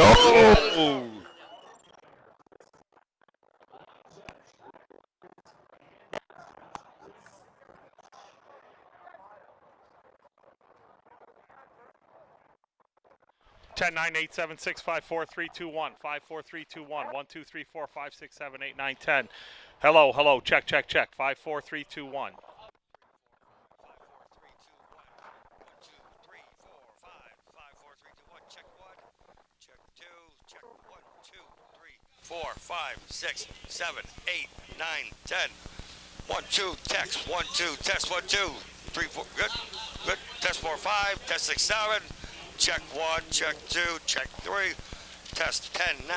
Oh! 10-9-8-7-6-5-4-3-2-1, 5-4-3-2-1, 1, 2, 3, 4, 5, 6, 7, 8, 9, 10. Hello, hello, check, check, check, 5, 4, 3, 2, 1. Check 1, check 2, check 1, 2, 3, 4, 5, 6, 7, 8, 9, 10. 1, 2, text, 1, 2, test, 1, 2, 3, 4, good, good, test 4, 5, test 6, 7, check 1, check 2, check 3, test 10, 9.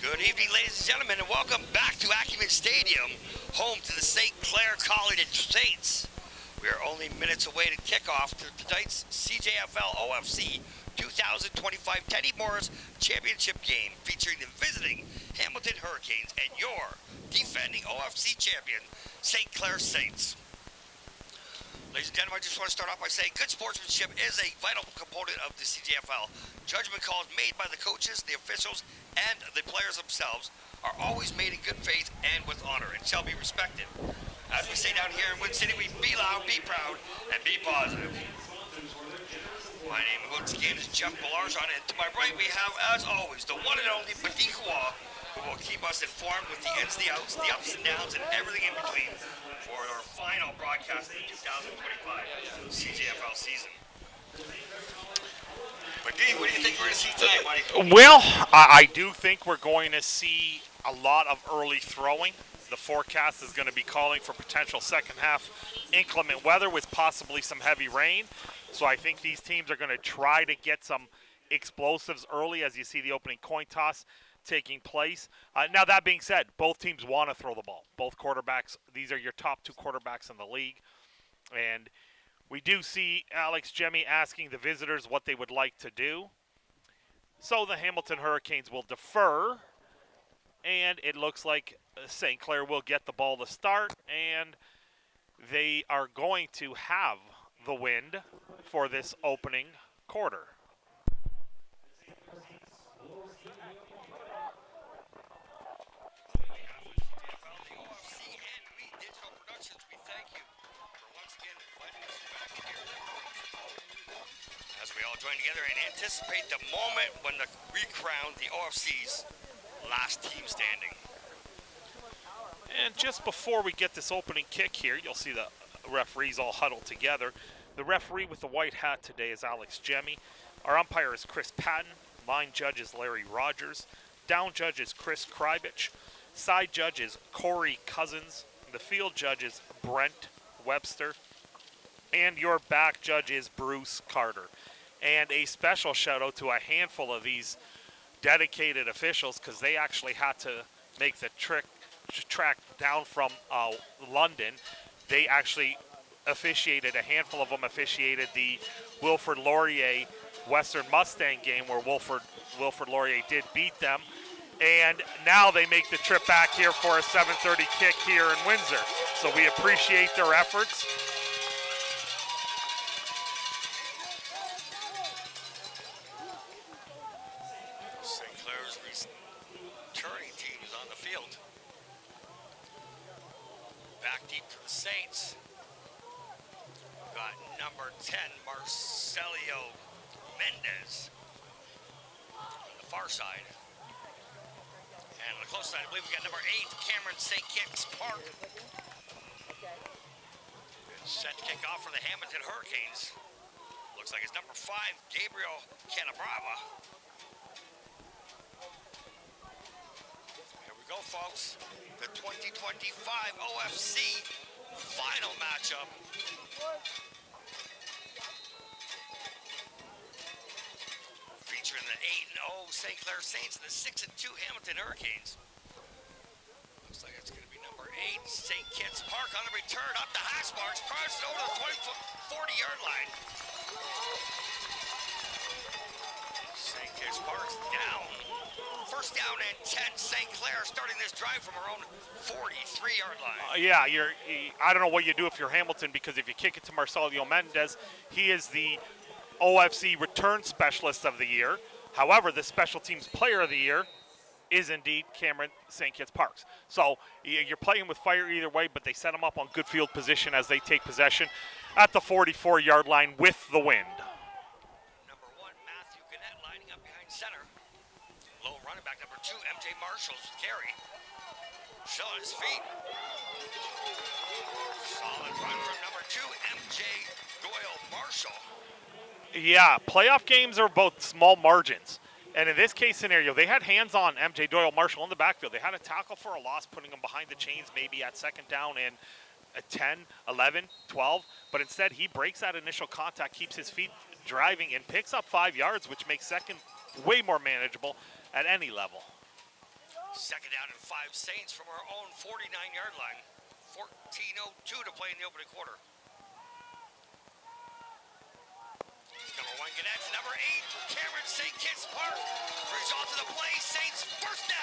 Good evening, ladies and gentlemen, and welcome back to Acumen Stadium, home to the St. Clair College Saints. We are only minutes away to kickoff to tonight's CJFL OFC 2025 Teddy Morris Championship game, featuring the visiting Hamilton Hurricanes and your defending OFC champion, St. Clair Saints. Ladies and gentlemen, I just want to start off by saying good sportsmanship is a vital component of the CJFL. Judgment calls made by the coaches, the officials, and the players themselves are always made in good faith and with honor and shall be respected. As we say down here in Wood City, we be loud, be proud, and be positive. My name once again is Jeff Belarjon, and to my right we have, as always, the one and only Badikwa, who will keep us informed with the ins, the outs, the ups and downs, and everything in between for our final broadcast of the 2025 CJFL season. Badi, what do you think we're going to see tonight, buddy? Well, I do think we're going to see a lot of early throwing. The forecast is going to be calling for potential second half inclement weather with possibly some heavy rain. So I think these teams are going to try to get some explosives early as you see the opening coin toss taking place. Now, that being said, both teams want to throw the ball. Both quarterbacks, these are your top two quarterbacks in the league. And we do see Alex Jemmy asking the visitors what they would like to do. So the Hamilton Hurricanes will defer. And it looks like St. Clair will get the ball to start. And they are going to have the wind for this opening quarter. OFC and We Digital Productions, we thank you for once again inviting us back here. As we all join together and anticipate the moment when we crown the OFC's last team standing. And just before we get this opening kick here, you'll see the referees all huddled together. The referee with the white hat today is Alex Jemmy. Our umpire is Chris Patton. Line judge is Larry Rogers. Down judge is Chris Krybich. Side judge is Corey Cousins. The field judge is Brent Webster. And your back judge is Bruce Carter. And a special shout out to a handful of these dedicated officials because they actually had to make the track down from London. They actually officiated, a handful of them officiated the Wilfrid Laurier Western Mustang game where Wilfrid Laurier did beat them. And now they make the trip back here for a 7:30 kick here in Windsor. So we appreciate their efforts. St. Clair's returning team is on the field. Back deep to the Saints. We've got number 10, Marcelio Mendez on the far side. And on the close side, I believe we got number 8, Cameron St. Kitts Park. Set to kick off for the Hamilton Hurricanes. Looks like it's number 5, Gabriel Canabrava. Here we go, folks. The 2025 OFC Final matchup. Featuring the 8-0 St. Clair Saints and the 6-2 Hamilton Hurricanes. Looks like it's going to be number 8, St. Kitts Park on the return, up the hash marks, crosses it over the 40-yard line. St. Kitts Park's down. First down and 10, St. Clair starting this drive from our own 43-yard line. I don't know what you do if you're Hamilton, because if you kick it to Marcelio Mendez, he is the OFC return specialist of the year. However, the special teams player of the year is indeed Cameron St. Kitts Parks. So you're playing with fire either way, but they set him up on good field position as they take possession at the 44-yard line with the wind. Number 1, Matthew Gannett lining up behind center. Low running back, number 2, MJ Marshall's carry. Still on his feet. Solid run from number 2, MJ Doyle Marshall. Yeah, playoff games are about small margins. And in this case scenario, they had hands on MJ Doyle Marshall in the backfield. They had a tackle for a loss, putting him behind the chains maybe at second down and 10, 11, 12. But instead, he breaks that initial contact, keeps his feet driving, and picks up 5 yards, which makes second way more manageable at any level. Second down and 5 Saints from our own 49-yard line. 14:02 to play in the opening quarter. Number 1 Gannett, number 8, Cameron St. Kitts Park. Result of the play, Saints first down.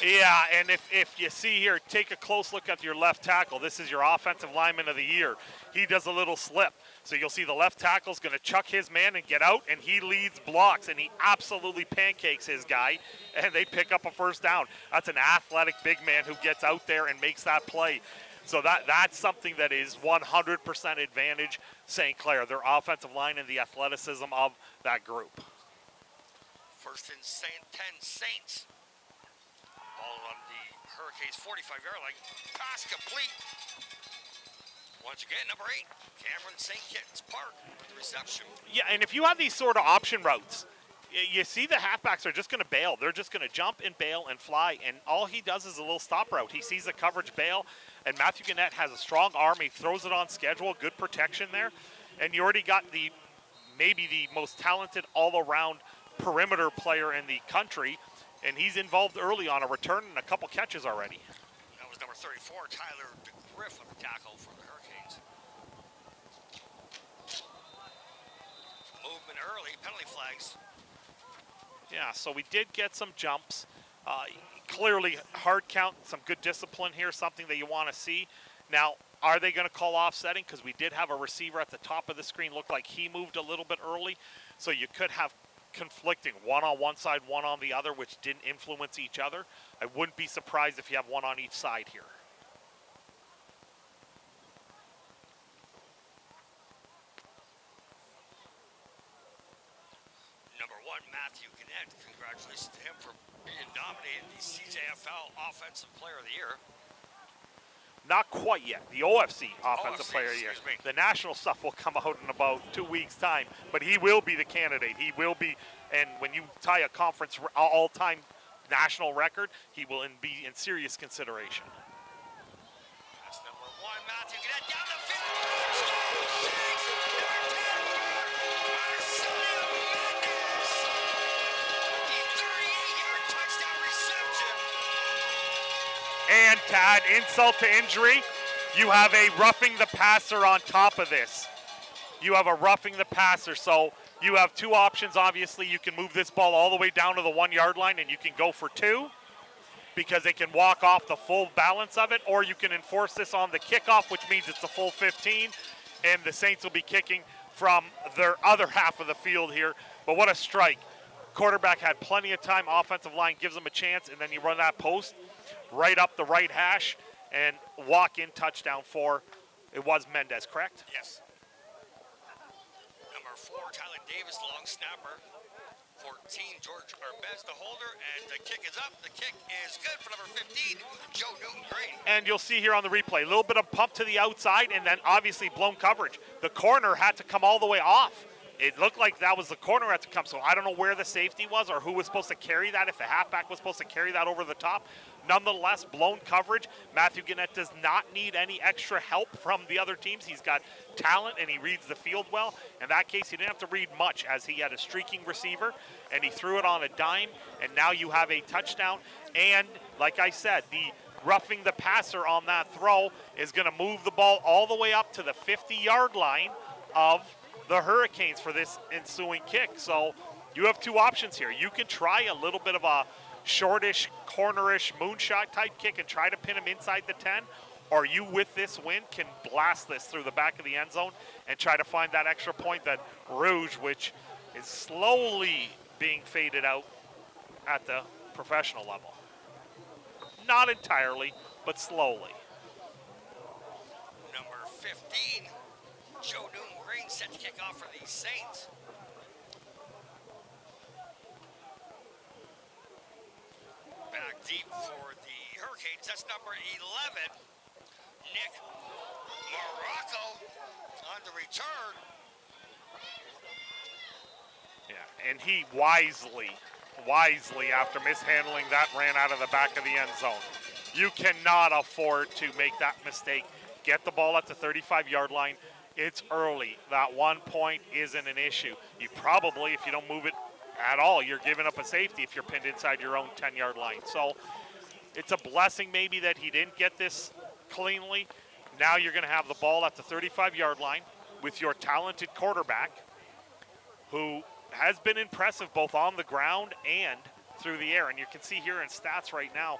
Yeah, and if you see here, take a close look at your left tackle. This is your offensive lineman of the year. He does a little slip. So you'll see the left tackle's going to chuck his man and get out, and he leads blocks, and he absolutely pancakes his guy, and they pick up a first down. That's an athletic big man who gets out there and makes that play. So that's something that is 100% advantage St. Clair, their offensive line and the athleticism of that group. First and 10 Saints. Ball on the Hurricanes 45-yard line. Pass complete. Once again, number 8, Cameron St. Kitts Park with the reception. Yeah, and if you have these sort of option routes, you see the halfbacks are just going to bail. They're just going to jump and bail and fly, and all he does is a little stop route. He sees the coverage bail, and Matthew Gannett has a strong arm. He throws it on schedule, good protection there, and you already got maybe the most talented all-around perimeter player in the country, and he's involved early on a return and a couple catches already. That was number 34, Tyler DeGriff on the tackle for the Hurricanes. Movement early, penalty flags. Yeah, so we did get some jumps. Clearly, hard count, some good discipline here, something that you want to see. Now, are they going to call offsetting? Because we did have a receiver at the top of the screen, looked like he moved a little bit early. So you could have conflicting, one on one side, one on the other, which didn't influence each other. I wouldn't be surprised if you have one on each side here. Number 1, Matthew Gannett. Congratulations to him for being nominated the CJFL Offensive Player of the Year. Not quite yet. The OFC Offensive Player of the Year. Excuse me. The national stuff will come out in about 2 weeks' time, but he will be the candidate. He will be, and when you tie a conference all-time national record, he will be in serious consideration. That's number 1, Matthew Gannett down the field. Number 10, the 38-yard touchdown reception. And to add insult to injury, you have a roughing the passer on top of this. You have a roughing the passer, so you have 2 options. Obviously, you can move this ball all the way down to the 1-yard line and you can go for 2 because they can walk off the full balance of it, or you can enforce this on the kickoff, which means it's a full 15, and the Saints will be kicking from their other half of the field here. But what a strike. Quarterback had plenty of time. Offensive line gives him a chance, and then you run that post right up the right hash and walk-in touchdown for, it was Mendez, correct? Yes. Number 4, Tyler Davis, long snapper. 14, George Arbez, the holder, and the kick is up. The kick is good for number 15, Joe Newton-Green. And you'll see here on the replay, a little bit of pump to the outside and then obviously blown coverage. The corner had to come all the way off. It looked like that was the corner had to come, so I don't know where the safety was or who was supposed to carry that, if the halfback was supposed to carry that over the top. Nonetheless, blown coverage. Matthew Gannett does not need any extra help from the other teams. He's got talent and he reads the field well. In that case, he didn't have to read much as he had a streaking receiver and he threw it on a dime, and now you have a touchdown. And like I said, the roughing the passer on that throw is going to move the ball all the way up to the 50-yard line of the Hurricanes for this ensuing kick. So you have 2 options here. You can try a little bit of a shortish, cornerish moonshot type kick and try to pin him inside the 10, or you with this win can blast this through the back of the end zone and try to find that extra point that Rouge, which is slowly being faded out at the professional level. Not entirely, but slowly. Number 15, Joe Newton-Green, set to kick off for the Saints. Back deep for the Hurricanes. That's number 11, Nick Morocco on the return. Yeah, and he wisely, after mishandling that, ran out of the back of the end zone. You cannot afford to make that mistake. Get the ball at the 35-yard line. It's early. That 1 point isn't an issue. You probably, if you don't move it at all, you're giving up a safety if you're pinned inside your own 10-yard line. So it's a blessing maybe that he didn't get this cleanly. Now you're going to have the ball at the 35-yard line with your talented quarterback who has been impressive both on the ground and through the air. And you can see here in stats right now,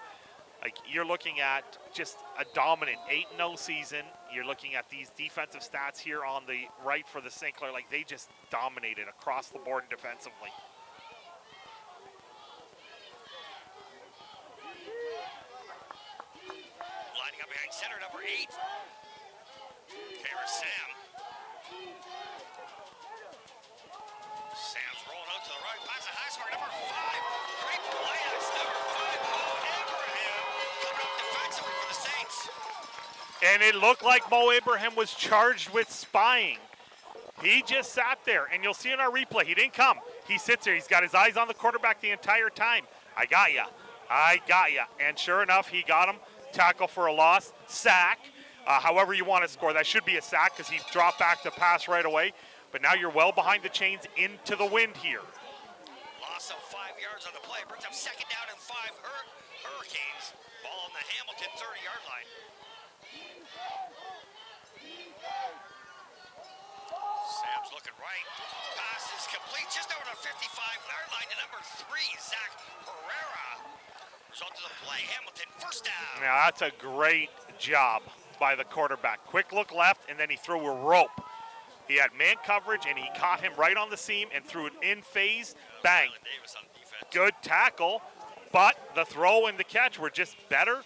like you're looking at just a dominant 8-0 season. You're looking at these defensive stats here on the right for the St. Clair. Like they just dominated across the board defensively. Lining up behind center, number 8. There's Sam. Sam's rolling out to the right. Pass a high score, number 5. Great play. That's number 5. Mo Abraham coming up defensively for the Saints. And it looked like Mo Abraham was charged with spying. He just sat there, and you'll see in our replay, he didn't come. He sits there. He's got his eyes on the quarterback the entire time. I got ya. I got ya. And sure enough, he got him. Tackle for a loss. Sack. However you want to score. That should be a sack because he dropped back to pass right away. But now you're well behind the chains into the wind here. Loss of 5 yards on the play. Brings up second down and 5 Hurricanes. Ball on the Hamilton 30-yard line. Sam's looking right. Pass is complete just over the 55-yard line to number 3, Zach Herrera. Result of the play, Hamilton first down. Now that's a great job by the quarterback. Quick look left, and then he threw a rope. He had man coverage, and he caught him right on the seam and threw it in phase. Bang. Davis on defense. Good tackle, but the throw and the catch were just better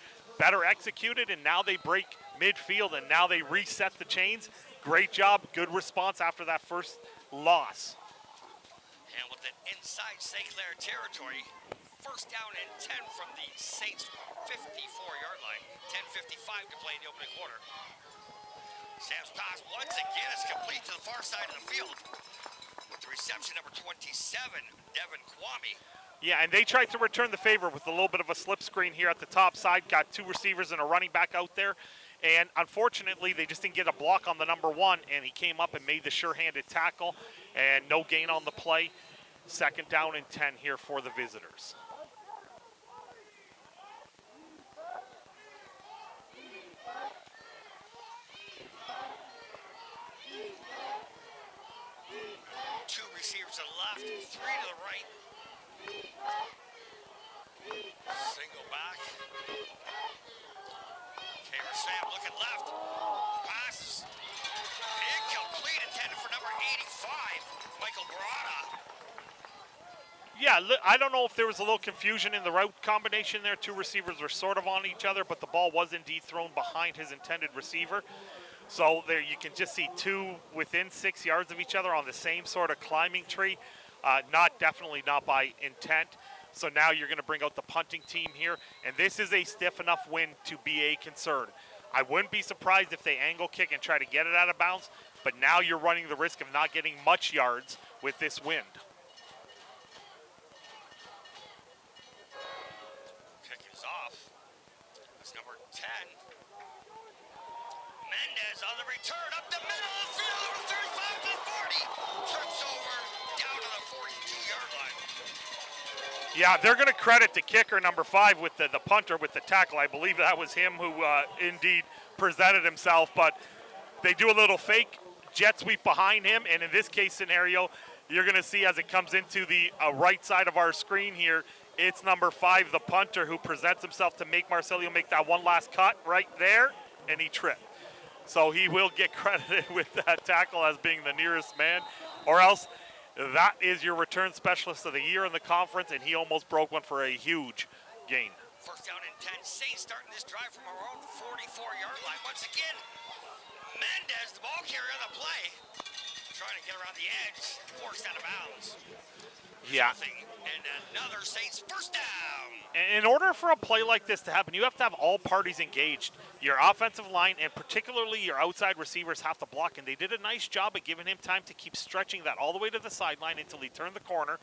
executed, and now they break midfield, and now they reset the chains. Great job, good response after that first loss. Hamilton inside St. Clair territory. First down and 10 from the Saints 54-yard line. 10:55 to play in the opening quarter. Sam's pass once again is complete to the far side of the field. With the reception, number 27, Devin Kwame. Yeah, and they tried to return the favor with a little bit of a slip screen here at the top side. Got 2 receivers and a running back out there. And unfortunately, they just didn't get a block on the number 1, and he came up and made the sure-handed tackle, and no gain on the play. Second down and 10 here for the visitors. Two receivers to the left, 3 to the right. Single back. Sam looking left. Passes. Incomplete, intended for number 85, Michael Barada. Yeah, I don't know if there was a little confusion in the route combination there. 2 receivers were sort of on each other, but the ball was indeed thrown behind his intended receiver. So there you can just see 2 within 6 yards of each other on the same sort of climbing tree. Definitely not by intent. So now you're going to bring out the punting team here, and this is a stiff enough wind to be a concern. I wouldn't be surprised if they angle kick and try to get it out of bounds, but now you're running the risk of not getting much yards with this wind. Kick is off. That's number 10. Mendez on the return, up the middle of the field, 35 to the 40. Trips over, down to the 42-yard line. Yeah, they're going to credit the kicker, number 5, with the punter with the tackle. I believe that was him who indeed presented himself, but they do a little fake jet sweep behind him, and in this case scenario, you're going to see as it comes into the right side of our screen here, it's number 5, the punter, who presents himself to make Marcelio make that one last cut right there, and he tripped. So he will get credited with that tackle as being the nearest man, or else that is your return specialist of the year in the conference, and he almost broke one for a huge gain. First down and 10. Saints starting this drive from our own 44-yard line. Once again, Mendez, the ball carrier on the play, trying to get around the edge, forced out of bounds. Yeah. And another Saints first down. In order for a play like this to happen, you have to have all parties engaged. Your offensive line and particularly your outside receivers have to block, and they did a nice job at giving him time to keep stretching that all the way to the sideline until he turned the corner,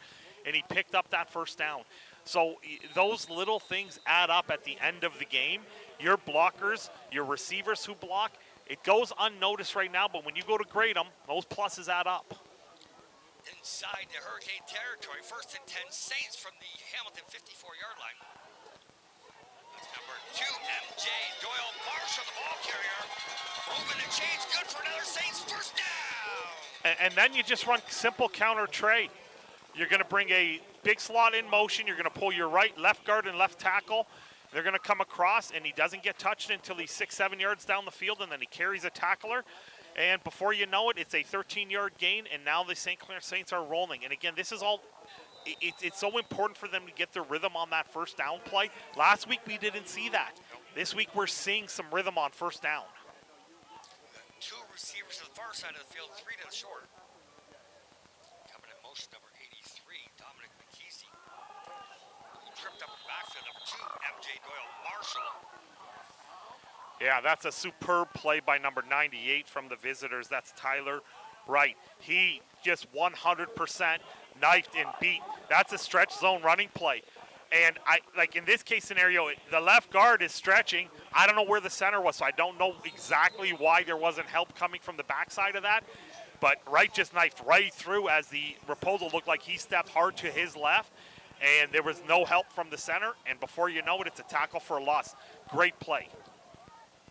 and he picked up that first down. So those little things add up at the end of the game. Your blockers, your receivers who block, it goes unnoticed right now, but when you go to grade them, those pluses add up. Inside the Hurricane territory, first and 10 Saints from the Hamilton 54-yard line. That's number 2, MJ Doyle Marshall, the ball carrier. Moving the chains, good for another Saints first down. And then you just run simple counter trade. You're going to bring a big slot in motion. You're going to pull your right, left guard, and left tackle. They're going to come across, and he doesn't get touched until he's 6-7 yards down the field, and then he carries a tackler. And before you know it, it's a 13-yard gain, and now the St. Clair Saints are rolling. And again, this is all, it's so important for them to get their rhythm on that first down play. Last week, we didn't see that. This week we're seeing some rhythm on first down. 2 receivers to the far side of the field, 3 to the short. Coming in motion, number 83, Dominic McKeesey. Tripped up in the backfield, number 2, MJ Doyle Marshall. Yeah, that's a superb play by number 98 from the visitors. That's Tyler Wright. He just 100% knifed and beat. That's a stretch zone running play. And like in this case scenario, the left guard is stretching. I don't know where the center was, so I don't know exactly why there wasn't help coming from the backside of that. But Wright just knifed right through as the Raposo looked like he stepped hard to his left. And there was no help from the center. And before you know it, it's a tackle for a loss. Great play.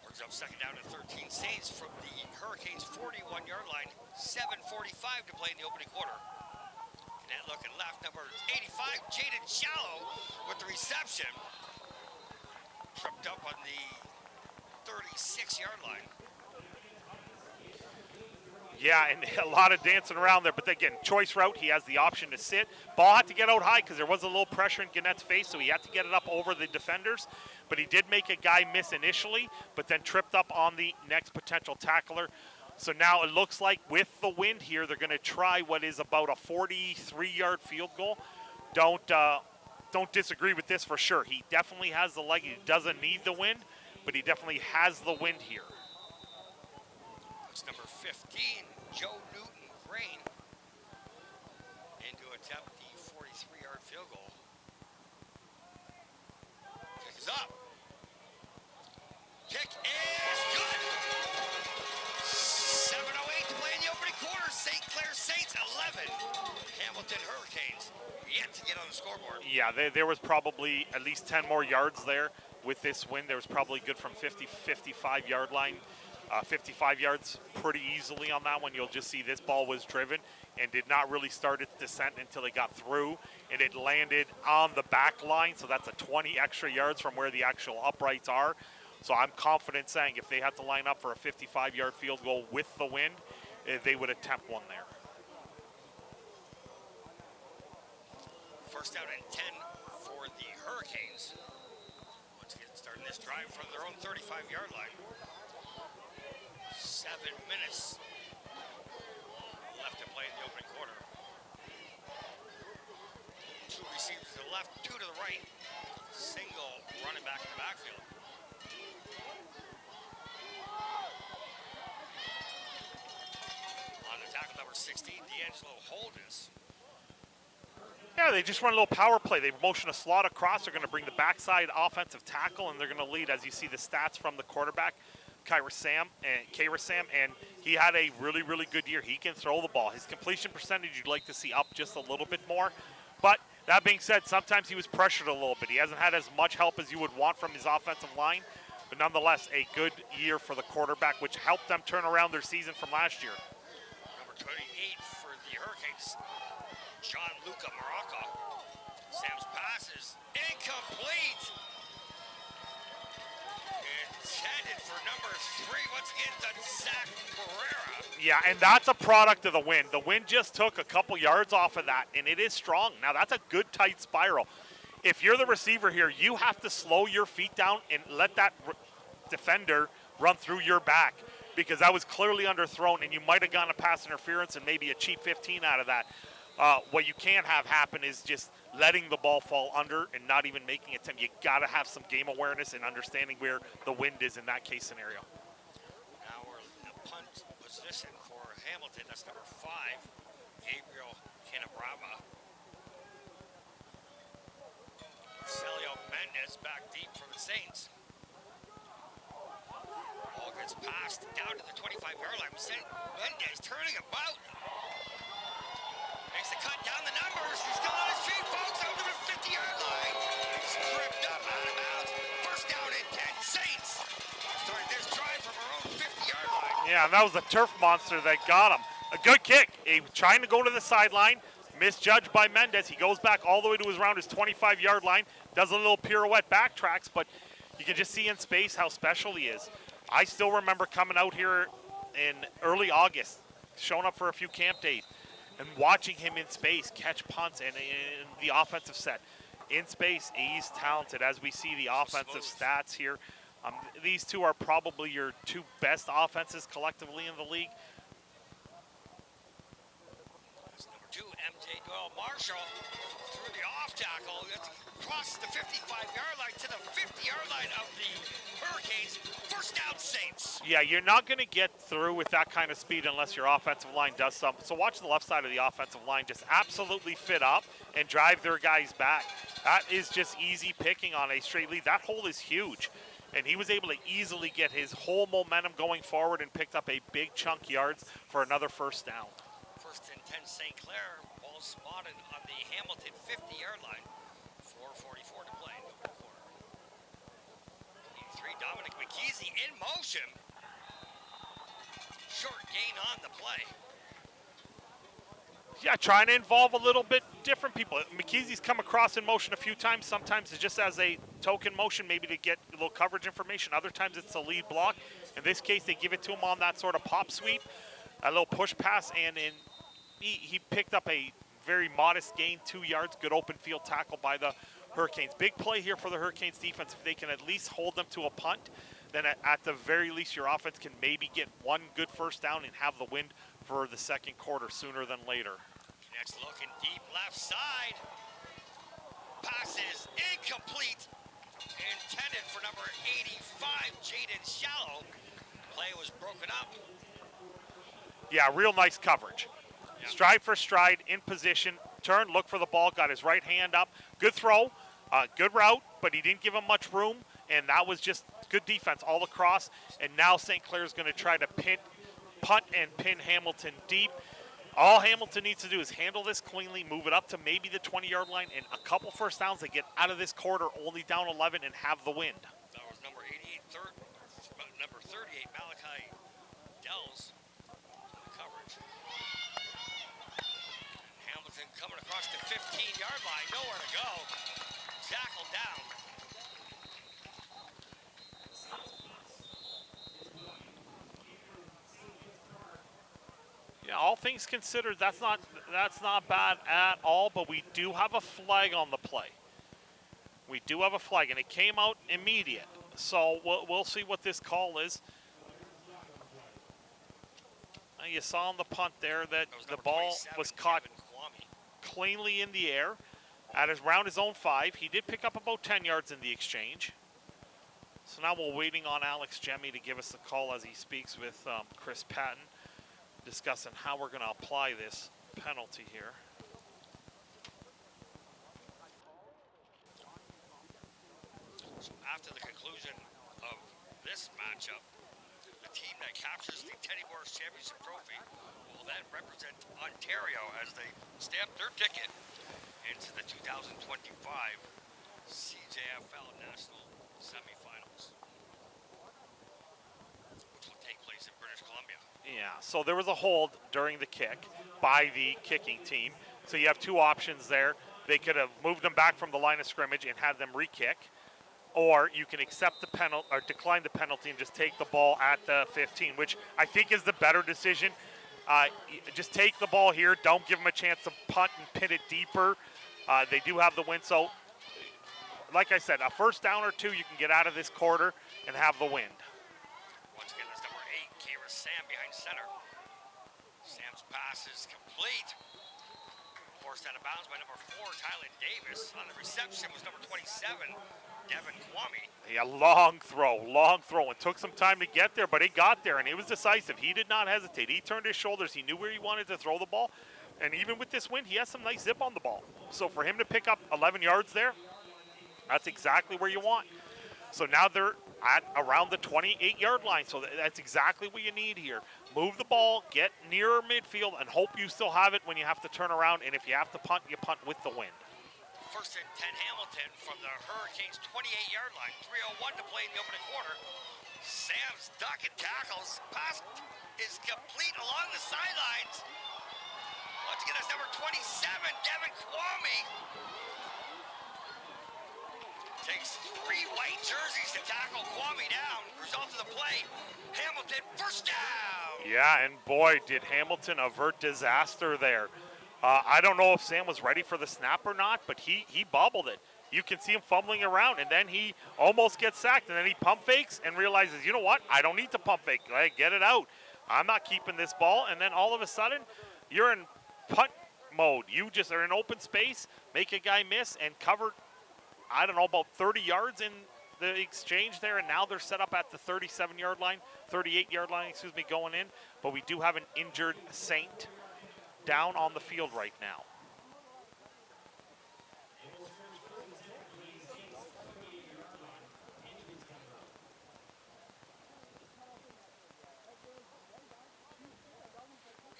Brings up second down and 13 Saints from the Hurricanes' 41-yard line. 7:45 to play in the opening quarter. Net looking left, number 85, Jaden Shallow with the reception. Tripped up on the 36-yard line. Yeah, and a lot of dancing around there. But again, choice route, he has the option to sit. Ball had to get out high because there was a little pressure in Gannett's face, so he had to get it up over the defenders. But he did make a guy miss initially, but then tripped up on the next potential tackler. So now it looks like with the wind here, they're going to try what is about a 43-yard field goal. Don't disagree with this for sure. He definitely has the leg. He doesn't need the wind, but he definitely has the wind here. That's number 15, Joe Newton Grain, in to attempt the 43-yard field goal. Kick is up. Kick is good. 7:08 to play in the opening quarter. St. Clair Saints 11. Hamilton Hurricanes yet to get on the scoreboard. Yeah, there was probably at least 10 more yards there with this win. There was probably good from 55-yard line. 55 yards pretty easily on that one. You'll just see this ball was driven and did not really start its descent until it got through, and it landed on the back line, so that's a 20 extra yards from where the actual uprights are. So I'm confident saying if they had to line up for a 55-yard field goal with the wind, they would attempt one there. First down and 10 for the Hurricanes. Once again, starting this drive from their own 35-yard line. 7 minutes left to play in the opening quarter. 2 receivers to the left, 2 to the right. Single running back in the backfield. On the tackle, number 16, D'Angelo Holdis. Yeah, they just run a little power play. They motion a slot across. They're going to bring the backside offensive tackle, and they're going to lead, as you see the stats from the quarterback, K-Rasam, and he had a really, really good year. He can throw the ball. His completion percentage you'd like to see up just a little bit more. But that being said, sometimes he was pressured a little bit. He hasn't had as much help as you would want from his offensive line. But nonetheless, a good year for the quarterback, which helped them turn around their season from last year. Number 28 for the Hurricanes, Gianluca Maraca. Sam's pass is incomplete. Intended for number 3, once again, to Zach Pereira. Yeah, and that's a product of the wind. The wind just took a couple yards off of that, and it is strong. Now, that's a good tight spiral. If you're the receiver here, you have to slow your feet down and let that defender run through your back, because that was clearly underthrown, and you might have gotten a pass interference and maybe a cheap 15 out of that. What you can't have happen is just letting the ball fall under and not even making attempt. You got to have some game awareness and understanding where the wind is in that case scenario. Now we're in the punt position for Hamilton. That's number 5, Gabriel Canabrava. Celio Mendez back deep for the Saints. Ball gets passed down to the 25-yard line. Mendez turning about. Makes the cut down the numbers. He's still on his feet, folks. Out to the 50-yard line. Stripped up out of bounds. First down and 10. Saints starting this drive from our own 50-yard line. Yeah, and that was the turf monster that got him. A good kick. He was trying to go to the sideline. Misjudged by Mendez. He goes back all the way to around his 25-yard line. Does a little pirouette backtracks, but you can just see in space how special he is. I still remember coming out here in early August, showing up for a few camp days, and watching him in space catch punts and in the offensive set. In space, he's talented. As we see the offensive stats here, These two are probably your two best offenses collectively in the league. That's number 2, MJ Doyle Marshall through the off tackle. It's across the 55-yard line to the 50-yard line of the Hurricanes. First down, Saints. Yeah, you're not going to get through with that kind of speed unless your offensive line does something. So watch the left side of the offensive line just absolutely fit up and drive their guys back. That is just easy picking on a straight lead. That hole is huge. And he was able to easily get his whole momentum going forward and picked up a big chunk yards for another first down. First and 10, St. Clair. Ball spotted on the Hamilton 50-yard line. 4:44 to play, no quarter. 83, Dominic McKeezy in motion. Short gain on the play. Yeah, trying to involve a little bit different people. McKeezy's come across in motion a few times. Sometimes it's just as a token motion, maybe to get a little coverage information. Other times it's a lead block. In this case, they give it to him on that sort of pop sweep, a little push pass, and he picked up a very modest gain, 2 yards, good open field tackle by the Hurricanes. Big play here for the Hurricanes defense. If they can at least hold them to a punt, then at the very least your offense can maybe get one good first down and have the win for the second quarter sooner than later. Next looking deep left side. Pass is incomplete. Intended for number 85, Jaden Shallow. Play was broken up. Yeah, real nice coverage. Yep. Stride for stride, in position, turn, look for the ball, got his right hand up. Good throw, good route, but he didn't give him much room, and that was just good defense all across. And now St. Clair's going to try to punt and pin Hamilton deep. All Hamilton needs to do is handle this cleanly, move it up to maybe the 20-yard line, and a couple first downs to get out of this quarter only down 11 and have the win. That was number 38, Malachi Dells, in the coverage. Hamilton coming across the 15-yard line, nowhere to go. Tackled down. Yeah, all things considered, that's not bad at all, but we do have a flag on the play. We do have a flag, and it came out immediate. So we'll see what this call is. You saw on the punt there that the ball was caught cleanly in the air at around his own 5. He did pick up about 10 yards in the exchange. So now we're waiting on Alex Jemmy to give us the call as he speaks with Chris Patton, discussing how we're going to apply this penalty here. So after the conclusion of this matchup, the team that captures the Teddy Morris Championship Trophy will then represent Ontario as they stamp their ticket into the 2025 CJFL National Semifinals, which will take place in British Columbia. Yeah, so there was a hold during the kick by the kicking team. So you have two options there. They could have moved them back from the line of scrimmage and had them re-kick, or you can accept the penalty or decline the penalty and just take the ball at the 15, which I think is the better decision. Just take the ball here. Don't give them a chance to punt and pin it deeper. They do have the win. So, like I said, a first down or two, you can get out of this quarter and have the win. Once again, that's number 8, Kira Sam behind center. Sam's pass is complete. Forced out of bounds by number 4, Tyler Davis. On the reception was number 27, Devin Kwame. Yeah, long throw. It took some time to get there, but it got there, and it was decisive. He did not hesitate. He turned his shoulders. He knew where he wanted to throw the ball, and even with this win, he has some nice zip on the ball. So for him to pick up 11 yards there, that's exactly where you want. So now they're at around the 28-yard line, so that's exactly what you need here. Move the ball, get nearer midfield, and hope you still have it when you have to turn around, and if you have to punt, you punt with the wind. First and 10 Hamilton from the Hurricanes' 28-yard line. 3:01 to play in the opening quarter. Sam's duck and tackles. Pass is complete along the sidelines. Once again, that's number 27, Devin Kwame. Takes 3 white jerseys to tackle Kwame down. Result of the play, Hamilton first down. Yeah, and boy, did Hamilton avert disaster there. I don't know if Sam was ready for the snap or not, but he bobbled it. you can see him fumbling around, and then he almost gets sacked, and then he pump fakes and realizes, you know what, I don't need to pump fake. Get it out. I'm not keeping this ball, and then all of a sudden, you're in punt mode. You just are in open space, make a guy miss, and cover, I don't know, about 30 yards in the exchange there, and now they're set up at the 37-yard line, 38-yard line, excuse me, going in. But we do have an injured Saint down on the field right now.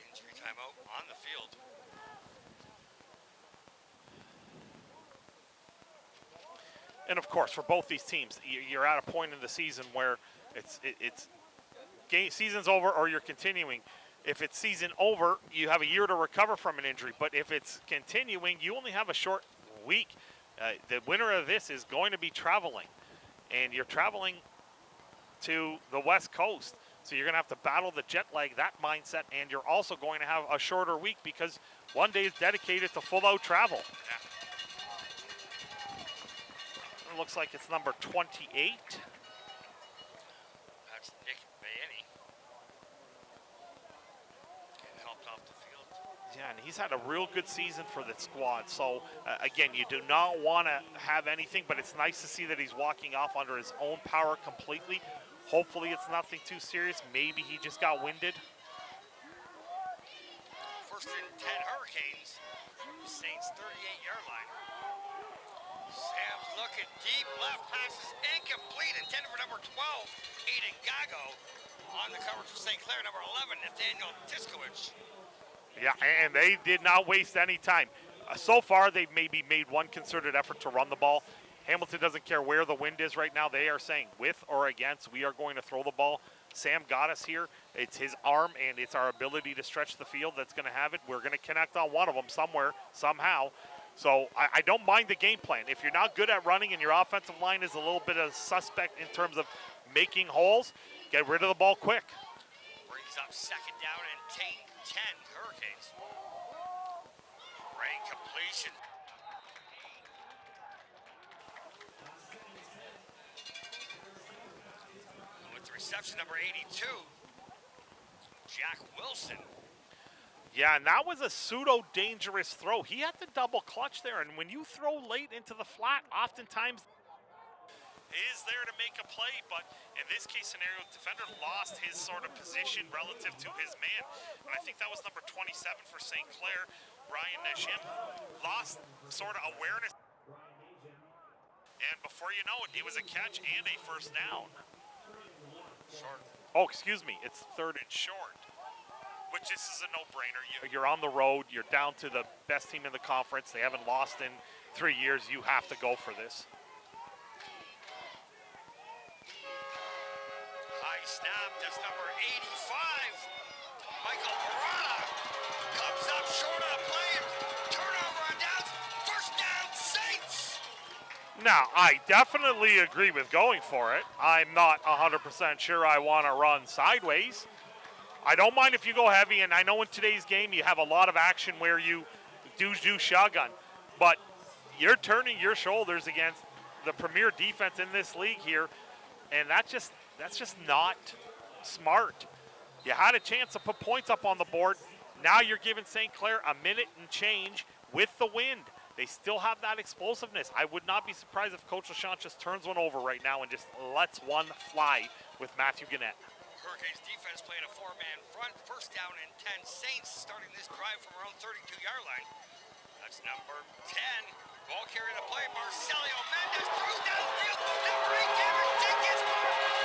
Injury timeout on the field. And of course, for both these teams, you're at a point in the season where season's over or you're continuing. If it's season over, you have a year to recover from an injury. But if it's continuing, you only have a short week. The winner of this is going to be traveling, and you're traveling to the West Coast. So you're going to have to battle the jet lag, that mindset, and you're also going to have a shorter week because one day is dedicated to full-out travel. Yeah. It looks like it's number 28. That's Nick Bayani. Getting helped off the field. Yeah, and he's had a real good season for the squad. So, again, you do not want to have anything, but it's nice to see that he's walking off under his own power completely. Hopefully it's nothing too serious. Maybe he just got winded. First and 10 Hurricanes. Saints 38-yard line. Sam's looking deep. Left pass is incomplete. Intended for number 12, Aiden Gago. On the coverage for St. Clair, number 11, Nathaniel Tiskowicz. Yeah, and they did not waste any time. So far, they've maybe made one concerted effort to run the ball. Hamilton doesn't care where the wind is right now. They are saying with or against, we are going to throw the ball. Sam got us here. It's his arm and it's our ability to stretch the field that's going to have it. We're going to connect on one of them somewhere, somehow. So I don't mind the game plan. If you're not good at running and your offensive line is a little bit of suspect in terms of making holes, get rid of the ball quick. Brings up second down and 10 Hurricanes. Great completion. With the reception, number 82, Jack Wilson. Yeah, and that was a pseudo-dangerous throw. He had to double clutch there, and when you throw late into the flat, oftentimes is there to make a play, but in this case scenario, the defender lost his sort of position relative to his man. And I think that was number 27 for St. Clair, Ryan Najim, lost sort of awareness. And before you know it, it was a catch and a first down. Short. Oh, excuse me, it's third and short. Which this is a no-brainer. You're on the road. You're down to the best team in the conference. They haven't lost in 3 years. You have to go for this. High snap. That's number 85. Michael Barada comes up short on the play. Turnover on downs. First down, Saints. Now, I definitely agree with going for it. I'm not 100% sure I want to run sideways. I don't mind if you go heavy, and I know in today's game you have a lot of action where you do shotgun, but you're turning your shoulders against the premier defense in this league here, and that's just not smart. You had a chance to put points up on the board. Now you're giving St. Clair a minute and change with the wind. They still have that explosiveness. I would not be surprised if Coach LaChance just turns one over right now and just lets one fly with Matthew Gannett. Hurricanes defense playing a four-man front. First down and 10 Saints starting this drive from around 32-yard line. That's number 10. Ball carrying the play. Marcelio Mendez throws downfield. Number 8, Cameron Dickens.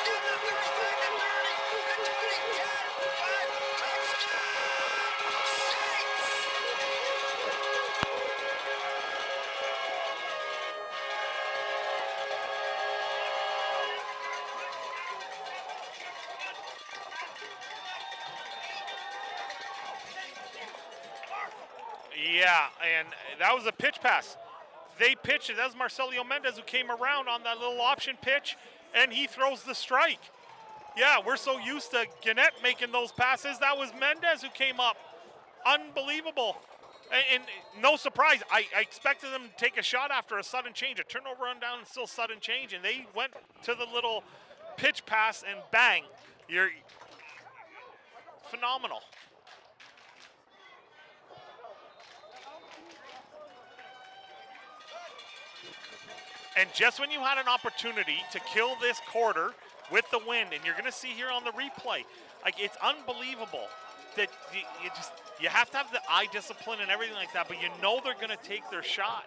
To the 35, the 30, the 20, 10, 5. Touchdown! Saints! Yeah, and that was a pitch pass. They pitched it. That was Marcelio Mendez who came around on that little option pitch, and he throws the strike. Yeah, we're so used to Gannett making those passes. That was Mendez who came up. Unbelievable. And no surprise, I expected them to take a shot after a sudden change, a turnover run down and still sudden change, and they went to the little pitch pass and bang. You're phenomenal. And just when you had an opportunity to kill this quarter with the wind, and you're going to see here on the replay, like it's unbelievable that you have to have the eye discipline and everything like that, but you know they're going to take their shot.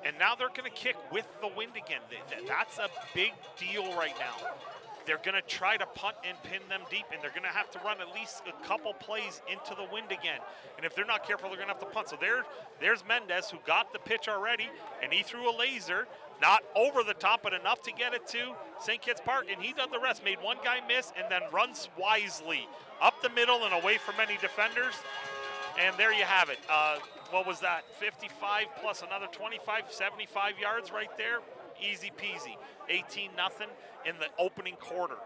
And now they're going to kick with the wind again. That's a big deal right now. They're going to try to punt and pin them deep, and they're going to have to run at least a couple plays into the wind again. And if they're not careful, they're going to have to punt. So there's Mendez, who got the pitch already, and he threw a laser, not over the top, but enough to get it to St. Kitts Park, and he did the rest. Made one guy miss, and then runs wisely up the middle and away from any defenders. And there you have it. What was that? 55 plus another 25, 75 yards right there. Easy peasy. 18-0 in the opening quarter.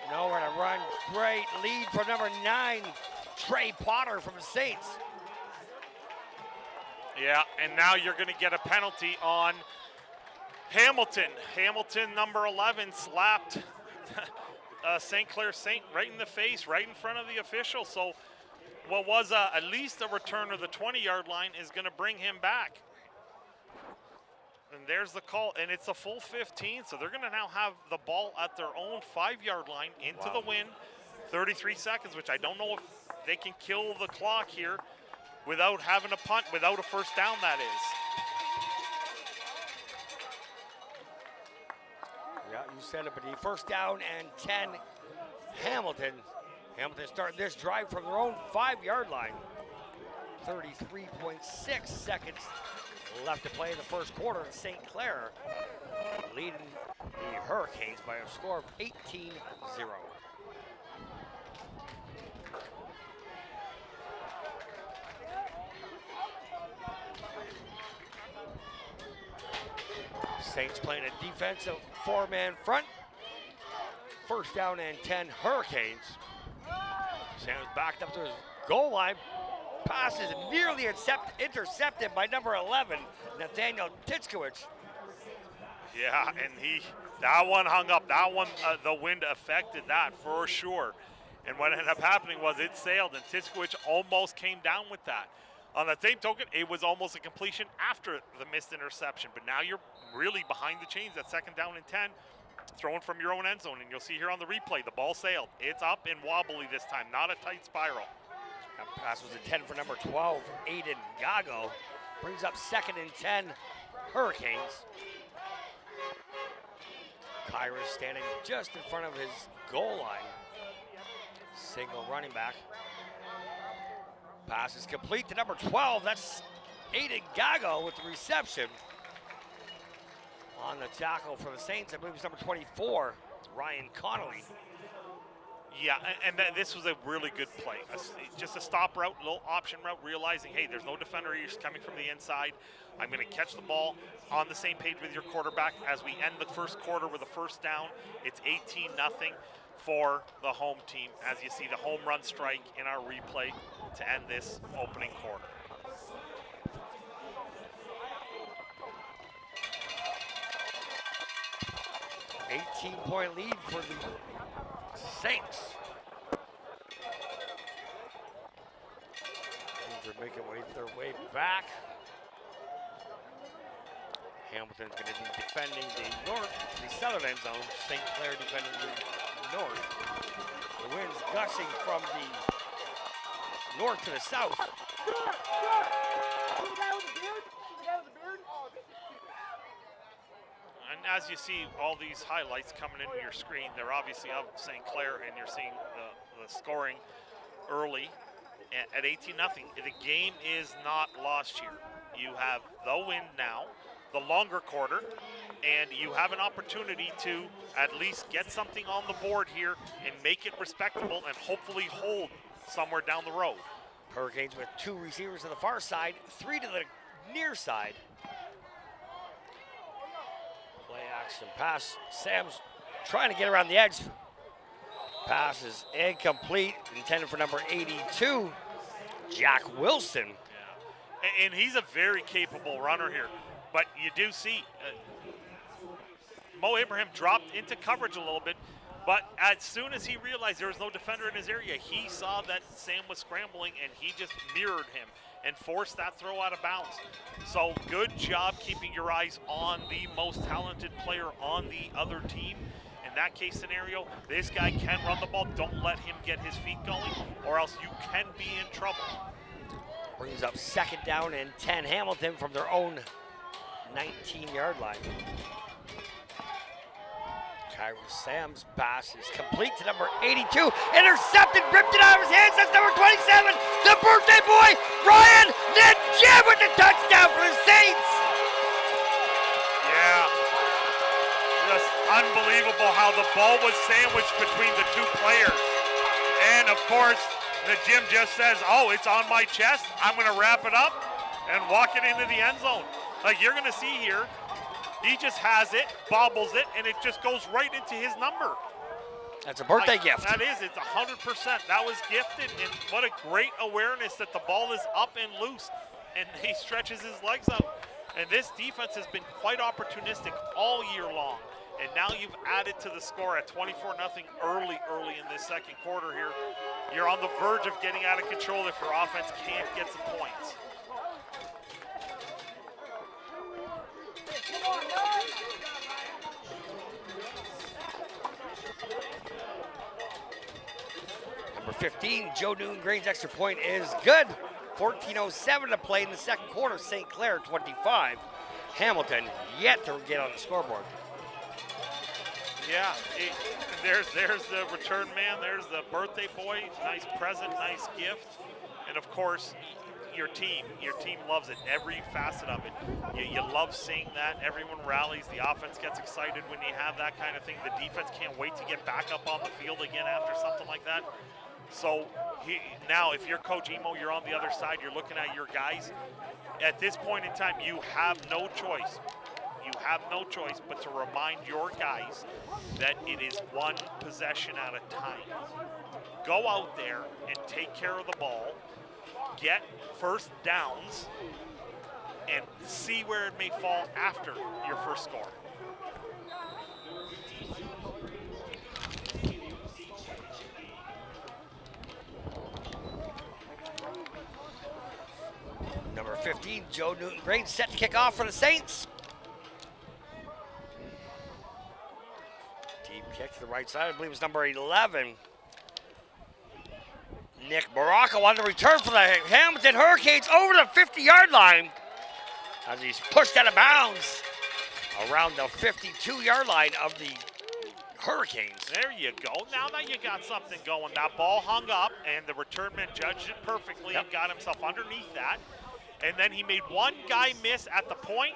Nowhere to run. Great lead from number 9, Trey Potter from the Saints. Yeah, and now you're going to get a penalty on Hamilton. Hamilton, number 11, slapped St. Clair Saint right in the face, right in front of the official. So what was at least a return of the 20-yard line is going to bring him back. And there's the call, and it's a full 15, so they're going to now have the ball at their own 5-yard line into the wind. 33 seconds, which I don't know if they can kill the clock here without having a punt, without a first down, that is. Yeah, you said it, but the first down and 10, Hamilton. Hamilton starting this drive from their own 5-yard line. 33.6 seconds left to play in the first quarter, and St. Clair leading the Hurricanes by a score of 18-0. Saints playing a defensive 4-man front. First down and 10, Hurricanes. Sam's backed up to his goal line. Pass is nearly intercepted by number 11, Nathaniel Titskowicz. Yeah, and that one hung up. That one, the wind affected that for sure. And what ended up happening was it sailed, and Titskowicz almost came down with that. On the same token, it was almost a completion after the missed interception. But now you're really behind the chains at second down and 10, throwing from your own end zone. And you'll see here on the replay, the ball sailed. It's up and wobbly this time, not a tight spiral. That pass was a 10 for number 12, Aiden Gago. Brings up second and 10, Hurricanes. Kyra's standing just in front of his goal line. Single running back. Pass is complete to number 12. That's Aiden Gago with the reception. On the tackle for the Saints, I believe it's number 24, Ryan Connolly. Yeah, and this was a really good play. Just a stop route, little option route, realizing, hey, there's no defender here coming from the inside. I'm going to catch the ball on the same page with your quarterback as we end the first quarter with a first down. It's 18-0 for the home team, as you see the home run strike in our replay to end this opening quarter. $18-point lead for the Saints. They're making their way back. Hamilton's going to be defending the southern end zone. St. Clair defending the north. The wind's gushing from the north to the south. And as you see all these highlights coming into your screen, they're obviously of St. Clair, and you're seeing the scoring early at 18-0. The game is not lost here. You have the win now, the longer quarter, and you have an opportunity to at least get something on the board here and make it respectable and hopefully hold somewhere down the road. Hurricanes with 2 receivers to the far side, 3 to the near side. Play action pass. Sam's trying to get around the edge. Pass is incomplete, intended for number 82, Jack Wilson. Yeah. And he's a very capable runner here. But you do see Mo Abraham dropped into coverage a little bit, but as soon as he realized there was no defender in his area, he saw that Sam was scrambling and he just mirrored him and forced that throw out of bounds. So good job keeping your eyes on the most talented player on the other team. In that case scenario, this guy can run the ball. Don't let him get his feet going, or else you can be in trouble. Brings up 2nd down and 10. Hamilton from their own 19-yard line. Kyrie Sam's pass is complete to number 82. Intercepted, ripped it out of his hands. That's number 27, the birthday boy, Ryan Jim with the touchdown for the Saints. Yeah, just unbelievable how the ball was sandwiched between the 2 players. And of course, the Jim just says, oh, it's on my chest. I'm going to wrap it up and walk it into the end zone. Like you're going to see here, he just has it, bobbles it, and it just goes right into his number. That's a birthday gift. That is, it's 100%. That was gifted, and what a great awareness that the ball is up and loose, and he stretches his legs out. And this defense has been quite opportunistic all year long. And now you've added to the score at 24-0 early in this 2nd quarter here. You're on the verge of getting out of control if your offense can't get some points. Number 15, Joe Newton-Green's extra point is good. 14:07 to play in the 2nd quarter. St. Clair 25. Hamilton yet to get on the scoreboard. Yeah, there's the return man. There's the birthday boy. Nice present, nice gift, and of course, your team loves it. Every facet of it. You love seeing that. Everyone rallies. The offense gets excited when you have that kind of thing. The defense can't wait to get back up on the field again after something like that. So now, if you're Coach Emo, you're on the other side. You're looking at your guys. At this point in time, you have no choice. You have no choice but to remind your guys that it is 1 possession at a time. Go out there and take care of the ball, get first downs, and see where it may fall after your first score. Number 15, Joe Newton-Green set to kick off for the Saints. Deep kick to the right side, I believe it was number 11. Nick Baraka on the return for the Hamilton Hurricanes over the 50-yard line as he's pushed out of bounds around the 52-yard line of the Hurricanes. There you go. Now that you got something going, that ball hung up, and the return man judged it perfectly and got himself underneath that. And then he made one guy miss at the point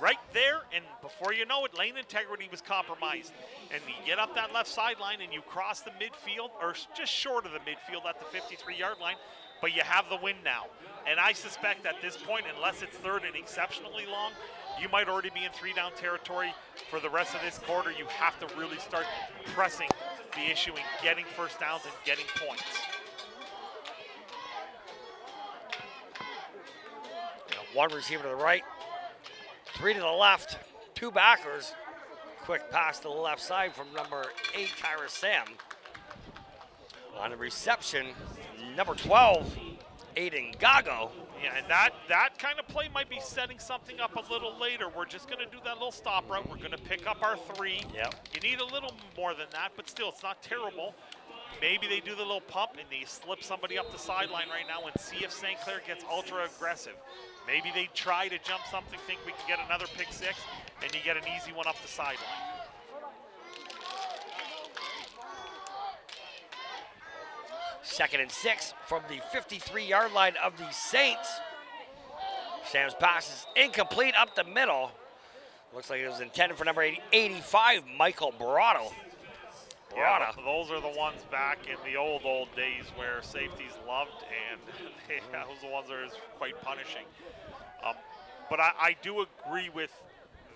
right there, and before you know it, lane integrity was compromised. And you get up that left sideline and you cross the midfield, or just short of the midfield at the 53-yard line, but you have the win now. And I suspect at this point, unless it's 3rd and exceptionally long, you might already be in 3-down territory for the rest of this quarter. You have to really start pressing the issue and getting first downs and getting points. One receiver to the right, 3 to the left, 2 backers. Quick pass to the left side from number 8, Kyra Sam. On the reception, number 12, Aiden Gago. Yeah, and that kind of play might be setting something up a little later. We're just going to do that little stop route. We're going to pick up our 3. Yep. You need a little more than that, but still, it's not terrible. Maybe they do the little pump and they slip somebody up the sideline right now and see if St. Clair gets ultra aggressive. Maybe they try to jump something, think we can get another pick 6, and you get an easy one up the sideline. Second and 6 from the 53-yard line of the Saints. Sam's pass is incomplete up the middle. Looks like it was intended for number 85, Michael Barato. Yeah, those are the ones back in the old days where safeties loved, and those are the ones that are quite punishing. But I do agree with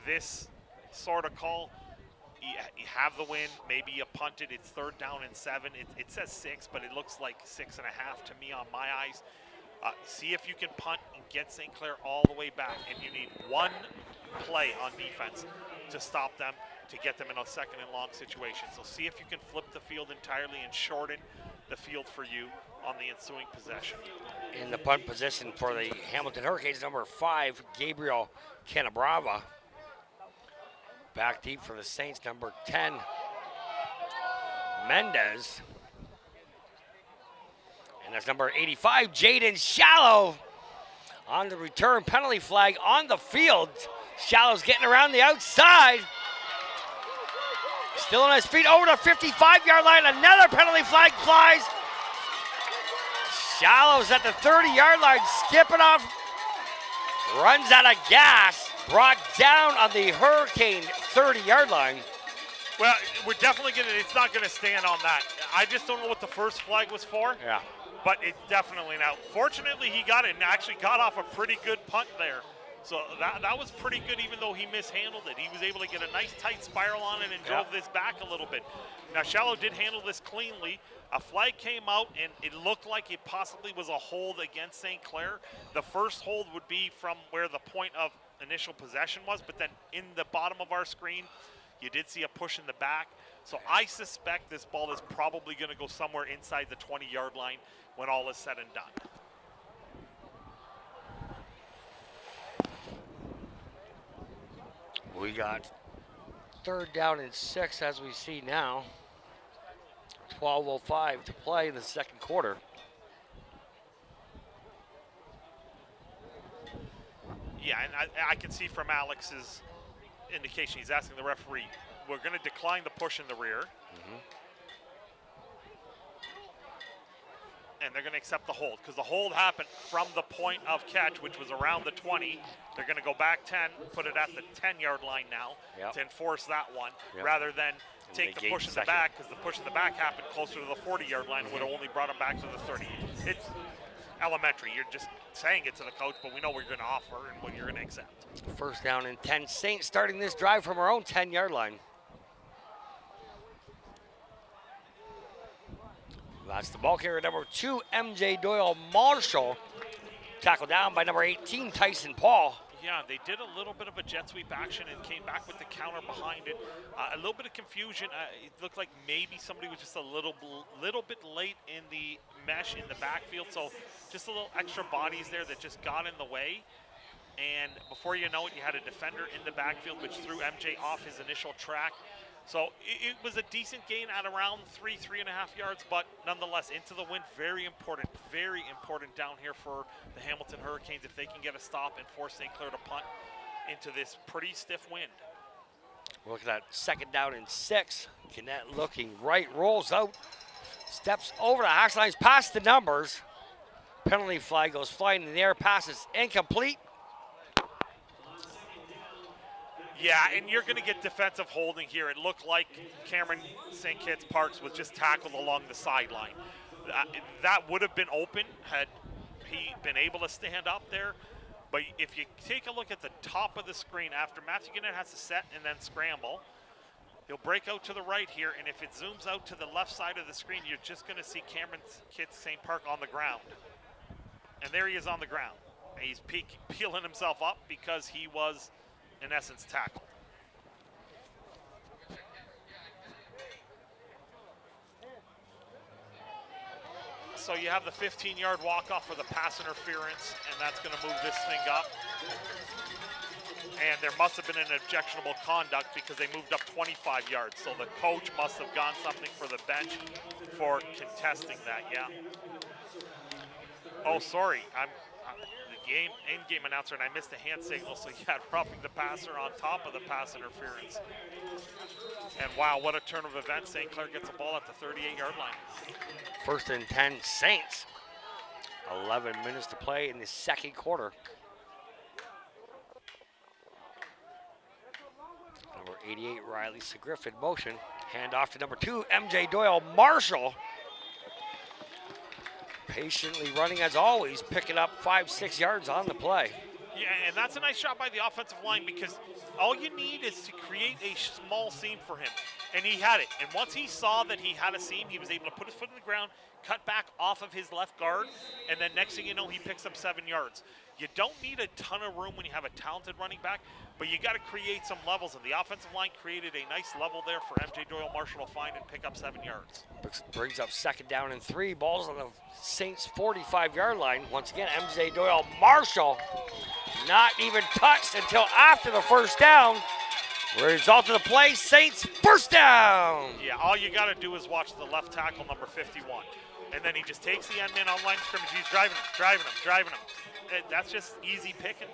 this sort of call. You have the win, maybe you punt it, it's 3rd down and 7. It says 6, but it looks like 6.5 to me on my eyes. See if you can punt and get St. Clair all the way back, and you need one play on defense to stop them, to get them in a 2nd and long situation. So see if you can flip the field entirely and shorten the field for you on the ensuing possession. In the punt position for the Hamilton Hurricanes, number 5, Gabriel Canabrava. Back deep for the Saints, number 10, Mendez. And that's number 85, Jaden Shallow. On the return, penalty flag on the field. Shallow's getting around the outside. Still on his feet over the 55-yard line. Another penalty flag flies. Shallow's at the 30-yard line, skipping off. Runs out of gas. Brought down on the Hurricane 30-yard line. Well, we're definitely it's not gonna stand on that. I just don't know what the first flag was for. Yeah. But it's definitely now. Fortunately, he got it and actually got off a pretty good punt there. So that was pretty good, even though he mishandled it. He was able to get a nice tight spiral on it and drove this back a little bit. Now, Shallow did handle this cleanly. A flag came out, and it looked like it possibly was a hold against St. Clair. The first hold would be from where the point of initial possession was, but then in the bottom of our screen, you did see a push in the back. So I suspect this ball is probably going to go somewhere inside the 20-yard line when all is said and done. We got 3rd down and 6 as we see now. 12:05 to play in the 2nd quarter. Yeah, and I can see from Alex's indication, he's asking the referee, we're going to decline the push in the rear. And they're going to accept the hold, because the hold happened from the point of catch, which was around the 20. They're going to go back 10, put it at the 10-yard line now to enforce that one, rather than take the push in the back, because the push in the back happened closer to the 40-yard line, would have only brought them back to the 30. It's elementary. You're just saying it to the coach, but we know what you're going to offer and what you're going to accept. 1st down and 10. Saints starting this drive from our own 10-yard line. That's the ball carrier, number 2, MJ Doyle Marshall. Tackled down by number 18, Tyson Paul. Yeah, they did a little bit of a jet sweep action and came back with the counter behind it. A little bit of confusion. It looked like maybe somebody was just a little bit late in the mesh in the backfield. So just a little extra bodies there that just got in the way. And before you know it, you had a defender in the backfield, which threw MJ off his initial track. So it was a decent gain at around 3.5 yards, but nonetheless, into the wind, very important down here for the Hamilton Hurricanes if they can get a stop and force St. Clair to punt into this pretty stiff wind. Look at that, 2nd down and 6. Gannett looking right, rolls out, steps over the hash lines, past the numbers. Penalty flag goes flying in the air, passes incomplete. Yeah, and you're going to get defensive holding here. It looked like Cameron St. Kitts Parks was just tackled along the sideline. That would have been open had he been able to stand up there. But if you take a look at the top of the screen, after Matthew Gannett has to set and then scramble, he'll break out to the right here, and if it zooms out to the left side of the screen, you're just going to see Cameron Kitts St. Park on the ground. And there he is on the ground. He's peeling himself up because he was, in essence, tackled. So you have the 15-yard walk-off for the pass interference, and that's going to move this thing up. And there must have been an objectionable conduct because they moved up 25 yards. So the coach must have gone something for the bench for contesting that, yeah. Oh, sorry, I'm the in-game announcer, and I missed a hand signal, so you had roughing the passer on top of the pass interference. And wow, what a turn of events. St. Clair gets the ball at the 38-yard line. 1st and 10, Saints. 11 minutes to play in the 2nd quarter. 88, Riley Griffin motion. Hand off to number 2, MJ Doyle. Marshall patiently running as always, picking up 5-6 yards on the play. Yeah, and that's a nice shot by the offensive line because all you need is to create a small seam for him. And he had it. And once he saw that he had a seam, he was able to put his foot in the ground, cut back off of his left guard, and then next thing you know, he picks up 7 yards. You don't need a ton of room when you have a talented running back, but you got to create some levels, and the offensive line created a nice level there for MJ Doyle Marshall to find and pick up 7 yards. Brings up 2nd down and 3. Ball's on the Saints' 45-yard line. Once again, MJ Doyle Marshall not even touched until after the first down. Result of the play, Saints first down. Yeah, all you got to do is watch the left tackle, number 51. And then he just takes the end man on line of scrimmage. He's driving him. That's just easy picking.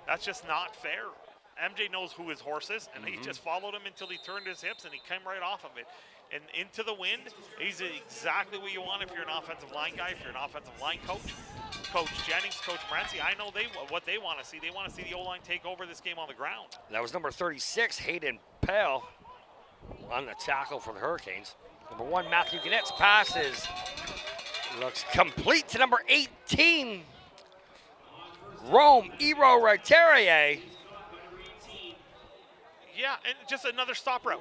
That's just not fair. MJ knows who his horse is, and he just followed him until he turned his hips, and he came right off of it. And into the wind, he's exactly what you want if you're an offensive line guy, if you're an offensive line coach. Coach Jennings, Coach Morency, I know what they want to see. They want to see the O-line take over this game on the ground. That was number 36, Hayden Pell, on the tackle for the Hurricanes. Number 1, Matthew Gannett's passes. Looks complete to number 18, Rome Ero-Reterier. Yeah, and just another stop route.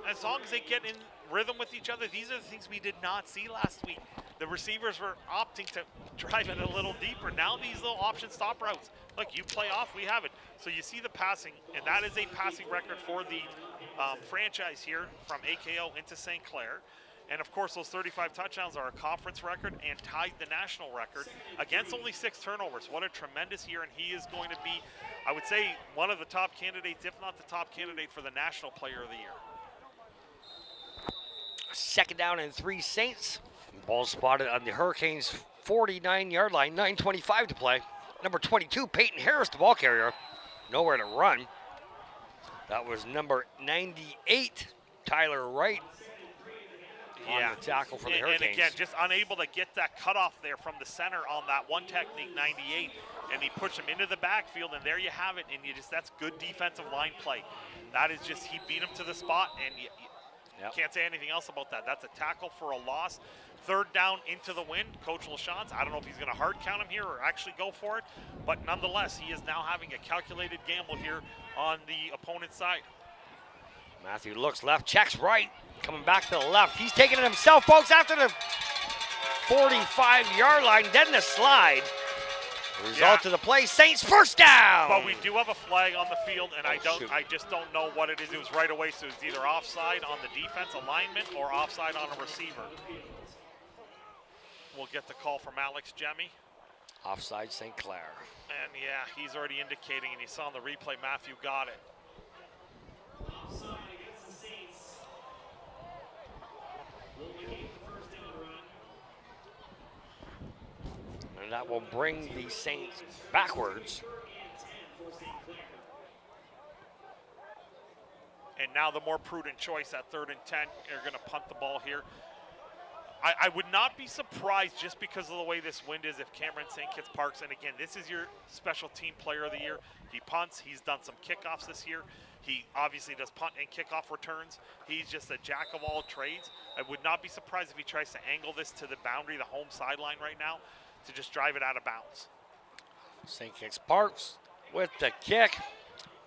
As long as they get in rhythm with each other, these are the things we did not see last week. The receivers were opting to drive it a little deeper. Now these little option stop routes. Look, you play off, we have it. So you see the passing, and that is a passing record for the franchise here from AKO into St. Clair. And of course, those 35 touchdowns are a conference record and tied the national record against only 6 turnovers. What a tremendous year, and he is going to be, I would say, one of the top candidates, if not the top candidate for the National Player of the Year. 2nd down and 3 Saints. Ball spotted on the Hurricanes' 49-yard line, 9:25 to play. Number 22, Peyton Harris, the ball carrier. Nowhere to run. That was number 98, Tyler Wright. On the tackle for the Hurricanes. And again, just unable to get that cutoff there from the center on that one technique, 98. And he pushed him into the backfield, and there you have it. And that's good defensive line play. That is just, he beat him to the spot, and you can't say anything else about that. That's a tackle for a loss. 3rd down into the wind. Coach LaChance, I don't know if he's going to hard count him here or actually go for it, but nonetheless, he is now having a calculated gamble here on the opponent's side. Matthew looks left, checks right, coming back to the left. He's taking it himself, folks, after the 45-yard line, then the slide. Result of the play, Saints first down. But we do have a flag on the field, and I just don't know what it is. It was right away, so it's either offside on the defense alignment or offside on a receiver. We'll get the call from Alex Jemmy. Offside St. Clair. And yeah, he's already indicating, and you saw in the replay, Matthew got it. Offside against the Saints. Will negate the first down run. And that will bring the Saints backwards. And now the more prudent choice at 3rd and 10. They're going to punt the ball here. I would not be surprised just because of the way this wind is if Cameron St. Kitts parks. And again, this is your special team player of the year. He punts. He's done some kickoffs this year. He obviously does punt and kickoff returns. He's just a jack of all trades. I would not be surprised if he tries to angle this to the boundary, the home sideline right now, to just drive it out of bounds. St. Kitts parks with the kick.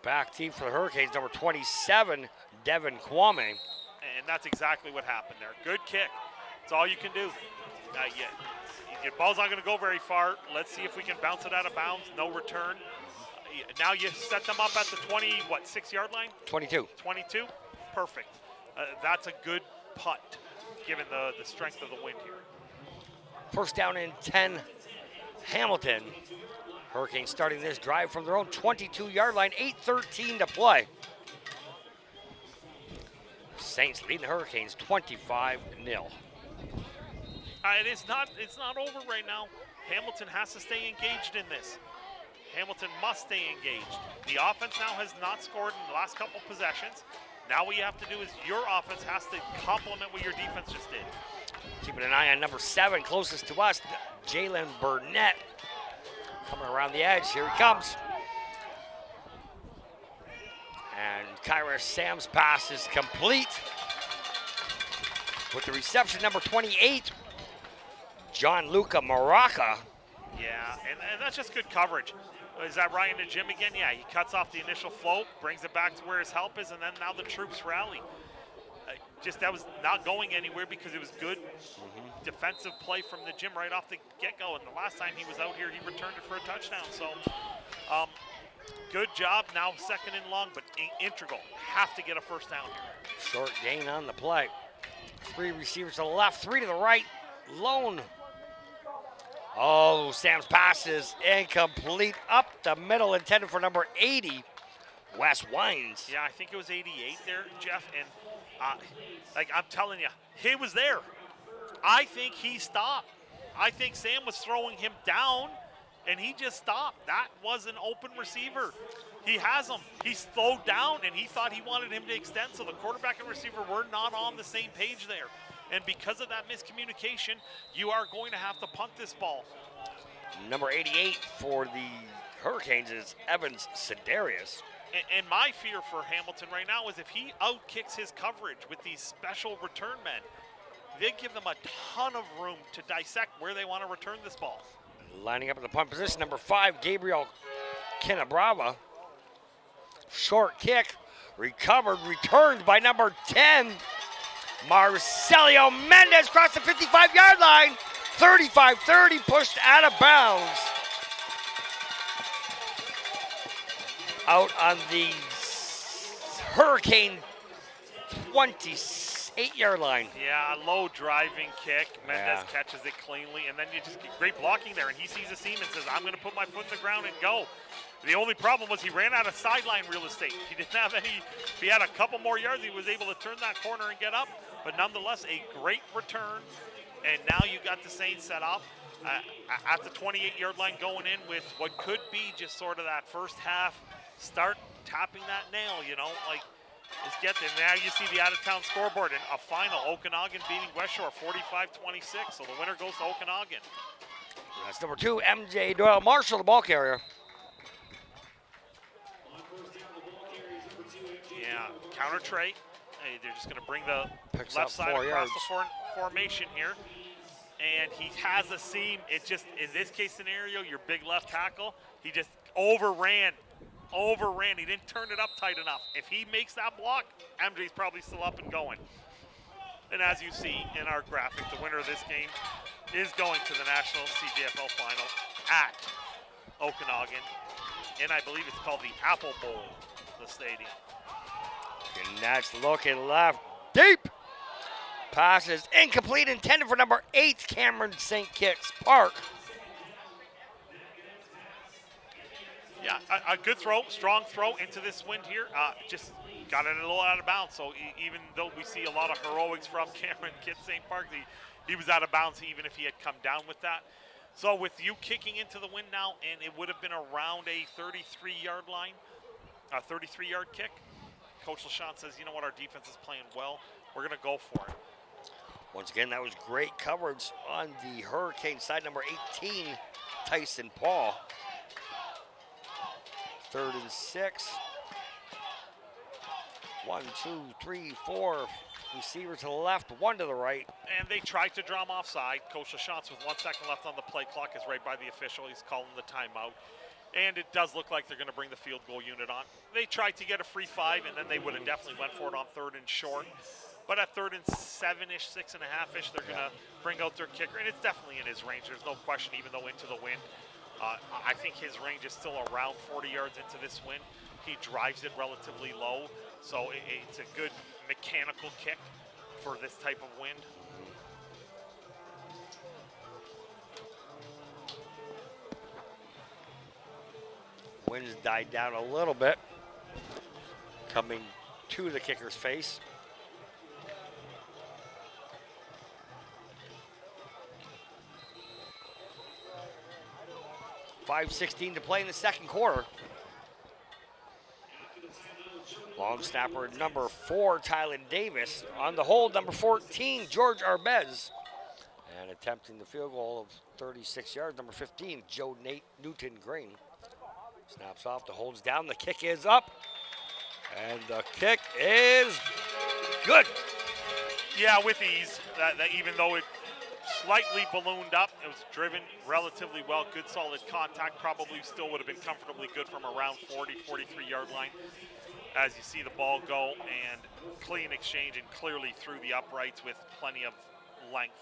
Back team for the Hurricanes, number 27, Devin Kwame. And that's exactly what happened there. Good kick. That's all you can do. Your ball's not going to go very far. Let's see if we can bounce it out of bounds. No return. Now you set them up at the 6-yard line? 22. 22? Perfect. That's a good punt, given the strength of the wind here. First down and 10, Hamilton. Hurricanes starting this drive from their own 22-yard line, 8:13 to play. Saints lead the Hurricanes 25-0. It's not over right now. Hamilton has to stay engaged in this. Hamilton must stay engaged. The offense now has not scored in the last couple possessions. Now what you have to do is your offense has to complement what your defense just did. Keeping an eye on number 7, closest to us, Jalen Burnett. Coming around the edge, here he comes. And Kyra Sam's pass is complete. With the reception, number 28, Gianluca Maraca. Yeah, and that's just good coverage. Is that Ryan to Jim again? Yeah, he cuts off the initial float, brings it back to where his help is, and then now the troops rally. Just that was not going anywhere because it was good defensive play from the Jim right off the get-go. And the last time he was out here, he returned it for a touchdown. So good job. Now second and long, but integral. Have to get a first down here. Short gain on the play. 3 receivers to the left, 3 to the right. Lone. Oh, Sam's pass is incomplete up the middle, intended for number 80, Wes Wines. Yeah, I think it was 88 there, Jeff. And like I'm telling you, he was there. I think he stopped. I think Sam was throwing him down, and he just stopped. That was an open receiver. He has him. He slowed down, and he thought he wanted him to extend, so the quarterback and receiver were not on the same page there. And because of that miscommunication, you are going to have to punt this ball. Number 88 for the Hurricanes is Evans Sedarius. And my fear for Hamilton right now is if he outkicks his coverage with these special return men, they give them a ton of room to dissect where they want to return this ball. Lining up in the punt position, number 5, Gabriel Canabrava. Short kick, recovered, returned by number 10, Marcelio Mendez, across the 55-yard line. 35-30, pushed out of bounds. Out on the Hurricane 28-yard line. Yeah, low driving kick. Mendez catches it cleanly, and then you just get great blocking there, and he sees a seam and says, I'm going to put my foot in the ground and go. The only problem was he ran out of sideline real estate. He didn't have any. If he had a couple more yards, he was able to turn that corner and get up. But nonetheless, a great return. And now you got the Saints set up at the 28-yard line going in with what could be just sort of that first half. Start tapping that nail, you know, like just get there. Now you see the out-of-town scoreboard in a final. Okanagan beating West Shore 45-26. So the winner goes to Okanagan. That's number 2, MJ Doyle Marshall, the ball carrier. Yeah, counter trait. Hey, they're just going to bring the Picks left up side 4 across yards. the formation here. And he has a seam. It just, in this case scenario, your big left tackle, he just overran. He didn't turn it up tight enough. If he makes that block, MJ's probably still up and going. And as you see in our graphic, the winner of this game is going to the National CJFL Final at Okanagan. And I believe it's called the Apple Bowl, the stadium. And that's looking left deep. Pass is incomplete, intended for number 8, Cameron St. Kitts Park. Yeah, a good throw, strong throw into this wind here. Just got it a little out of bounds. So even though we see a lot of heroics from Cameron Kitts St. Park, he was out of bounds even if he had come down with that. So with you kicking into the wind now, and it would have been around a 33-yard line, a 33-yard kick, Coach LaChance says, you know what, our defense is playing well. We're going to go for it. Once again, that was great coverage on the Hurricane side, number 18, Tyson Paul. 3rd and 6. 1, 2, 3, 4 receivers to the left, 1 to the right. And they tried to draw him offside. Coach LaChance with 1 second left on the play clock is right by the official. He's calling the timeout. And it does look like they're going to bring the field goal unit on. They tried to get a free 5, and then they would have definitely went for it on 3rd and short. But at 3rd and 7-ish, 6.5-ish, they're going to bring out their kicker. And it's definitely in his range. There's no question, even though into the wind. I think his range is still around 40 yards into this wind. He drives it relatively low. So it's a good mechanical kick for this type of wind. Wind's died down a little bit. Coming to the kicker's face. .5:16 to play in the second quarter. Long snapper number 4, Tylen Davis. On the hold, number 14, George Arbez. And attempting the field goal of 36 yards, number 15, Joe Newton Green. Snaps off, the hold's down, the kick is up. And the kick is good. Yeah, with ease. That even though it slightly ballooned up, it was driven relatively well. Good solid contact. Probably still would have been comfortably good from around 40, 43-yard line. As you see the ball go, and clean exchange and clearly through the uprights with plenty of length.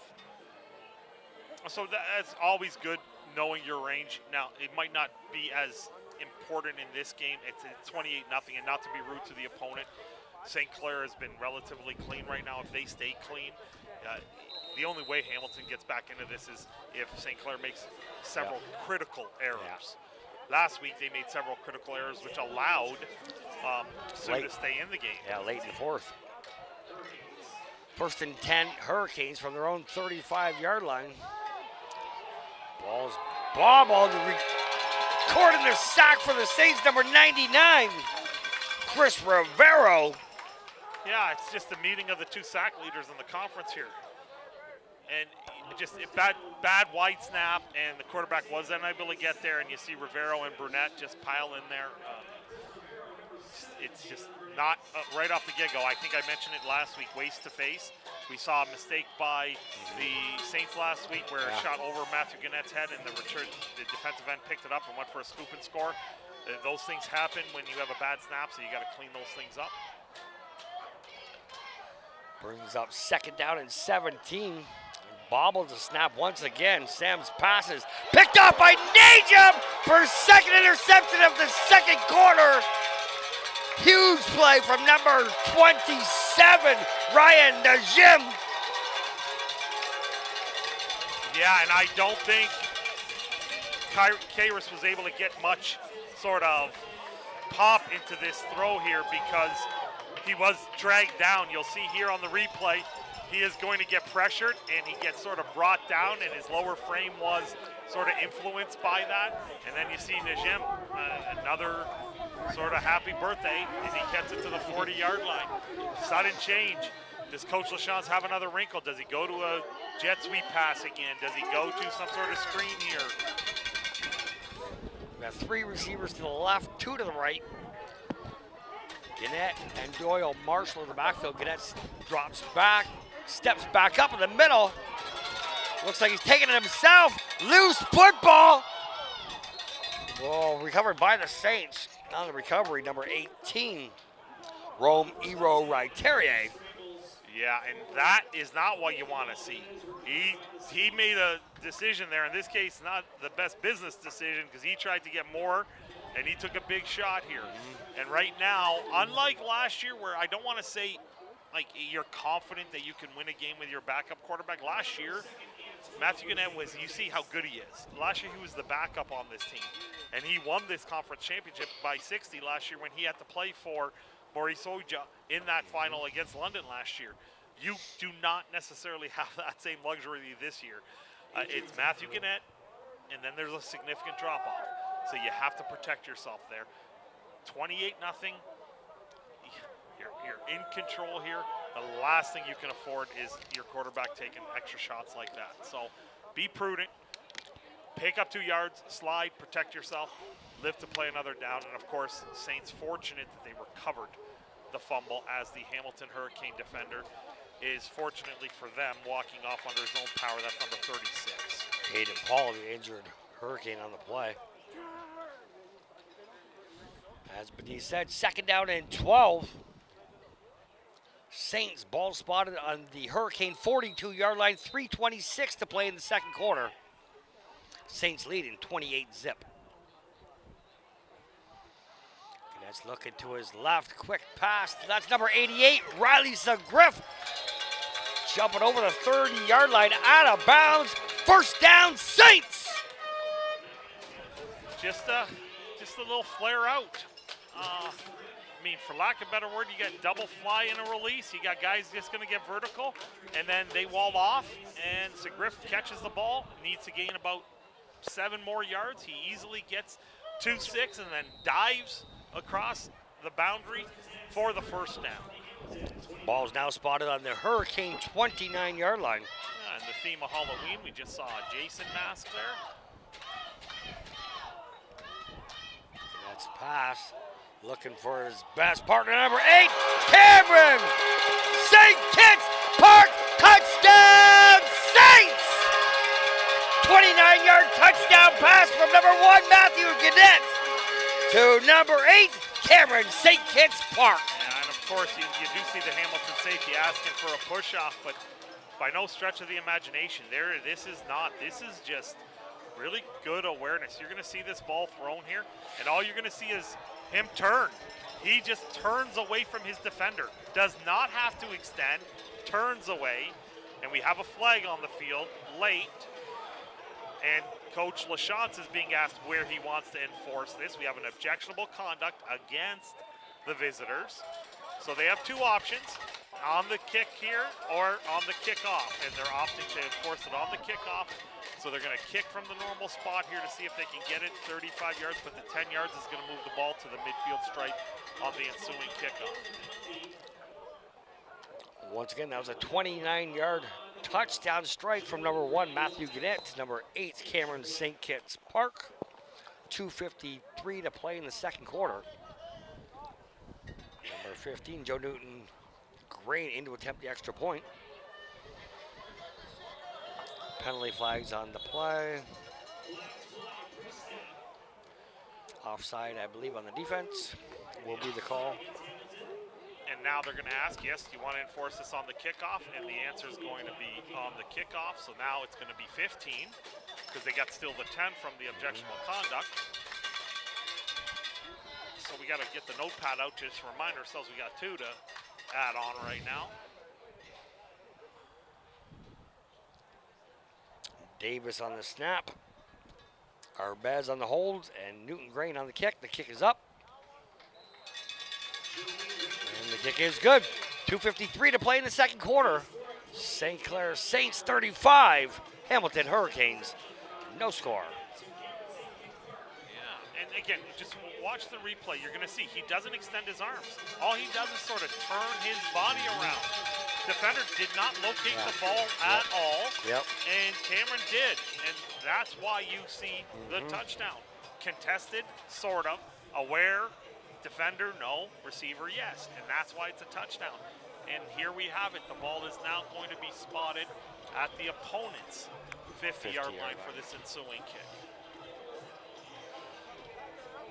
So that's always good, knowing your range. Now, it might not be as important in this game. It's 28-0, and not to be rude to the opponent. St. Clair has been relatively clean right now. If they stay clean, the only way Hamilton gets back into this is if St. Clair makes several critical errors. Last week, they made several critical errors, which allowed Sioux to stay in the game. Yeah, late in the fourth. First and 10 Hurricanes from their own 35-yard line. Ball's bobbled, recording the sack for the Saints, number 99, Chris Rivero. Yeah, it's just the meeting of the two sack leaders in the conference here. And just a bad wide snap, and the quarterback was unable to get there, and you see Rivero and Brunette just pile in there. It's just not right off the get-go. I think I mentioned it last week, waist to face. We saw a mistake by the Saints last week where it shot over Matthew Gannett's head, and the defensive end picked it up and went for a scoop and score. Those things happen when you have a bad snap, so you got to clean those things up. Brings up second down and 17. Bobbles the snap once again. Sam's passes picked up by Najum for second interception of the second quarter. Huge play from number 27, Ryan Najim. Yeah, and I don't think Kairos was able to get much sort of pop into this throw here because he was dragged down. You'll see here on the replay, he is going to get pressured and he gets sort of brought down, and his lower frame was sort of influenced by that. And then you see Najim, another sort of happy birthday, and he gets it to the 40-yard line. Sudden change. Does Coach LaChance have another wrinkle? Does he go to a jet sweep pass again? Does he go to some sort of screen here? We got three receivers to the left, two to the right. Gannett and Doyle Marshall in the backfield. Gannett drops back, steps back up in the middle. Looks like he's taking it himself. Loose football. Oh, recovered by the Saints. On the recovery, number 18, Rome Ero Riterier. Yeah, and that is not what you want to see. He made a decision there. In this case, not the best business decision because he tried to get more, and he took a big shot here. And right now, unlike last year where I don't want to say like you're confident that you can win a game with your backup quarterback. Last year, Matthew Gannett you see how good he is. Last year he was the backup on this team. And he won this conference championship by 60 last year when he had to play for Maurice Oja in that final against London last year. You do not necessarily have that same luxury this year. It's Matthew Gannett, and then there's a significant drop-off. So you have to protect yourself there. 28-0. You're in control here. The last thing you can afford is your quarterback taking extra shots like that. So be prudent. Pick up 2 yards, slide, protect yourself, live to play another down. And, of course, Saints fortunate that they recovered the fumble as the Hamilton Hurricane defender is, fortunately for them, walking off under his own power. That's number 36. Hayden Paul, the injured Hurricane on the play. As Benitez said, second down and 12. Saints ball spotted on the Hurricane 42-yard line, 3:26 to play in the second quarter. Saints leading 28-zip. That's looking to his left, quick pass. That's number 88, Riley Zagriff. Jumping over the 30-yard line, out of bounds. First down, Saints. Just a little flare out. I mean, for lack of a better word, you got double fly in a release. You got guys just going to get vertical, and then they wall off, and Zagriff catches the ball, needs to gain about 7 more yards. He easily gets 2-6 and then dives across the boundary for the first down. Ball's now spotted on the Hurricane 29-yard line. Yeah, and the theme of Halloween, we just saw a Jason mask there. That's a pass. Looking for his best partner, number 8, Cameron. St. Kitts Park, touchdown Saints! 29-yard touchdown pass from number 1, Matthew Gannett, to number 8, Cameron, St. Kitts Park. Yeah, and of course, you do see the Hamilton safety asking for a push-off, but by no stretch of the imagination, this is just really good awareness. You're going to see this ball thrown here, and all you're going to see is him turn. He just turns away from his defender, does not have to extend, turns away, and we have a flag on the field late. And Coach Lachance is being asked where he wants to enforce this. We have an objectionable conduct against the visitors. So they have 2 options, on the kick here or on the kickoff. And they're opting to enforce it on the kickoff. So they're going to kick from the normal spot here to see if they can get it 35 yards, but the 10 yards is going to move the ball to the midfield stripe on the ensuing kickoff. Once again, that was a 29-yard touchdown strike from number 1, Matthew Gannett, to number 8, Cameron, St. Kitts Park. 2:53 to play in the second quarter. Number 15, Joe Newton Grain, in to attempt the extra point. Penalty flags on the play. Offside, I believe, on the defense will be the call. And now they're going to ask, yes, do you want to enforce this on the kickoff? And the answer is going to be on the kickoff. So now it's going to be 15 because they got still the 10 from the objectionable conduct. So we got to get the notepad out just to remind ourselves we got 2 to add on right now. Davis on the snap. Arbez on the hold, and Newton Grain on the kick. The kick is up. And the kick is good. 2:53 to play in the second quarter. St. Clair Saints 35, Hamilton Hurricanes, no score. Yeah, and again, just watch the replay. You're going to see he doesn't extend his arms. All he does is sort of turn his body around. Defender did not locate the ball at all, and Cameron did, and that's why you see the touchdown. Contested, sort of, aware, defender, no, receiver, yes, and that's why it's a touchdown. And here we have it. The ball is now going to be spotted at the opponent's 50-yard line for this ensuing kick.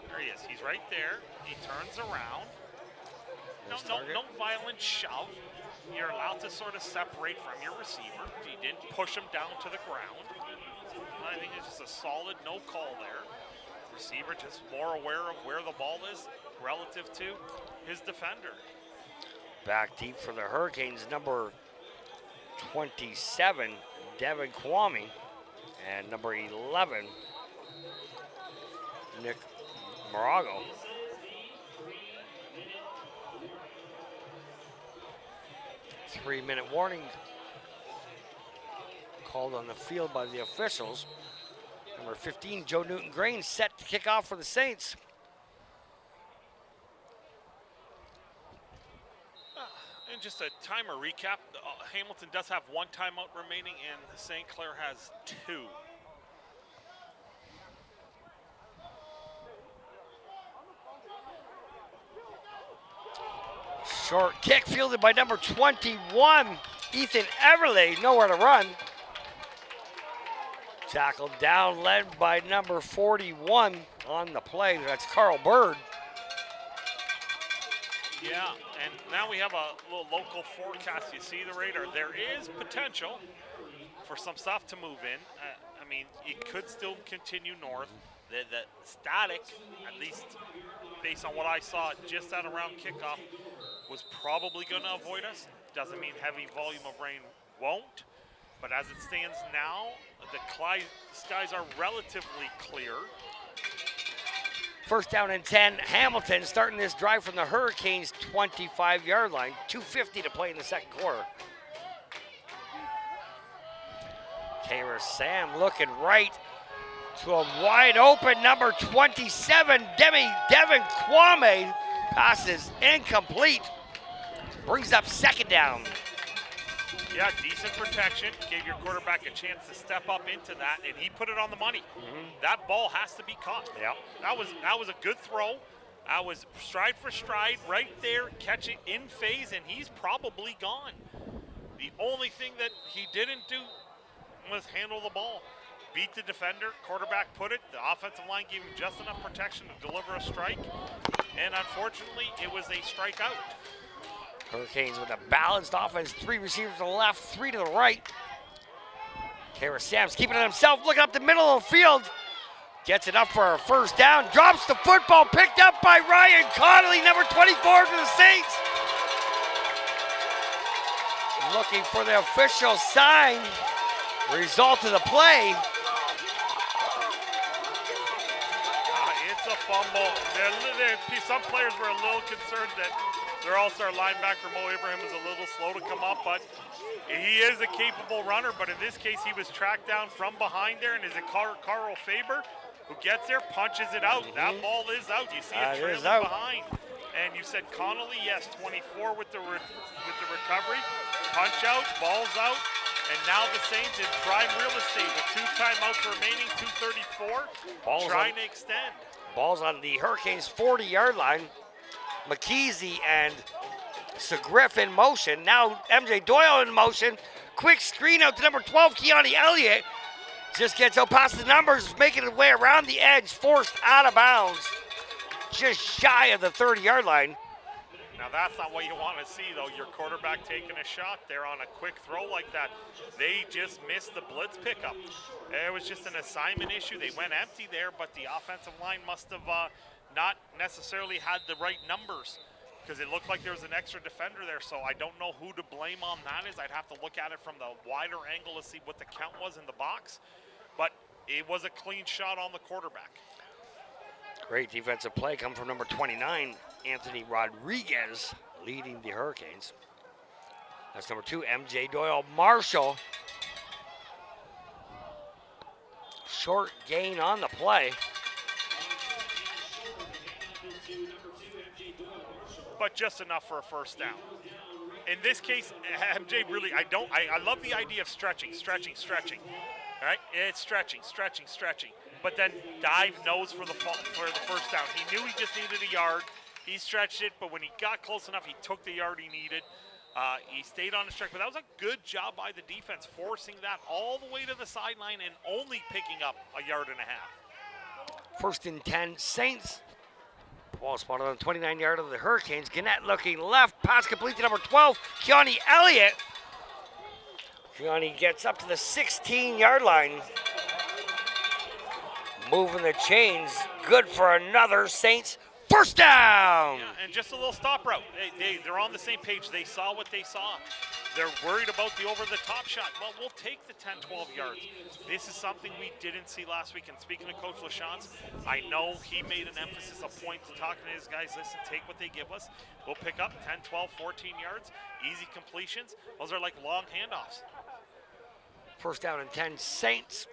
There he is. He's right there. He turns around. No violent shove. You're allowed to sort of separate from your receiver. He didn't push him down to the ground. I think it's just a solid no call there. Receiver just more aware of where the ball is relative to his defender. Back deep for the Hurricanes, number 27, Devin Kwame, and number 11, Nick Morago. Three-minute warning called on the field by the officials. Number 15, Joe Newton Grain, set to kick off for the Saints. And just a timer recap, Hamilton does have 1 timeout remaining and St. Clair has 2. Short kick fielded by number 21, Ethan Everly, nowhere to run. Tackled down, led by number 41 on the play. That's Carl Bird. Yeah, and now we have a little local forecast. You see the radar. There is potential for some stuff to move in. I mean, it could still continue north. The static, at least based on what I saw just at around kickoff, was probably going to avoid us. Doesn't mean heavy volume of rain won't. But as it stands now, the skies are relatively clear. First down and 10, Hamilton starting this drive from the Hurricanes' 25-yard line. 2:50 to play in the second quarter. Kara Sam looking right to a wide open number 27, Devin Kwame. Passes incomplete. Brings up second down. Yeah, decent protection. Gave your quarterback a chance to step up into that, and he put it on the money. That ball has to be caught. Yep. That was a good throw. I was stride for stride right there, catching in phase, and he's probably gone. The only thing that he didn't do was handle the ball. Beat the defender, quarterback put it, the offensive line gave him just enough protection to deliver a strike, and unfortunately, it was a strikeout. Hurricanes with a balanced offense, 3 receivers to the left, 3 to the right. Kara Sam's keeping it himself, looking up the middle of the field. Gets it up for a first down, drops the football, picked up by Ryan Connolly, number 24 for the Saints. Looking for the official sign. Result of the play. It's a fumble. Some players were a little concerned that their all-star linebacker, Mo Abraham, is a little slow to come up, but he is a capable runner. But in this case, he was tracked down from behind there, and is it Carl Faber who gets there, punches it out. That ball is out. You see it trailing behind. And you said Connolly, yes, 24 with the recovery. Punch out, balls out. And now the Saints in prime real estate with 2 timeouts remaining, 2:34, trying to extend. Ball's on the Hurricanes' 40-yard line. McKeezy and Segriff in motion. Now MJ Doyle in motion. Quick screen out to number 12, Keone Elliott. Just gets out past the numbers, making his way around the edge, forced out of bounds. Just shy of the 30-yard line. Now that's not what you want to see, though. Your quarterback taking a shot there on a quick throw like that. They just missed the blitz pickup. It was just an assignment issue. They went empty there, but the offensive line must have not necessarily had the right numbers, because it looked like there was an extra defender there. So I don't know who to blame on that is. I'd have to look at it from the wider angle to see what the count was in the box. But it was a clean shot on the quarterback. Great defensive play coming from number 29, Anthony Rodriguez, leading the Hurricanes. That's number 2, MJ Doyle Marshall. Short gain on the play. But just enough for a first down. In this case, MJ really, I love the idea of stretching. All right, it's stretching. But then dive nose for the first down. He knew he just needed a yard. He stretched it, but when he got close enough, he took the yard he needed. He stayed on his track, but that was a good job by the defense, forcing that all the way to the sideline and only picking up a yard and a half. 1st and 10, Saints. Ball spotted on the 29-yard of the Hurricanes. Gannett looking left, pass complete to number 12, Keone Elliott. Keone gets up to the 16-yard line. Moving the chains, good for another Saints first down. Yeah, and just a little stop route. They're on the same page. They saw what they saw. They're worried about the over-the-top shot. Well, we'll take the 10, 12 yards. This is something we didn't see last week. And speaking of Coach LaChance, I know he made an emphasis, a point to talking to his guys. Listen, take what they give us. We'll pick up 10, 12, 14 yards, easy completions. Those are like long handoffs. 1st down and 10, Saints.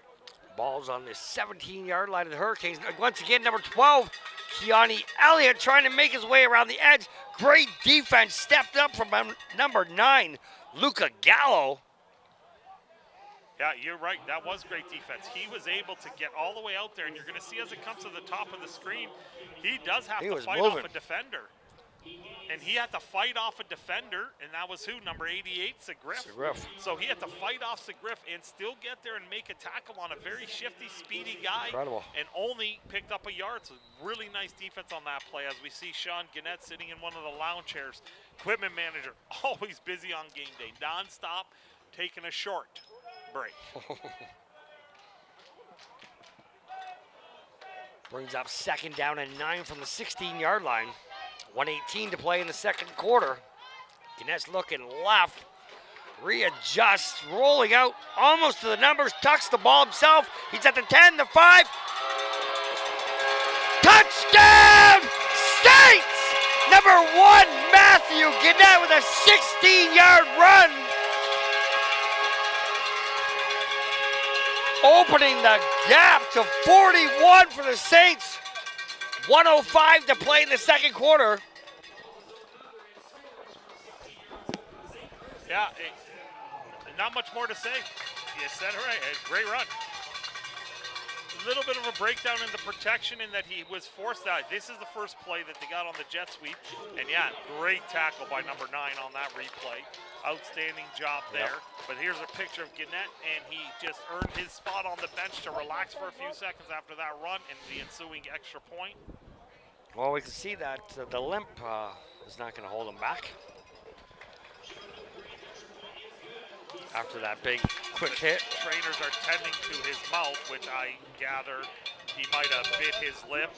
Ball's on the 17-yard line of the Hurricanes. Once again, number 12, Keone Elliott trying to make his way around the edge. Great defense, stepped up from number 9, Luca Gallo. Yeah, you're right. That was great defense. He was able to get all the way out there, and you're going to see as it comes to the top of the screen, he does have to fight off a defender. And he had to fight off a defender, and that was who? Number 88, Segriff. So he had to fight off Segriff and still get there and make a tackle on a very shifty, speedy guy. Incredible. And only picked up a yard. So really nice defense on that play as we see Sean Gannett sitting in one of the lounge chairs. Equipment manager, always busy on game day, nonstop, taking a short break. Brings up 2nd down and 9 from the 16-yard line. 1:18 to play in the second quarter. Gannett's looking left, readjusts, rolling out almost to the numbers, tucks the ball himself. He's at the 10, the 5. Touchdown, Saints! Number 1, Matthew Gannett with a 16-yard run. Opening the gap to 41 for the Saints. 1:05 to play in the second quarter. Yeah, not much more to say. You said it right. Great run. A little bit of a breakdown in the protection in that he was forced out. This is the first play that they got on the jet sweep. And yeah, great tackle by number 9 on that replay. Outstanding job there. But here's a picture of Gannett, and he just earned his spot on the bench to relax for a few seconds after that run and the ensuing extra point. Well, we can see that the limp is not going to hold him back. After that big, quick hit. Trainers are tending to his mouth, which I gather he might have bit his lip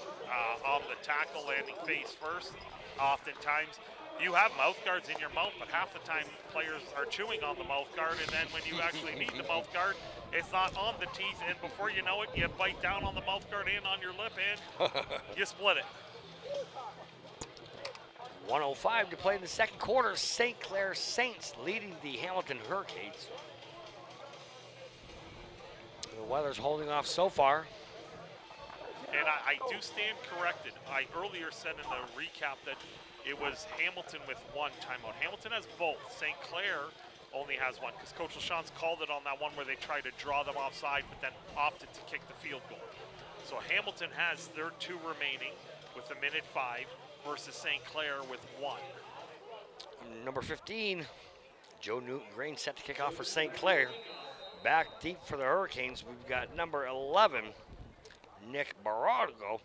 on the tackle, landing face first. Oftentimes, you have mouth guards in your mouth, but half the time players are chewing on the mouth guard, and then when you actually need the mouth guard, it's not on the teeth, and before you know it, you bite down on the mouth guard and on your lip, and you split it. 1:05 to play in the second quarter. St. Clair Saints leading the Hamilton Hurricanes. The weather's holding off so far. And I do stand corrected. I earlier said in the recap that it was Hamilton with 1 timeout. Hamilton has both. St. Clair only has 1 because Coach LaChanze called it on that one where they tried to draw them offside but then opted to kick the field goal. So Hamilton has their 2 remaining with 1:05 versus St. Clair with 1. Number 15, Joe Newton-Grain set to kick off for St. Clair. Back deep for the Hurricanes, we've got number 11, Nick Barago.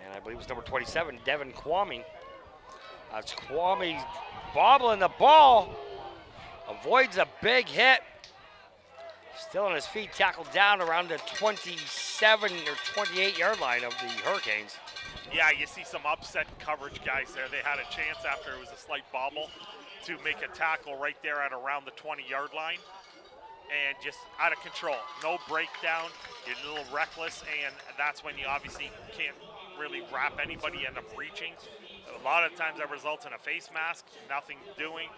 And I believe it's number 27, Devin Kwame. That's Kwame bobbling the ball. Avoids a big hit. Still on his feet, tackled down around the 27 or 28 yard line of the Hurricanes. Yeah, you see some upset coverage guys there. They had a chance after it was a slight bobble to make a tackle right there at around the 20-yard line. And just out of control. No breakdown. You're a little reckless, and that's when you obviously can't really wrap anybody, end up reaching. A lot of times that results in a face mask, nothing doing.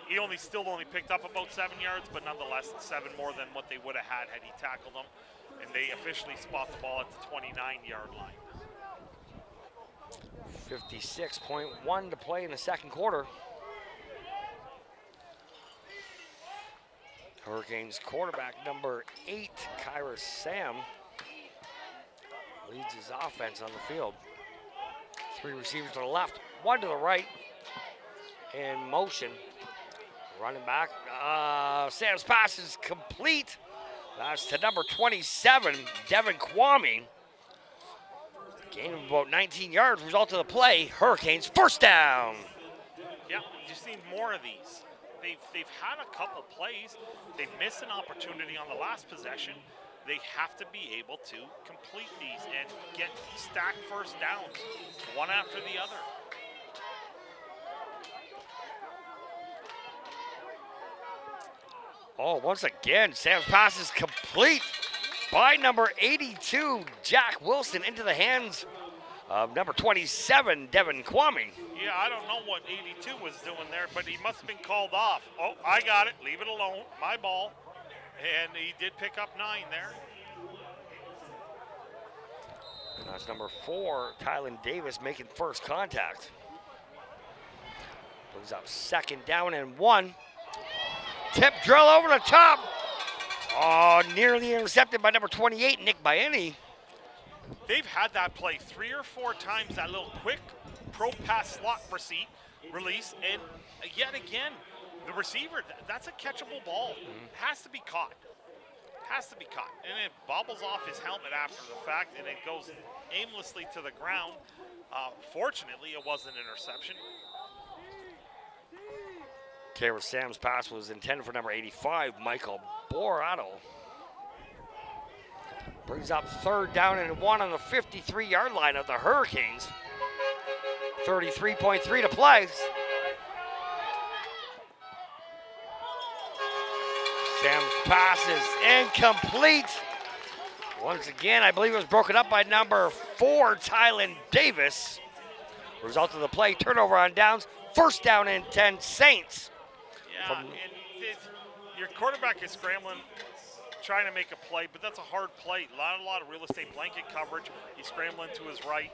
He still only picked up about 7 yards, but nonetheless 7 more than what they would have had he tackled them. And they officially spot the ball at the 29-yard line. 56.1 to play in the second quarter. Hurricanes quarterback number 8, Kyra Sam, leads his offense on the field. 3 receivers to the left, 1 to the right. In motion, running back. Sam's pass is complete. That's to number 27, Devin Kwame. Gain of about 19 yards, result of the play, Hurricanes first down. Yeah, just need more of these. They've had a couple plays. They've missed an opportunity on the last possession. They have to be able to complete these and get stacked first downs, one after the other. Oh, once again, Sam's pass is complete by number 82, Jack Wilson, into the hands of number 27, Devin Kwame. Yeah, I don't know what 82 was doing there, but he must have been called off. Oh, I got it. Leave it alone. My ball. And he did pick up 9 there. And that's number 4, Tylen Davis, making first contact. Brings up second down and 1. Tip drill over the top. Oh, nearly intercepted by number 28, Nick Bieni. They've had that play 3 or 4 times, that little quick pro pass slot release, and yet again, the receiver, that's a catchable ball. Has to be caught. Has to be caught. And it bobbles off his helmet after the fact, and it goes aimlessly to the ground. Fortunately, it was an interception. Kyra Sam's pass was intended for number 85, Michael Borato. Brings up third down and 1 on the 53-yard line of the Hurricanes. 33.3 to play. Sam's pass is incomplete. Once again, I believe it was broken up by number 4, Tylen Davis. Result of the play, turnover on downs. First down and 10, Saints. Yeah, and your quarterback is scrambling, trying to make a play, but that's a hard play. A lot of real estate blanket coverage. He's scrambling to his right.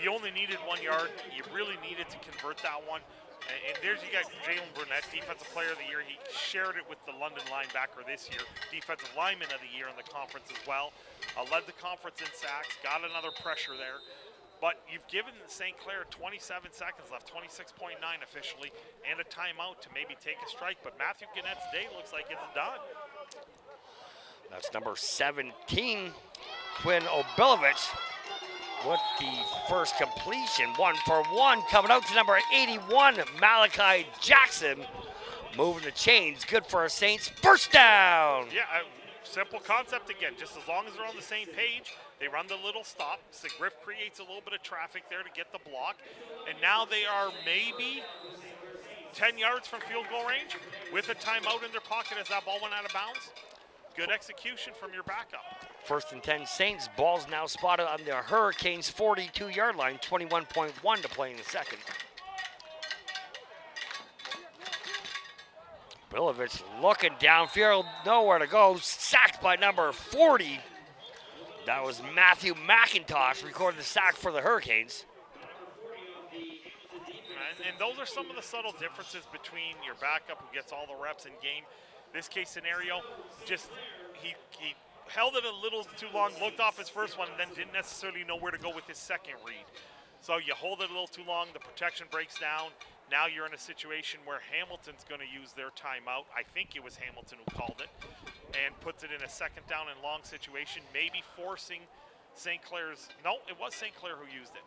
You only needed 1 yard. You really needed to convert that one. And there's you got Jalen Burnett, Defensive Player of the Year. He shared it with the London linebacker this year. Defensive Lineman of the Year in the conference as well. Led the conference in sacks, got another pressure there. But you've given St. Clair 27 seconds left, 26.9 officially, and a timeout to maybe take a strike. But Matthew Gannett's day looks like it's done. That's number 17, Quinn Obilovich, with the first completion. 1 for 1, coming out to number 81, Malachi Jackson. Moving the chains, good for our Saints. First down. Yeah, simple concept again. Just as long as they're on the same page, they run the little stop. So Griff creates a little bit of traffic there to get the block. And now they are maybe 10 yards from field goal range with a timeout in their pocket as that ball went out of bounds. Good execution from your backup. 1st and 10 Saints. Ball's now spotted on the Hurricanes' 42-yard line. 21.1 to play in the second. Bilovich looking downfield, nowhere to go. Sacked by number 40. That was Matthew McIntosh, recorded the sack for the Hurricanes. And those are some of the subtle differences between your backup who gets all the reps in game. This case scenario, just he held it a little too long, looked off his first one, and then didn't necessarily know where to go with his second read. So you hold it a little too long, the protection breaks down. Now you're in a situation where Hamilton's going to use their timeout. I think it was Hamilton who called it, and puts it in a second down and long situation, maybe forcing St. Clair's, no, it was St. Clair who used it.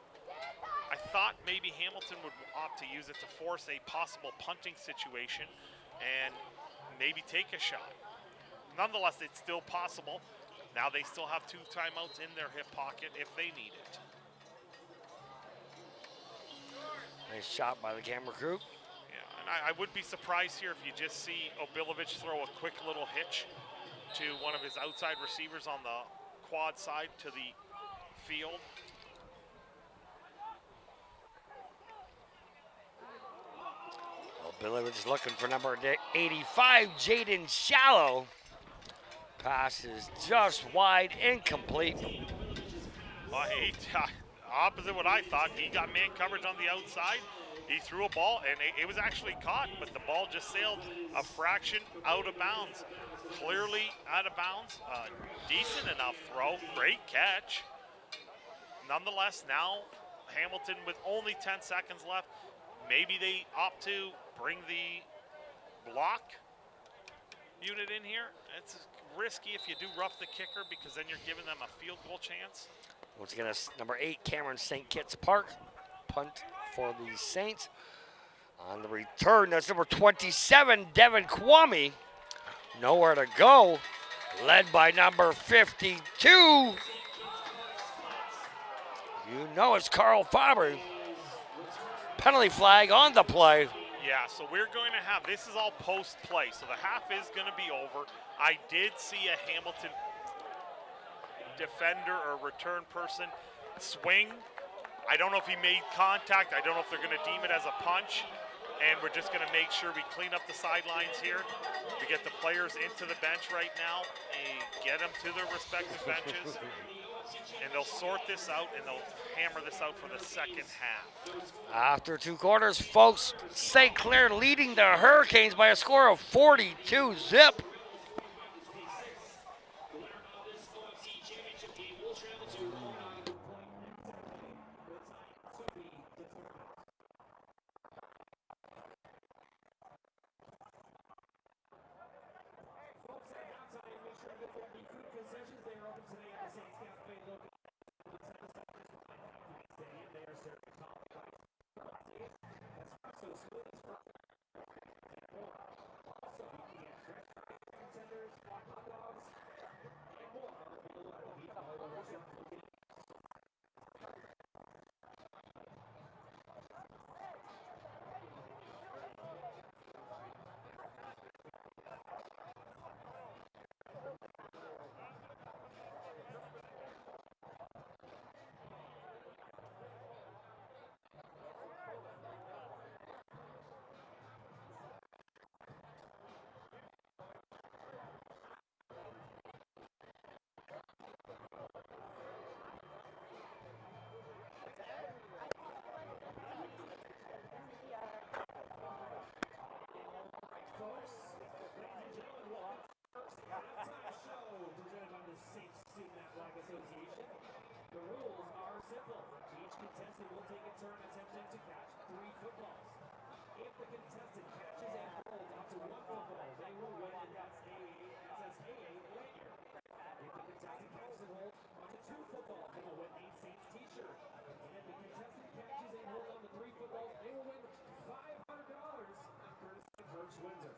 I thought maybe Hamilton would opt to use it to force a possible punting situation and maybe take a shot. Nonetheless, it's still possible. Now they still have 2 timeouts in their hip pocket if they need it. Nice shot by the camera crew. Yeah, and I would be surprised here if you just see Obilovich throw a quick little hitch to one of his outside receivers on the quad side to the field. Obilovich is looking for number 85, Jaden Shallow. Pass is just wide, incomplete. Opposite what I thought. He got man coverage on the outside. He threw a ball, and it was actually caught, but the ball just sailed a fraction out of bounds. Clearly out of bounds. Decent enough throw. Great catch. Nonetheless, now Hamilton with only 10 seconds left. Maybe they opt to bring the block unit in here. It's risky if you do rough the kicker because then you're giving them a field goal chance. Once again, that's number 8, Cameron St. Kitts Park. Punt for the Saints. On the return, that's number 27, Devin Kwame. Nowhere to go. Led by number 52. You know it's Carl Fabre. Penalty flag on the play. Yeah, so we're going to have, this is all post-play, so the half is going to be over. I did see a Hamilton defender or return person swing. I don't know if he made contact. I don't know if they're going to deem it as a punch. And we're just going to make sure we clean up the sidelines here to get the players into the bench right now and get them to their respective benches. And they'll sort this out and they'll hammer this out for the second half. After 2 quarters, folks, St. Clair leading the Hurricanes by a score of 42-zip. The rules are simple. Each contestant will take a turn attempting to catch 3 footballs. If the contestant catches and holds up to 1 football, they will win, and that's AA lanyard. If the contestant catches and holds onto 2 footballs, they will win a Saints t-shirt. And if the contestant catches and holds onto 3 footballs, they will win $500 courtesy of Hertz Windsor.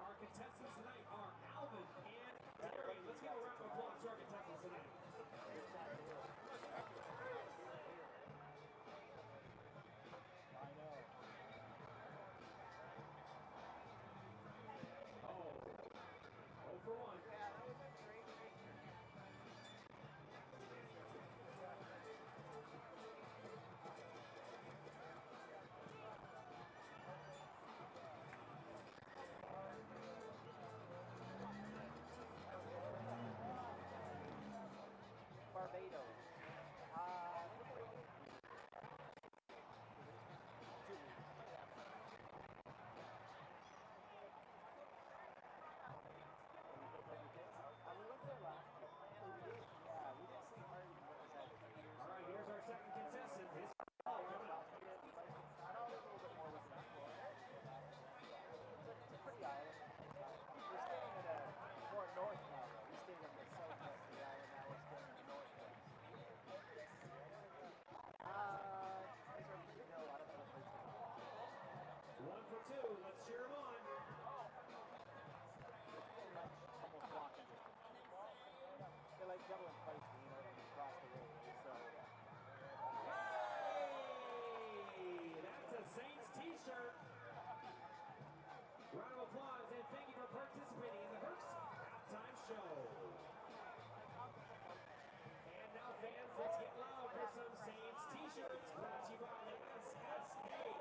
Our contestants tonight are Alvin and Darian. Let's give a round of applause to our contestants tonight. I know. Oh for 1. Yeah, that was a great turn. Barbados. 2 weeks. We went there last year. Yeah, we didn't see Marty All right, here's our second contestant. His I thought it was a little bit more with that. It's a pretty island. We're staying at a more north now, though. We stayed at the southwest of the island. Now we're staying in the northwest. These are pretty good. A lot of other places. 1 for 2. Let's cheer him on. Almost walking distance. They're like double and twice, you know, when you cross the road. So, Hey, that's a Saints t-shirt. Round of applause and thank you for participating in the Hertz halftime show. And now fans, let's get loud for some Saints t-shirts brought to you by the SSAA.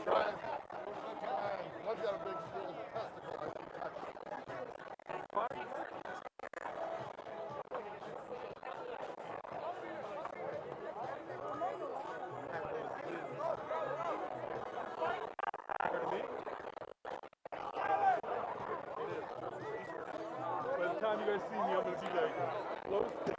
One's got a big swollen testicle. I think By the time you guys see me, I'm gonna be like, low stick.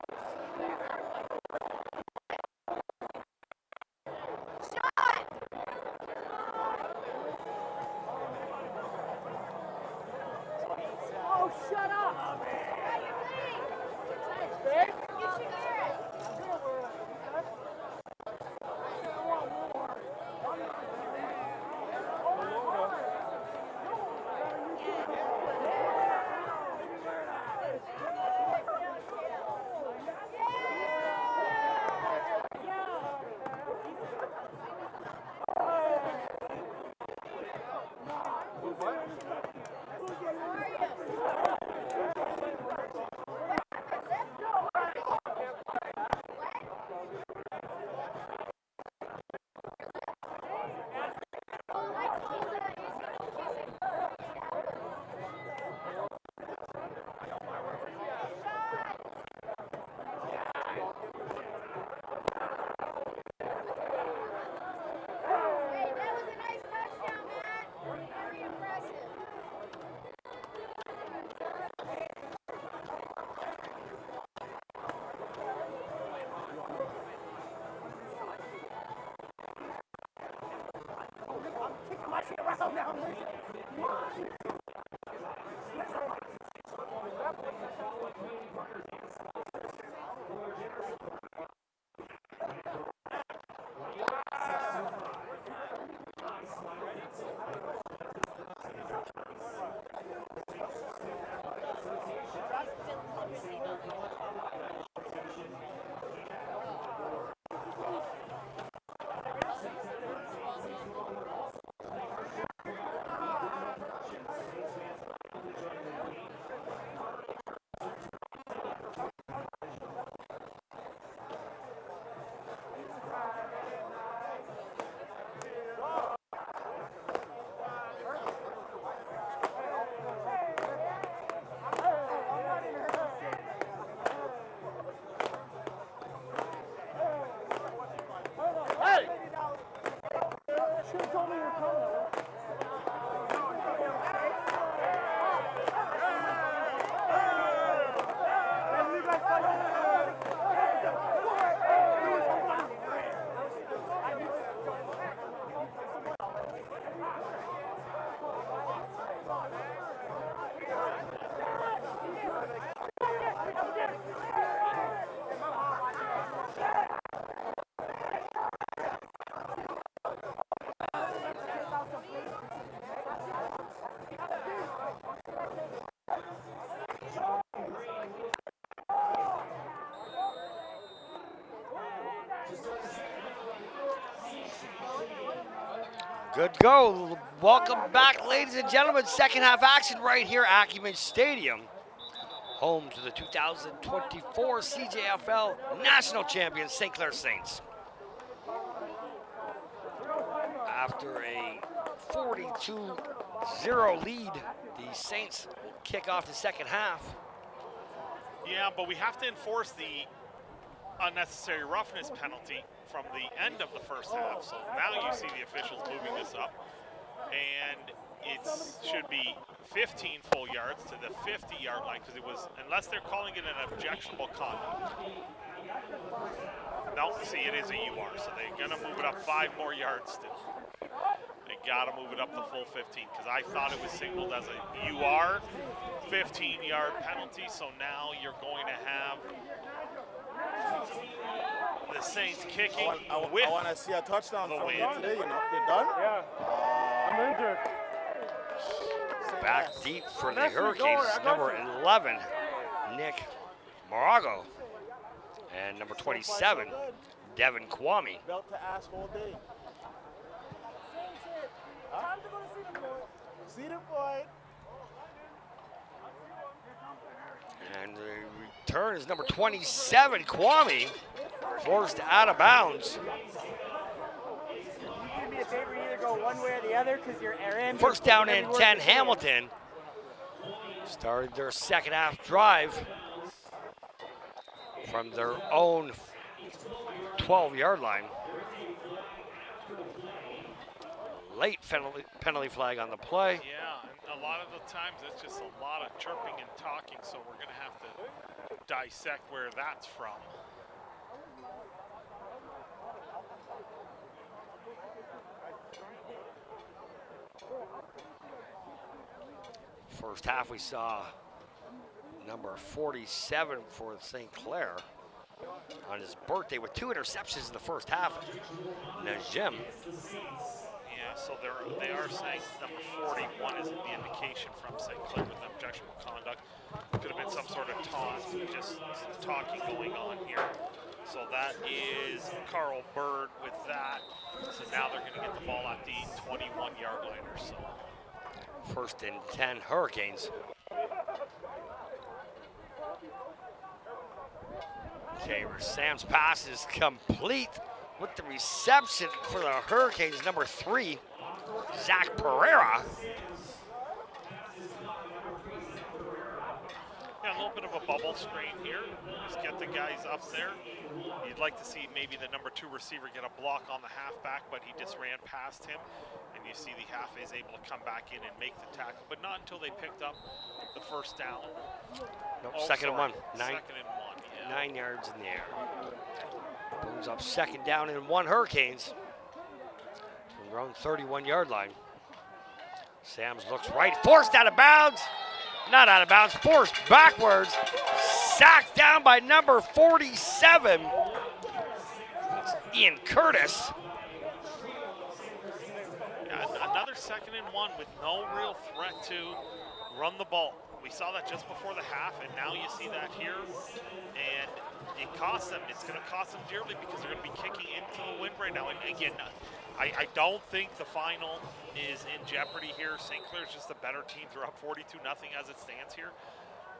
Oh, shut up! Thanks, babe. You should hear it. Hey, that was a nice touchdown, Matt. Very impressive. Good go. Welcome back, ladies and gentlemen. Second half action right here at Acumen Stadium. Home to the 2024 CJFL National Champions St. Clair Saints. After a 42-0 lead, the Saints will kick off the second half. Yeah, but we have to enforce the unnecessary roughness penalty from the end of the first half. So now you see the officials moving this up. And it should be 15 full yards to the 50-yard line, because it was, unless they're calling it an objectionable conduct. No, see, it is a UR, so they're going to move it up 5 more yards still. They got to move it up the full 15, because I thought it was signaled as a UR 15-yard penalty, so now you're going to have the Saints kicking I want to see a touchdown the from win. you today. You know, you're done. Yeah. I'm injured. Back deep for the Next week, Hurricanes, don't worry, I got number 11, Nick Morago, and number 27, Devin Kwame. Belt to ask all day. Time to go to Cedar Point. Cedar Point. And the return is number 27, Kwame, forced out of bounds. You do me a favor, you either go go one way or the other because you're in. First down and 10, Hamilton. Started their second half drive from their own 12-yard line. Late penalty flag on the play. Yeah, and a lot of the times it's just a lot of chirping and talking, so we're going to have to dissect where that's from. First half we saw number 47 for St. Clair on his birthday with 2 interceptions in the first half. Najim. Yeah, so they are saying number 41 isn't the indication from St. Clair with objectionable conduct. Could have been some sort of taunt, just some talking going on here. So that is Carl Bird with that. So now they're going to get the ball at the 21-yard line or so. First and 10, Hurricanes. Okay, Sam's pass is complete with the reception for the Hurricanes, number 3, Zach Pereira. Yeah, a little bit of a bubble screen here. Just get the guys up there. You'd like to see maybe the number 2 receiver get a block on the halfback, but he just ran past him. And you see the half is able to come back in and make the tackle, but not until they picked up the first down. Nope, Oh, second and sorry. 1. Second and 1, yeah. 9 yards in the air. Brings up second down and 1, Hurricanes. From their own 31-yard line. Sams looks right, forced out of bounds. Not out of bounds, forced backwards. Sacked down by number 47. That's Ian Curtis. Yeah, another second and 1 with no real threat to run the ball. We saw that just before the half, and now you see that here. And it costs them. It's going to cost them dearly because they're going to be kicking into the wind right now. And again, I don't think the final is in jeopardy here. St. Clair's just a better team. They're up 42-0 as it stands here.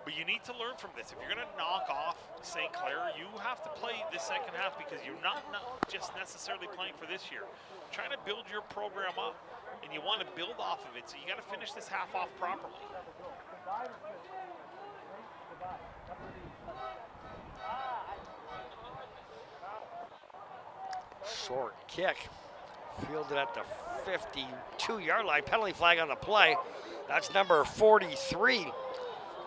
But you need to learn from this. If you're going to knock off St. Clair, you have to play this second half because you're not just necessarily playing for this year. You're trying to build your program up, and you want to build off of it. So you got to finish this half off properly. Short kick. Fielded at the 52-yard line. Penalty flag on the play. That's number 43,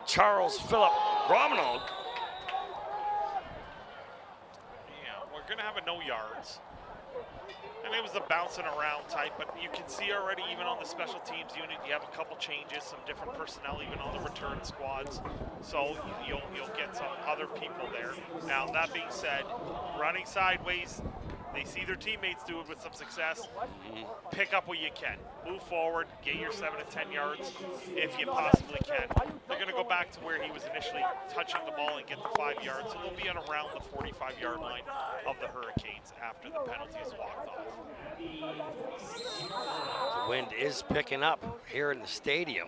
Charles Phillip Romanold. Yeah, we're going to have a no yards. And it was the bouncing around type, but you can see already even on the special teams unit, you have a couple changes, some different personnel even on the return squads. So you'll get some other people there. Now, that being said, running sideways, they see their teammates do it with some success. Pick up what you can. Move forward, get your 7 to 10 yards if you possibly can. They're going to go back to where he was initially touching the ball and get the 5 yards. So they'll be at around the 45-yard line of the Hurricanes after the penalty is walked off. The wind is picking up here in the stadium.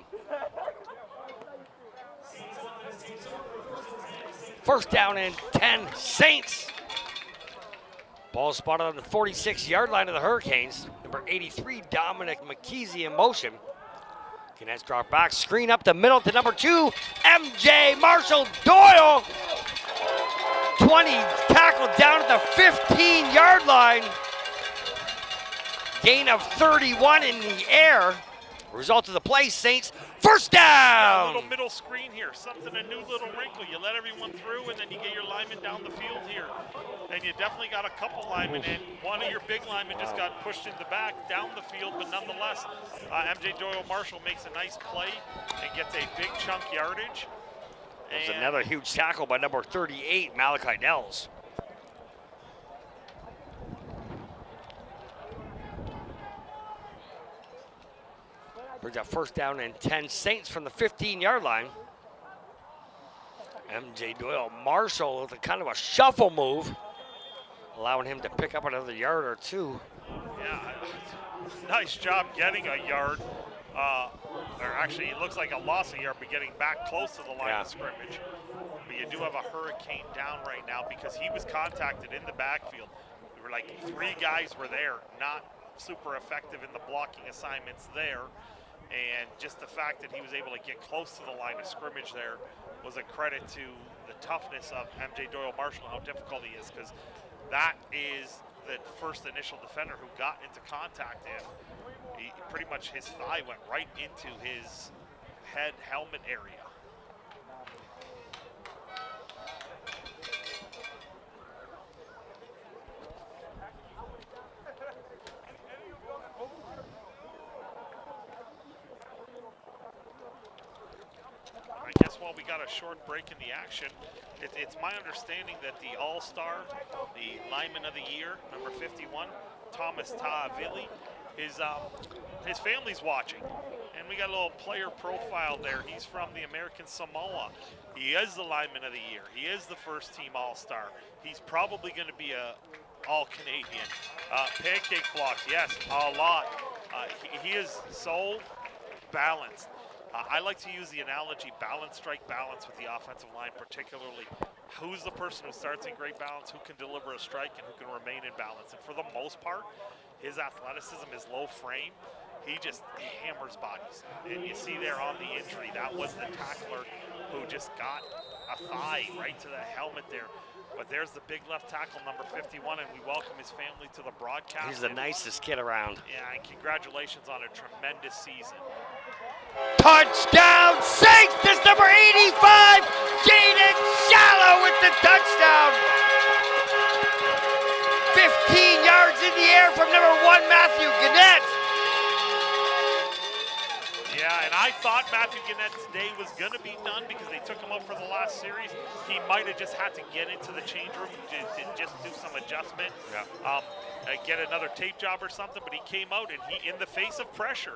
First down and 10, Saints. Ball spotted on the 46-yard line of the Hurricanes. Number 83, Dominic McKeesey in motion. Connects drop back, screen up the middle to number 2, MJ Marshall Doyle. 20 tackled down at the 15-yard line. Gain of 31 in the air. Result of the play, Saints, first down. A little middle screen here, something, a new little wrinkle. You let everyone through, and then you get your linemen down the field here. And you definitely got a couple linemen in. One of your big linemen just got pushed in the back, down the field, but nonetheless, MJ Doyle Marshall makes a nice play and gets a big chunk yardage. There's another huge tackle by number 38, Malachi Nels. Brings up first down and 10, Saints from the 15-yard line. MJ Doyle Marshall with a kind of a shuffle move, allowing him to pick up another yard or 2. Yeah, nice job getting a yard. Or actually, it looks like a loss of yard, but getting back close to the line of scrimmage. But you do have a Hurricane down right now because he was contacted in the backfield. There were like 3 guys were there, not super effective in the blocking assignments there. And just the fact that he was able to get close to the line of scrimmage there was a credit to the toughness of MJ Doyle Marshall, how difficult he is, because that is the first initial defender who got into contact him. Pretty much his thigh went right into his head helmet area. I guess while we got a short break in the action, it's my understanding that the All-Star, the lineman of the year, number 51, Thomas Ta'avili, his family's watching. And we got a little player profile there. He's from the American Samoa. He is the lineman of the year. He is the first team All-Star. He's probably going to be a All-Canadian. Pancake blocks, yes, a lot. He is so balanced. I like to use the analogy balance, strike balance with the offensive line, particularly who's the person who starts in great balance, who can deliver a strike, and who can remain in balance. And for the most part, his athleticism, his low frame, he just hammers bodies. And you see there on the injury, that was the tackler who just got a thigh right to the helmet there. But there's the big left tackle, number 51, and we welcome his family to the broadcast. He's the nicest kid around. Yeah, and congratulations on a tremendous season. Touchdown Saints! This number 85, Jaden Shallow with the touchdown. 15 yards in the air from number 1, Matthew Gannett. Yeah, and I thought Matthew Gannett's day was going to be done because they took him out for the last series. He might have just had to get into the change room to just do some adjustment, get another tape job or something, but he came out and he, in the face of pressure,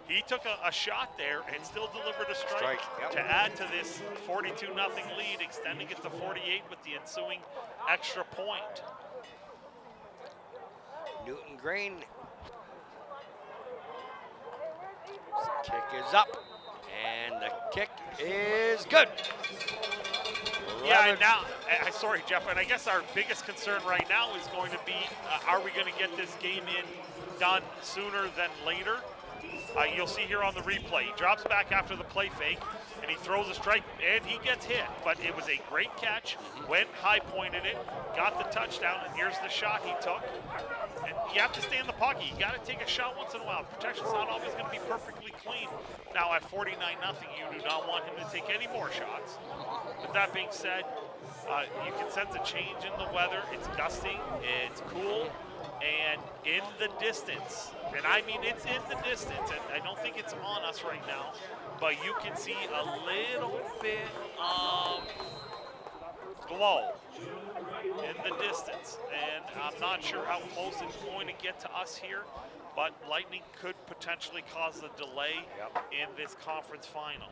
he took a shot there and still delivered a strike to add to this 42-0 lead, extending it to 48 with the ensuing extra point. Newton Green. Kick is up, and the kick is good. Yeah, and now, sorry, Jeff, and I guess our biggest concern right now is going to be, are we going to get this game done sooner than later? You'll see here on the replay, he drops back after the play fake, and he throws a strike, and he gets hit. But it was a great catch, went high, pointed it, got the touchdown, and here's the shot he took. And you have to stay in the pocket. You got to take a shot once in a while. Protection's not always going to be perfectly clean. Now at 49-0, you do not want him to take any more shots. With that being said, you can sense a change in the weather. It's gusting, it's cool, and in the distance, and I mean it's in the distance, and I don't think it's on us right now, but you can see a little bit of glow in the distance, and I'm not sure how close it's going to get to us here, but lightning could potentially cause a delay in this conference final.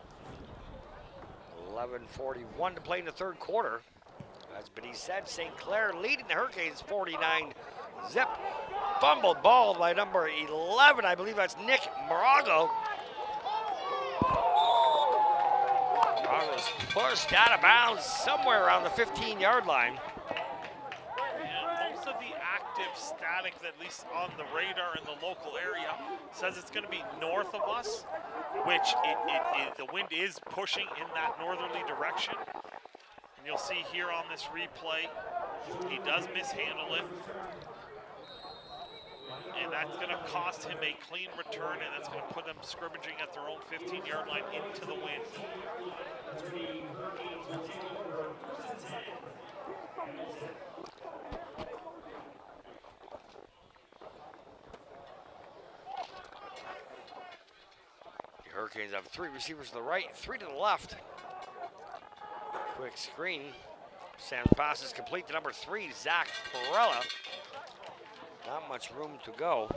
11:41 to play in the third quarter. As Benny said, St. Clair leading the Hurricanes 49-0. Fumbled ball by number 11, I believe that's Nick Morago. Morago's pushed out of bounds somewhere around the 15-yard line. Yeah, most of the active static, at least on the radar in the local area, says it's going to be north of us, which the wind is pushing in that northerly direction. And you'll see here on this replay, he does mishandle it. And that's going to cost him a clean return, and that's going to put them scrimmaging at their own 15-yard line into the wind. The Hurricanes have 3 receivers to the right, 3 to the left. Quick screen. Sam's pass is complete to number 3, Zach Perella. Not much room to go.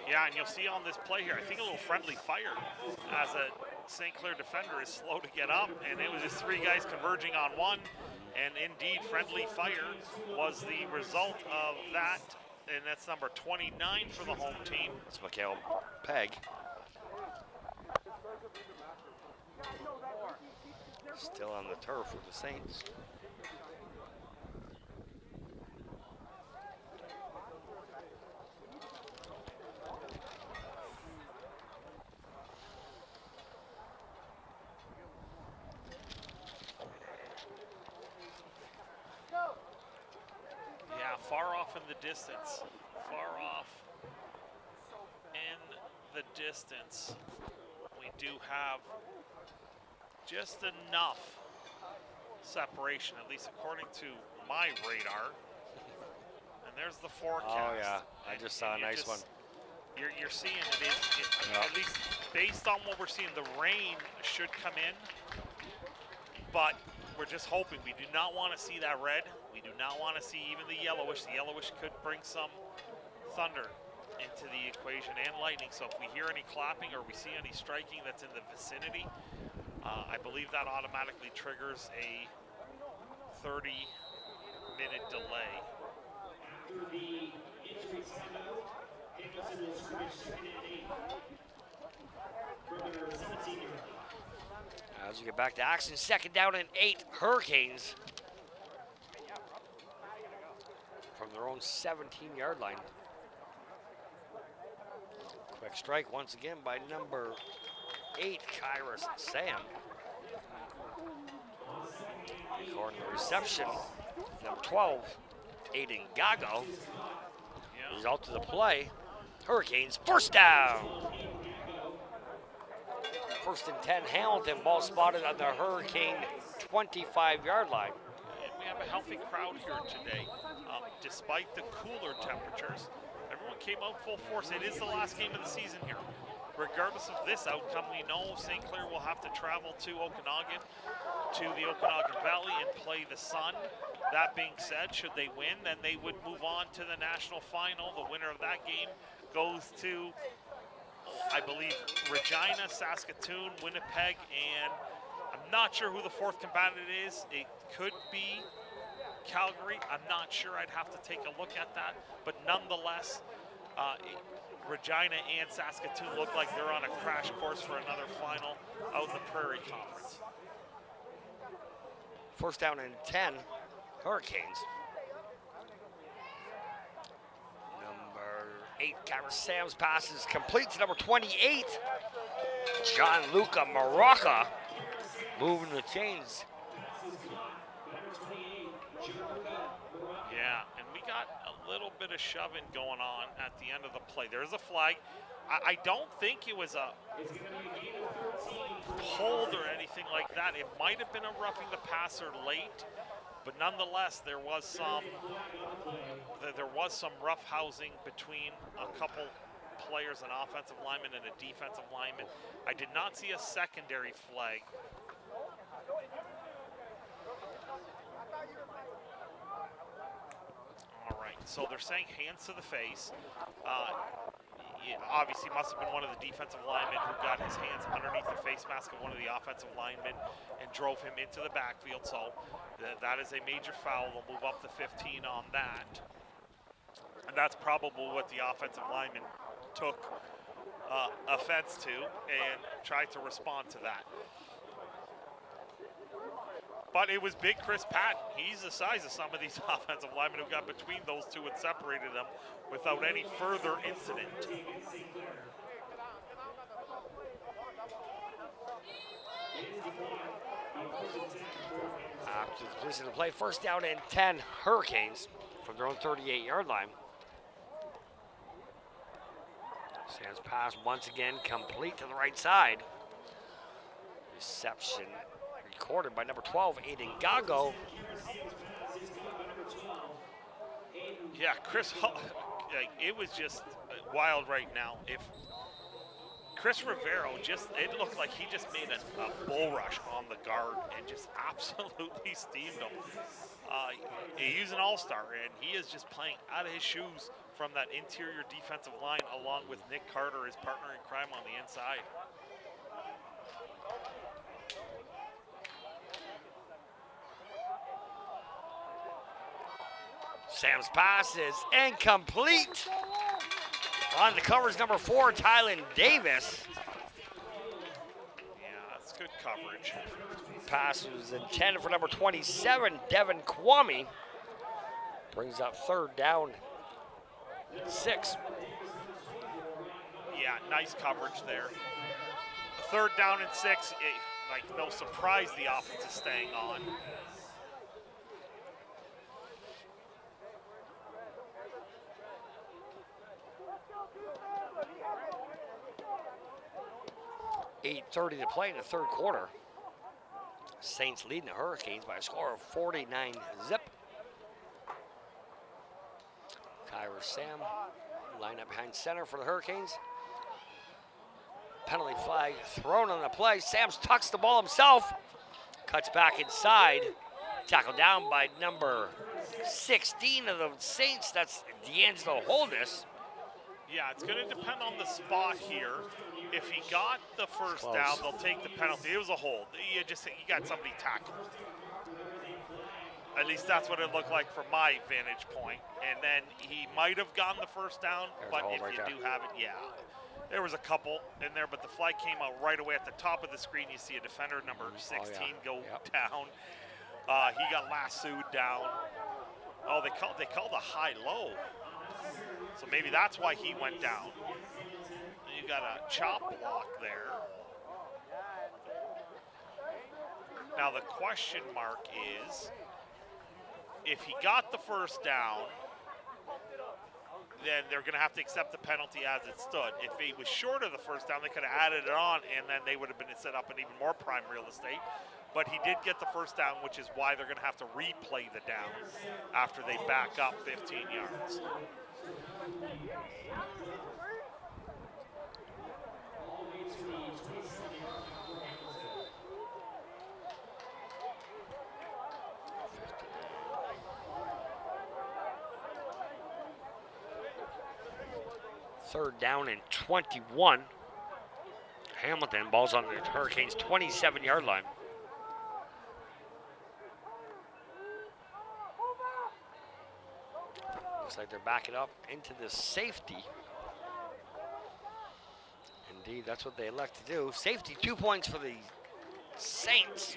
Yeah, and you'll see on this play here, I think a little friendly fire as a St. Clair defender is slow to get up, and it was just 3 guys converging on one, and indeed friendly fire was the result of that, and that's number 29 for the home team. It's Mikhail Pegg. Still on the turf with the Saints. far off in the distance. Far off in the distance. We do have just enough separation, at least according to my radar. And there's the forecast. Oh, yeah. I And- just saw a and you're nice one. You're seeing at least based on what we're seeing, the rain should come in. But we're just hoping. We do not want to see that red. We do not want to see even the yellowish. The yellowish could bring some thunder into the equation and lightning. So if we hear any clapping or we see any striking that's in the vicinity, I believe that automatically triggers a 30-minute delay. After the injury timeout, Hamilton will scrimmage 2nd and 8 from their 17-yard line. As we get back to action, 2nd down and 8, Hurricanes from their own 17-yard line. Quick strike once again by number 8, Kyrus Sam. Recording the reception, number 12, Aiden Gago. Yeah. Result of the play, Hurricanes 1st down. 1st and 10, Hamilton, ball spotted on the Hurricane 25-yard line. And we have a healthy crowd here today. Despite the cooler temperatures, everyone came out full force. It is the last game of the season here. Regardless of this outcome, we know St. Clair will have to travel to Okanagan, to the Okanagan Valley, and play the Sun. That being said, should they win, then they would move on to the national final. The winner of that game goes to, I believe, Regina, Saskatoon, Winnipeg, and I'm not sure who the 4th combatant is. It could be Calgary. I'm not sure. I'd have to take a look at that. But nonetheless, Regina and Saskatoon look like they're on a crash course for another final out in the Prairie Conference. 1st down and 10, Hurricanes. Number 8, Kyrus Sam's pass is complete to number 28, Gianluca Maraca, moving the chains. Yeah, and we got a little bit of shoving going on at the end of the play. There's a flag. I don't think it was a hold or anything like that. It might have been a roughing the passer late, but nonetheless, there was some rough housing between a couple players, an offensive lineman and a defensive lineman. I did not see a secondary flag. All right, so they're saying hands to the face. It obviously must have been one of the defensive linemen who got his hands underneath the face mask of one of the offensive linemen and drove him into the backfield. So that is a major foul. They'll move up to 15 on that. And that's probably what the offensive lineman took offense to and tried to respond to that. But it was big Chris Patton. He's the size of some of these offensive linemen who got between those two and separated them without any further incident. After the position of play, 1st down and 10, Hurricanes from their own 38-yard line. Sam's pass once again complete to the right side. Reception recorded by number 12, Aiden Gago. Yeah, Chris, it was just wild right now. If Chris Rivero it looked like he just made a bull rush on the guard and just absolutely steamed him. He's an all-star, and he is just playing out of his shoes from that interior defensive line, along with Nick Carter, his partner in crime, on the inside. Sam's pass is incomplete. On the covers, number 4, Tylen Davis. Yeah, that's good coverage. Pass was intended for number 27, Devin Kwame. Brings up 3rd down, 6. Yeah, nice coverage there. 3rd down and 6. No surprise the offense is staying on. .8:30 to play in the third quarter. Saints leading the Hurricanes by a score of 49-zip. Kyra Sam line up behind center for the Hurricanes. Penalty flag thrown on the play. Sams tucks the ball himself. Cuts back inside. Tackled down by number 16 of the Saints. That's D'Angelo Holdis. Yeah, it's going to depend on the spot here. If he got the first Close. down, they'll take the penalty. It was a hold. You got somebody tackled. At least that's what it looked like from my vantage point. And then he might have gotten the first down, There's but a hold if right you there. do have it, yeah. There was a couple in there, but the flag came out right away at the top of the screen. You see a defender, number 16, go down. He got lassoed down. Oh, they called a high-low. So maybe that's why he went down. You got a chop block there. Now the question mark is, if he got the first down, then they're going to have to accept the penalty as it stood. If he was short of the first down, they could have added it on, and then they would have been set up in even more prime real estate. But he did get the first down, which is why they're going to have to replay the down after they back up 15 yards. Third down and 21. Hamilton, ball's on the Hurricanes' 27-yard line. Looks like they're backing up into the safety. Indeed, that's what they elect to do. Safety, 2 points for the Saints.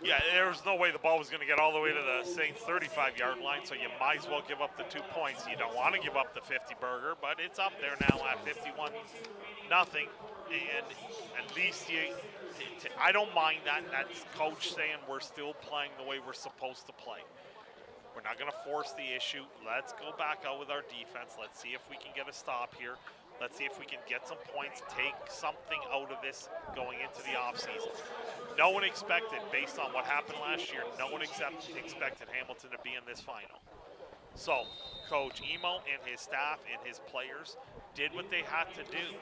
Yeah, there was no way the ball was going to get all the way to the Saints' 35-yard line, so you might as well give up the 2 points. You don't want to give up the 50 burger, but it's up there now at 51-0, and at least I don't mind that. That's coach saying we're still playing the way we're supposed to play. We're not going to force the issue. Let's go back out with our defense. Let's see if we can get a stop here. Let's see if we can get some points, take something out of this going into the offseason. No one expected, based on what happened last year, no one expected Hamilton to be in this final. So, Coach Emo and his staff and his players did what they had to do.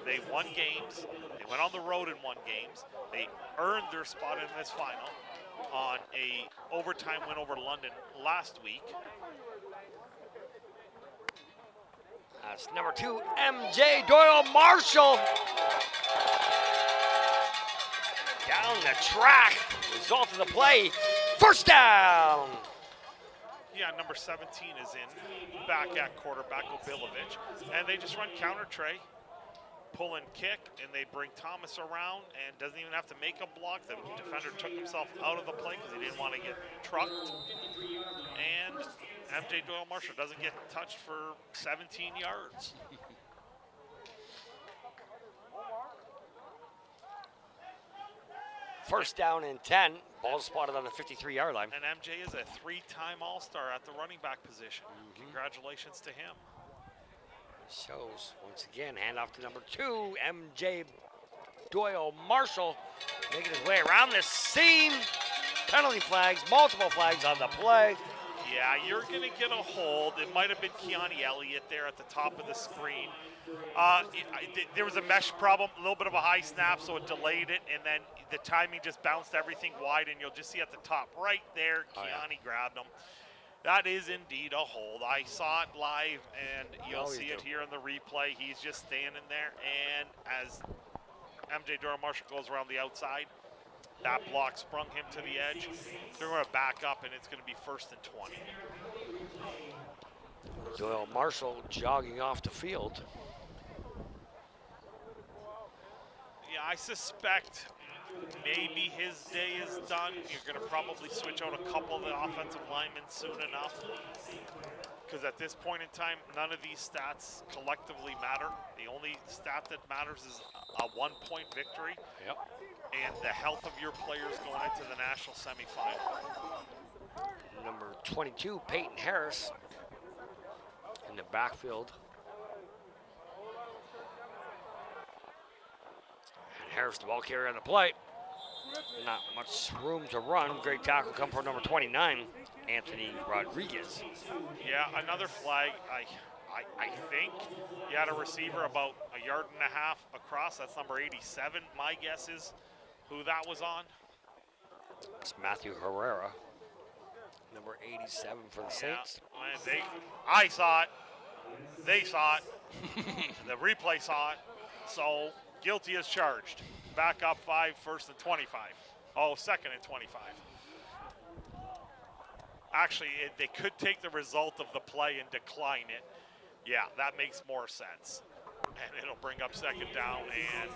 They won games. They went on the road and won games. They earned their spot in this final on a overtime win over London last week. That's number 2, MJ Doyle Marshall. Down the track. Result of the play, first down. Yeah, number 17 is in, back at quarterback, Obilovich. And they just run counter tray, pull and kick, and they bring Thomas around and doesn't even have to make a block. The defender took himself out of the play because he didn't want to get trucked. And MJ Doyle Marshall doesn't get touched for 17 yards. First down and 10. Ball spotted on the 53-yard line. And MJ is a 3-time All-Star at the running back position. Congratulations to him. Shows, once again, handoff to number 2, MJ Doyle Marshall, making his way around the seam. Penalty flags, multiple flags on the play. Yeah, you're going to get a hold. It might have been Keani Elliott there at the top of the screen. There was a mesh problem, a little bit of a high snap, so it delayed it, and then the timing just bounced everything wide, and you'll just see at the top right there, Keani grabbed him. That is indeed a hold. I saw it live, and you'll see it here in the replay. He's just standing there, and as MJ Doyle Marshall goes around the outside, that block sprung him to the edge. They're going to back up, and it's going to be 1st and 20. Doyle Marshall jogging off the field. Yeah, I suspect maybe his day is done. You're going to probably switch out a couple of the offensive linemen soon enough. Because at this point in time, none of these stats collectively matter. The only stat that matters is a 1-point victory. Yep. And the health of your players going into the national semifinal. Number 22, Peyton Harris, in the backfield Harris, the ball carrier on the play. Not much room to run. Great tackle come from number 29, Anthony Rodriguez. Yeah, another flag. I think you had a receiver about 1.5 yards across. That's number 87. My guess is who that was on. It's Matthew Herrera, number 87 for the Saints. Yeah, I saw it. They saw it. The replay saw it. So guilty as charged. Back up 5, first and 25. Oh, second and 25. Actually, they could take the result of the play and decline it. Yeah, that makes more sense. And it'll bring up second down and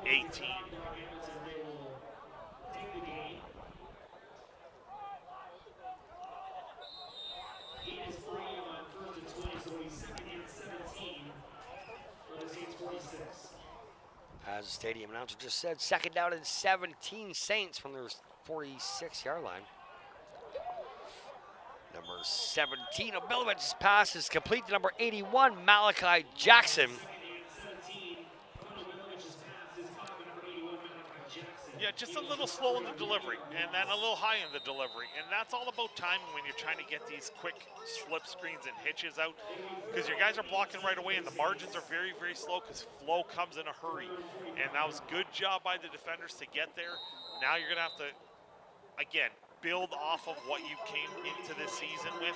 18. As the stadium announcer just said, second down and 17 Saints from their 46-yard line. Number 17, Obilovich's pass is complete to number 81, Malachi Jackson. Yeah, just a little slow in the delivery and then a little high in the delivery. And that's all about timing when you're trying to get these quick slip screens and hitches out, because your guys are blocking right away and the margins are very, very slow because flow comes in a hurry. And that was good job by the defenders to get there. Now you're going to have to, again, build off of what you came into this season with.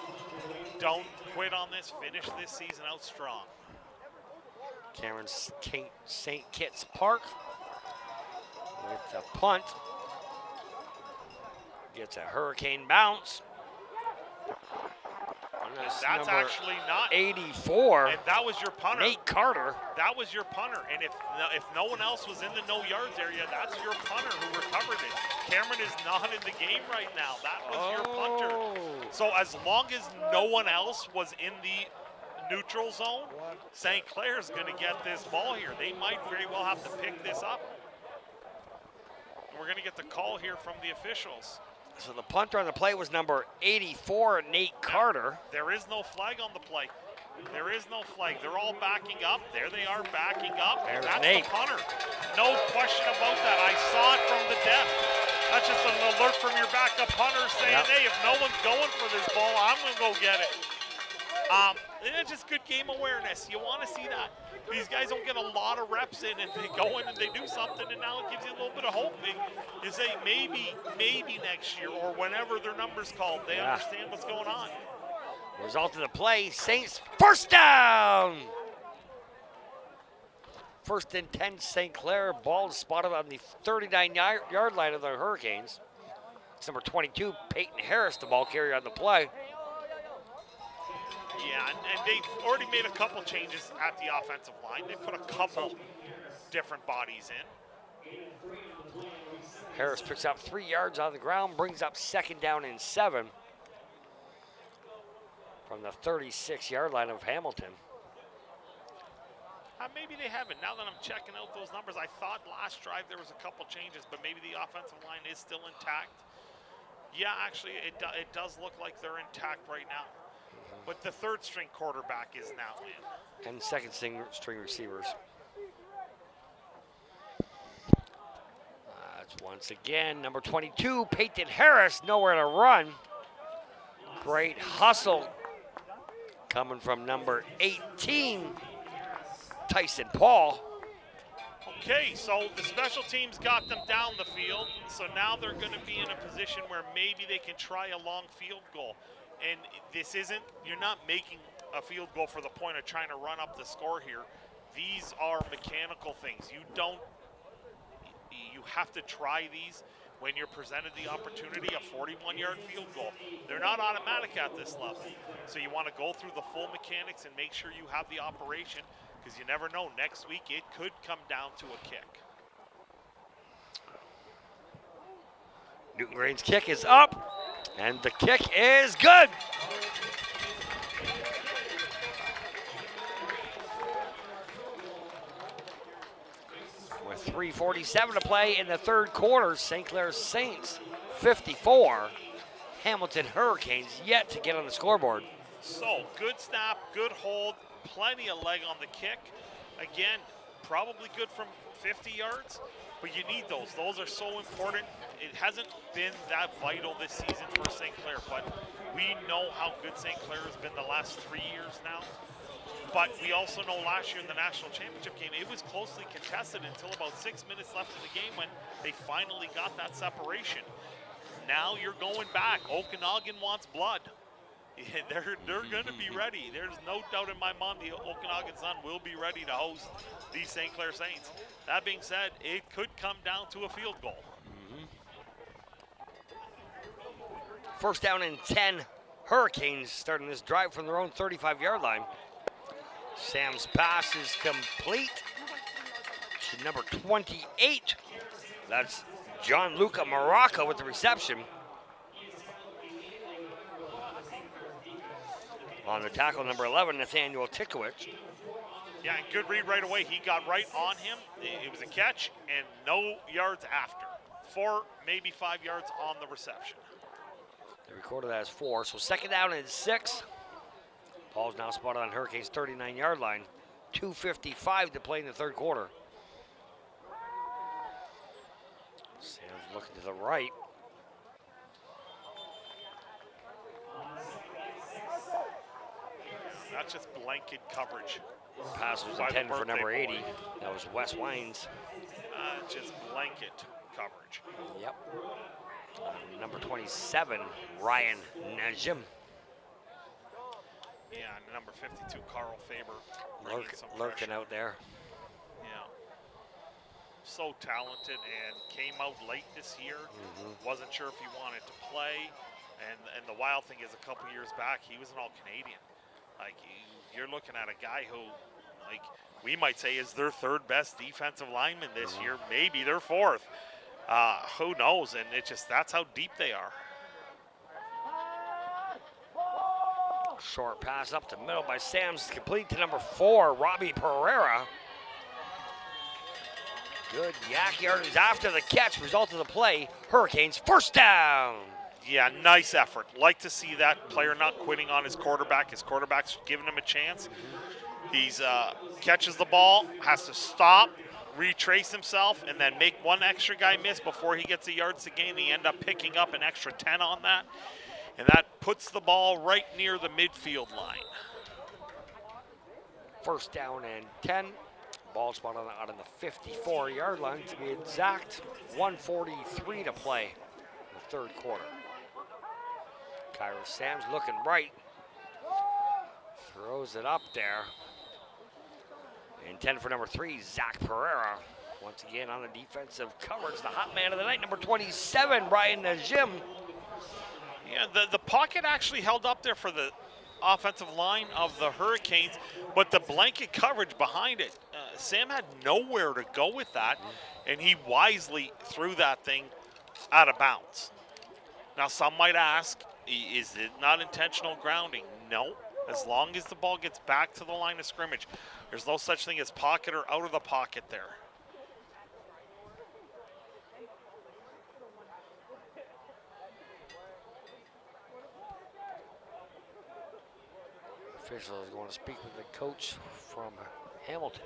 Don't quit on this. Finish this season out strong. Cameron St. Kitts Park with a punt. Gets a hurricane bounce. That's actually not 84. And that was your punter. Nate Carter. That was your punter. And if no one else was in the no yards area, that's your punter who recovered it. Cameron is not in the game right now. That was your punter. So as long as no one else was in the neutral zone, St. Clair's going to get this ball here. They might very well have to pick this up. And we're going to get the call here from the officials. So the punter on the play was number 84, Nate Carter. There is no flag on the play. There is no flag. They're all backing up. There they are backing up. There's That's Nate. the punter. No question about that. I saw it from the depth. That's just an alert from your backup punter saying, hey, if no one's going for this ball, I'm going to go get it. It's just good game awareness. You want to see that. These guys don't get a lot of reps in, and they go in and they do something, and now it gives you a little bit of hope. You say maybe next year or whenever their number's called, they understand what's going on. Result of the play, Saints first down. First and 10, St. Clair. Ball is spotted on the 39-yard line of the Hurricanes. It's number 22, Peyton Harris, the ball carrier on the play. Yeah, and they've already made a couple changes at the offensive line. They put a couple different bodies in. Harris picks up 3 yards on the ground, brings up second down and 7 from the 36-yard line of Hamilton. Maybe they haven't. Now that I'm checking out those numbers, I thought last drive there was a couple changes, but maybe the offensive line is still intact. Yeah, actually, it does look like they're intact right now. But the third-string quarterback is now in. And second-string receivers. That's once again number 22, Peyton Harris, nowhere to run. Great hustle coming from number 18, Tyson Paul. Okay, so the special teams got them down the field, so now they're going to be in a position where maybe they can try a long field goal. And this isn't, you're not making a field goal for the point of trying to run up the score here. These are mechanical things. You have to try these when you're presented the opportunity, a 41-yard field goal. They're not automatic at this level. So you want to go through the full mechanics and make sure you have the operation, because you never know, next week it could come down to a kick. Newton Green's kick is up, and the kick is good. With 3:47 to play in the third quarter, St. Clair Saints 54, Hamilton Hurricanes yet to get on the scoreboard. So, good snap, good hold, plenty of leg on the kick. Again, probably good from 50 yards. But you need those. Those are so important. It hasn't been that vital this season for St. Clair, but we know how good St. Clair has been the last 3 years now. But we also know last year in the national championship game, it was closely contested until about 6 minutes left in the game when they finally got that separation. Now you're going back. Okanagan wants blood. They're going to be ready. There's no doubt in my mind the Okanagan Sun will be ready to host the St. Clair Saints. That being said, it could come down to a field goal. First down and 10. Hurricanes starting this drive from their own 35-yard line. Sam's pass is complete to number 28. That's Gianluca Maraca with the reception. On the tackle, number 11, Nathaniel Tikowicz. Yeah, and good read right away. He got right on him. It was a catch and no yards after. 4, maybe 5 yards on the reception. They recorded that as 4, so second down and 6. Ball's now spotted on Hurricanes' 39-yard line. 2:55 to play in the third quarter. Sam's looking to the right. That's just blanket coverage. Pass was By the intended for number birthday 80. boy. That was Wes Wines. Just blanket coverage. Yep. Number 27, Ryan Najim. Yeah, and number 52, Carl Faber. bringing some Lurking pressure. out there. Yeah. So talented and came out late this year. Wasn't sure if he wanted to play. And the wild thing is a couple years back, he was an All-Canadian. Like, you're looking at a guy who, like, we might say is their third best defensive lineman this year, maybe their fourth. Who knows? And it just, that's how deep they are. Short pass up the middle by Sam's, complete to number 4, Robbie Pereira. Good yak yardage after the catch, result of the play, Hurricanes first down. Yeah, nice effort. Like to see that player not quitting on his quarterback. His quarterback's giving him a chance. He's catches the ball, has to stop, retrace himself, and then make one extra guy miss before he gets the yards to gain. He end up picking up an extra 10 on that. And that puts the ball right near the midfield line. First down and 10. Ball spot out on the 54-yard line to be exact. 1:43 to play in the third quarter. Kyra Sam's looking right. Throws it up there. Intended for number 3, Zach Pereira. Once again on the defensive coverage, the hot man of the night, number 27, Ryan Najim. Yeah, the pocket actually held up there for the offensive line of the Hurricanes, but the blanket coverage behind it, Sam had nowhere to go with that, and he wisely threw that thing out of bounds. Now, some might ask, is it not intentional grounding? No, as long as the ball gets back to the line of scrimmage. There's no such thing as pocket or out of the pocket there. Official is going to speak with the coach from Hamilton.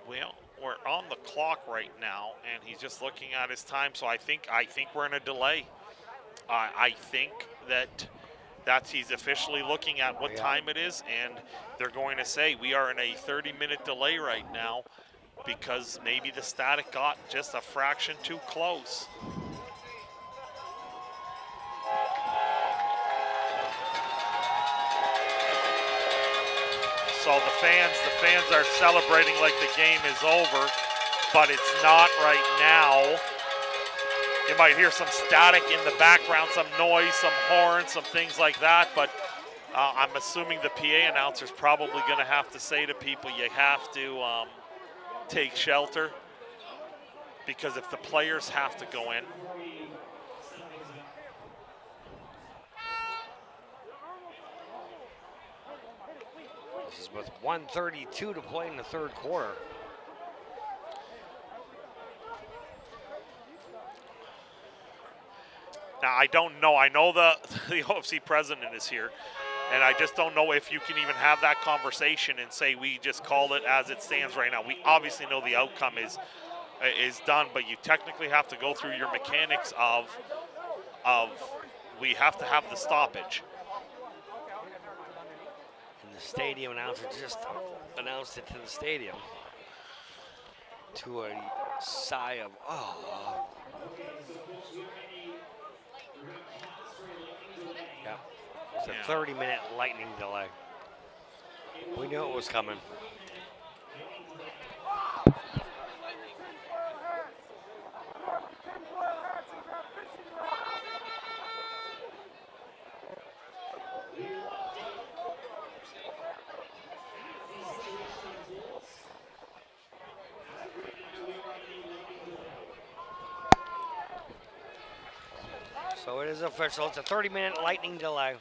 Well, we're on the clock right now, and he's just looking at his time. So I think we're in a delay. I think that's he's officially looking at what time it is, and they're going to say we are in a 30-minute delay right now because maybe the static got just a fraction too close. So the fans are celebrating like the game is over, but it's not right now. You might hear some static in the background, some noise, some horns, some things like that, but I'm assuming the PA announcer's probably going to have to say to people, you have to take shelter, because if the players have to go in, This is with 1:32 to play in the third quarter. now I don't know. I know the OFC president is here, and I just don't know if you can even have that conversation and say we just call it as it stands right now. We obviously know the outcome is is done, but you technically have to go through your mechanics of we have to have the stoppage. And the stadium announcer just announced it to the stadium. To a sigh of, oh. Yeah, it's a 30-minute lightning delay. We knew it was coming. So it is official. It's a 30-minute lightning delay.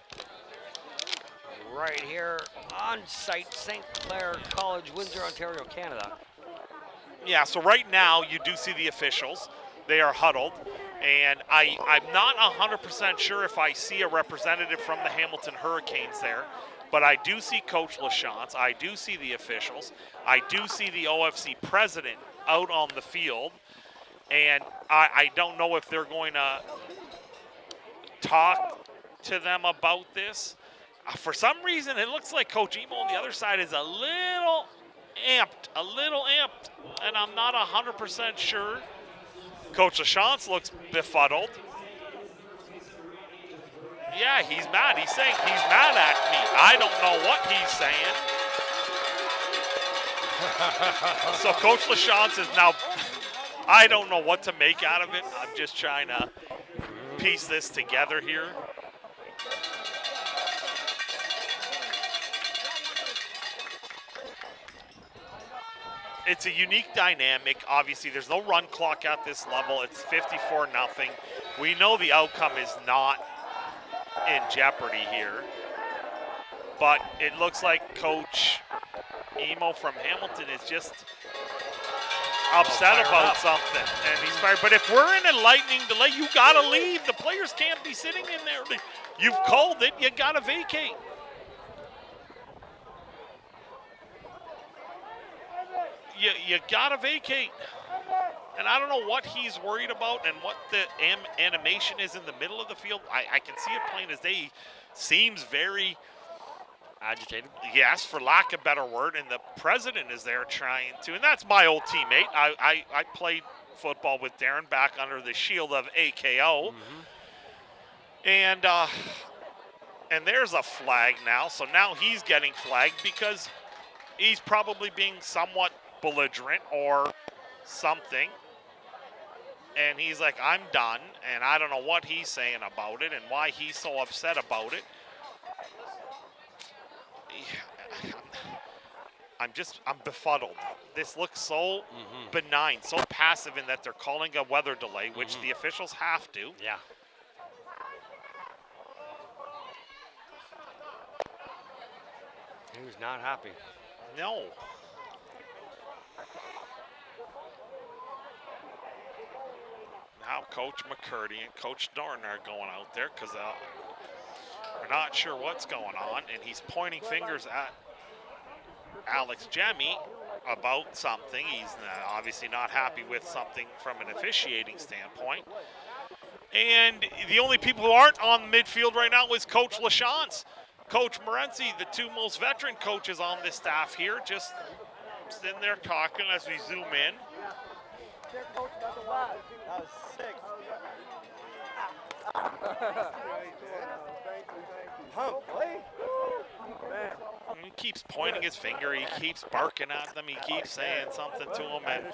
Right here on site, St. Clair College, Windsor, Ontario, Canada. Yeah, so right now you do see the officials. They are huddled. And I'm not 100% sure if I see a representative from the Hamilton Hurricanes there. But I do see Coach LaChance. I do see the officials. I do see the OFC president out on the field. And I don't know if they're going to talk to them about this. For some reason, it looks like Coach Emo on the other side is a little amped, and I'm not 100% sure. Coach LaChance looks befuddled. Yeah, he's mad. He's saying he's mad at me. I don't know what he's saying. So Coach LaChance is now, I don't know what to make out of it. I'm just trying to piece this together here. It's a unique dynamic. Obviously, there's no run clock at this level. It's 54-0. We know the outcome is not in jeopardy here. But it looks like Coach Emo from Hamilton is just upset about something. And he's fired. But if we're in a lightning delay, you got to leave. The players can't be sitting in there. You've called it. You got to vacate. You gotta vacate. And I don't know what he's worried about and what the animation is in the middle of the field. I can see it plain as day. He seems very agitated. Yes, for lack of a better word. And the president is there trying to, and that's my old teammate. I played football with Darren back under the shield of AKO. And there's a flag now. So now he's getting flagged because he's probably being somewhat belligerent or something, and he's like, I'm done, and I don't know what he's saying about it and why he's so upset about it. I'm befuddled. This looks so benign, so passive in that they're calling a weather delay, which the officials have to. Yeah. He was not happy. No. Now Coach McCurdy and Coach Dorn are going out there because we're not sure what's going on, and he's pointing fingers at Alex Jemmy about something. He's obviously not happy with something from an officiating standpoint. And the only people who aren't on midfield right now is Coach LaChance. Coach Morency, the two most veteran coaches on this staff here, just sitting there talking as we zoom in. That was sick. Hump, play. Man. He keeps pointing his finger. He keeps barking at them. He keeps saying something to them. And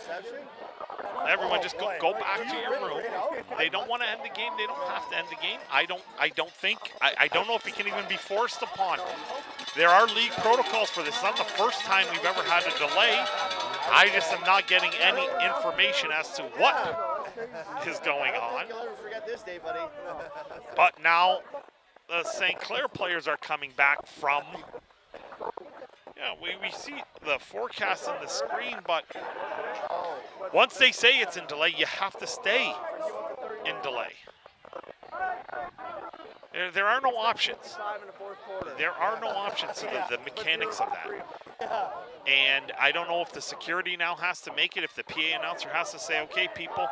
everyone just go back to your room. They don't want to end the game. They don't have to end the game. I don't know if it can even be forced upon. There are league protocols for this. It's not the first time we've ever had a delay. I just am not getting any information as to what is going on. You'll never forget this day, buddy. But now the St. Clair players are coming back from, we see the forecast on the screen, but once they say it's in delay, you have to stay in delay. There are no options. 5 in the fourth quarter. There are no options to the mechanics of that. And I don't know if the security now has to make it, if the PA announcer has to say, okay, people,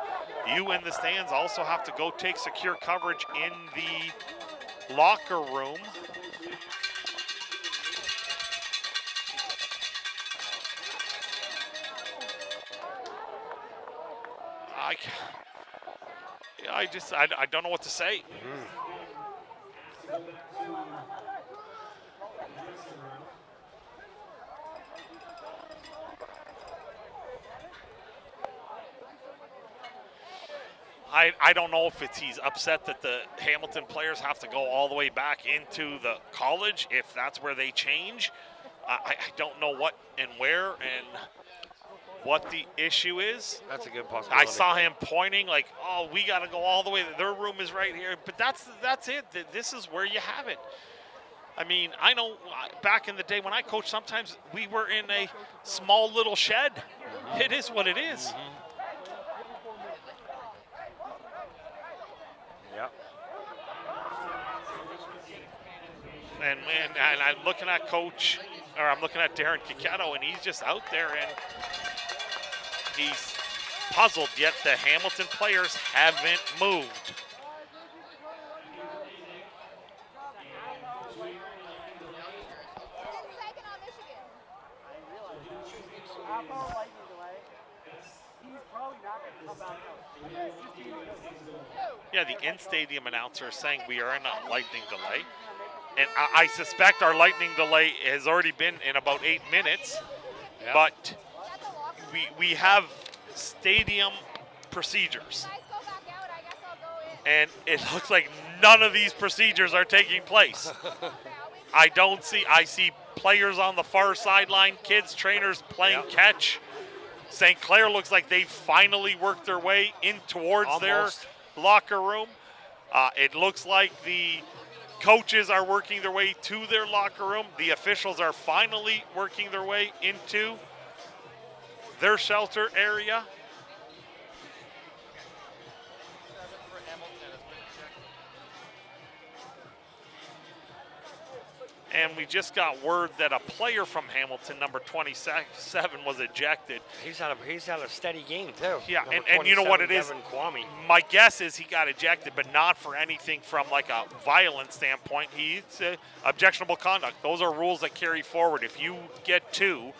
you in the stands also have to go take secure coverage in the locker room. I don't know what to say. I don't know if he's upset that the Hamilton players have to go all the way back into the college, if that's where they change. I don't know what and where and what the issue is. That's a good possibility. I saw him pointing like, oh, we got to go all the way. Their room is right here. But that's it. This is where you have it. I mean, I know back in the day when I coached, sometimes we were in a small little shed. It is what it is. Yep. And I'm looking at I'm looking at Darren Kiketto, and he's just out there, and he's puzzled, yet the Hamilton players haven't moved. Yeah, the in-stadium announcer is saying we are in a lightning delay. And I suspect our lightning delay has already been in about 8 minutes. Yep. But we have stadium procedures. And it looks like none of these procedures are taking place. I see players on the far sideline, kids, trainers playing catch. St. Clair looks like they finally worked their way in towards their locker room. It looks like the coaches are working their way to their locker room. The officials are finally working their way into their shelter area. And we just got word that a player from Hamilton, number 27, was ejected. He's had a steady game too. Yeah, Number and you know what it is? Devin Kwame. My guess is he got ejected, but not for anything from like a violent standpoint. He's objectionable conduct. Those are rules that carry forward. If you get two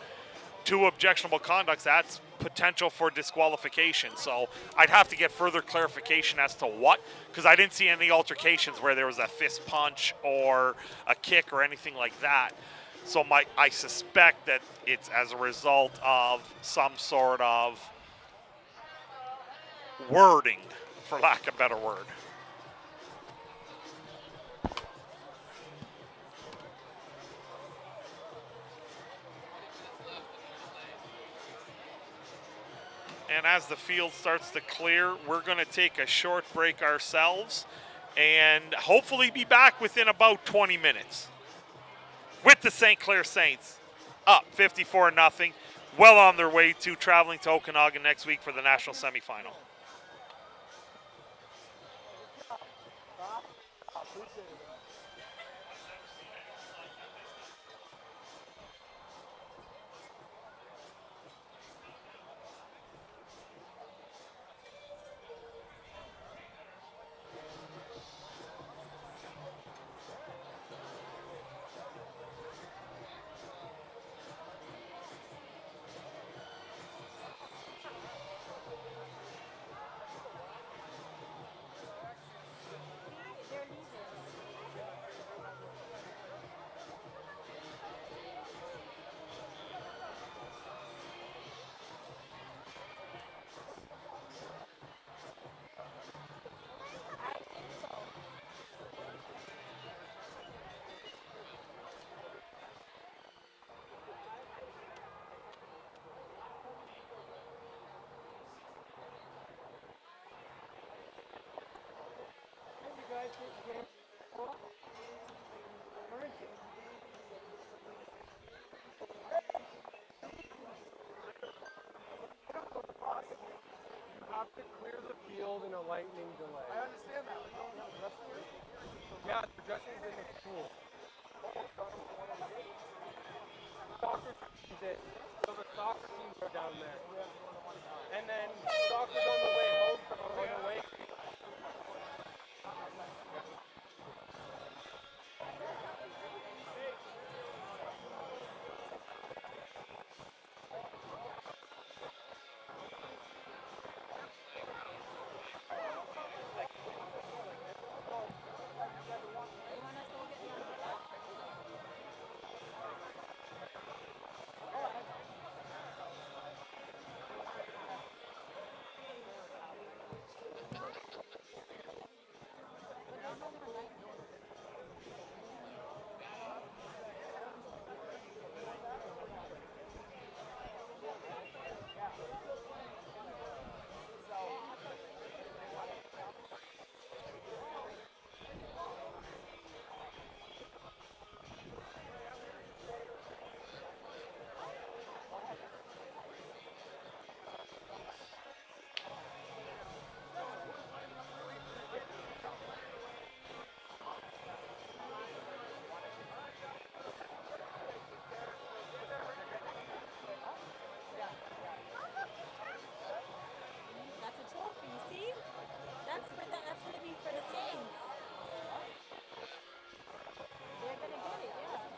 objectionable conducts, that's potential for disqualification. So I'd have to get further clarification as to what, because I didn't see any altercations where there was a fist punch or a kick or anything like that. So I suspect that it's as a result of some sort of wording, for lack of a better word. And as the field starts to clear, we're going to take a short break ourselves and hopefully be back within about 20 minutes with the St. Clair Saints up 54-0, well on their way to traveling to Okanagan next week for the national semifinal. have to clear the field in a lightning delay. I understand that. Yeah, Yeah, the dressing's in the pool. Soccer team's it. So the soccer teams are down there. And then soccer's on the way home from away. That's a trophy, you see? That's gonna be for the Saints. They're gonna get it, yeah.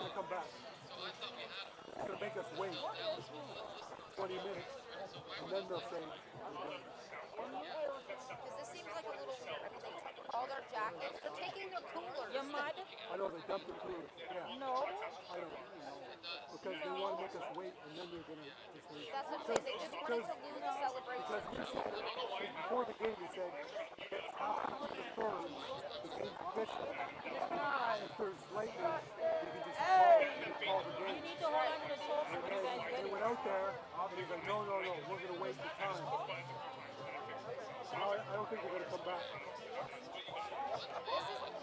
going to come back. It's going to make us wait 20 minutes, and then they'll say we're done. Because this seems like a little weird. I mean, they took all their jackets. They're taking their coolers. You might I know, they dumped the coolers. Yeah. No. I know. Because they want to make us wait, and then they're going to just leave. That's what I'm saying. They just wanted to lose the celebration. Because we said, before the game, we said, it's after the third, the game's official. If there's lightning, you can just call the You game. need to hold on to the trophy when you guys get They it. went out there, and he's like, no, we're going to waste the time. I don't think they're going to come back. This is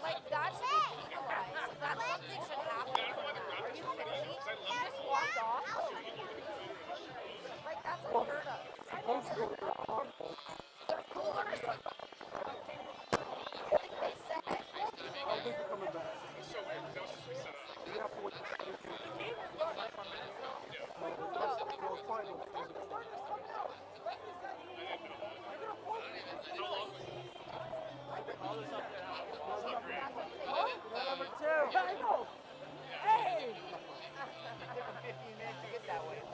like that should be penalized. That something should happen from that. Are you kidding me? You just walked off. Like that's unheard of. Supposed to go to the hospital. Their coolers. I think they said. I don't think they're coming back. We have to wait. No, final. Number 2. I know. Hey! It took them 15 minutes to get that way. It's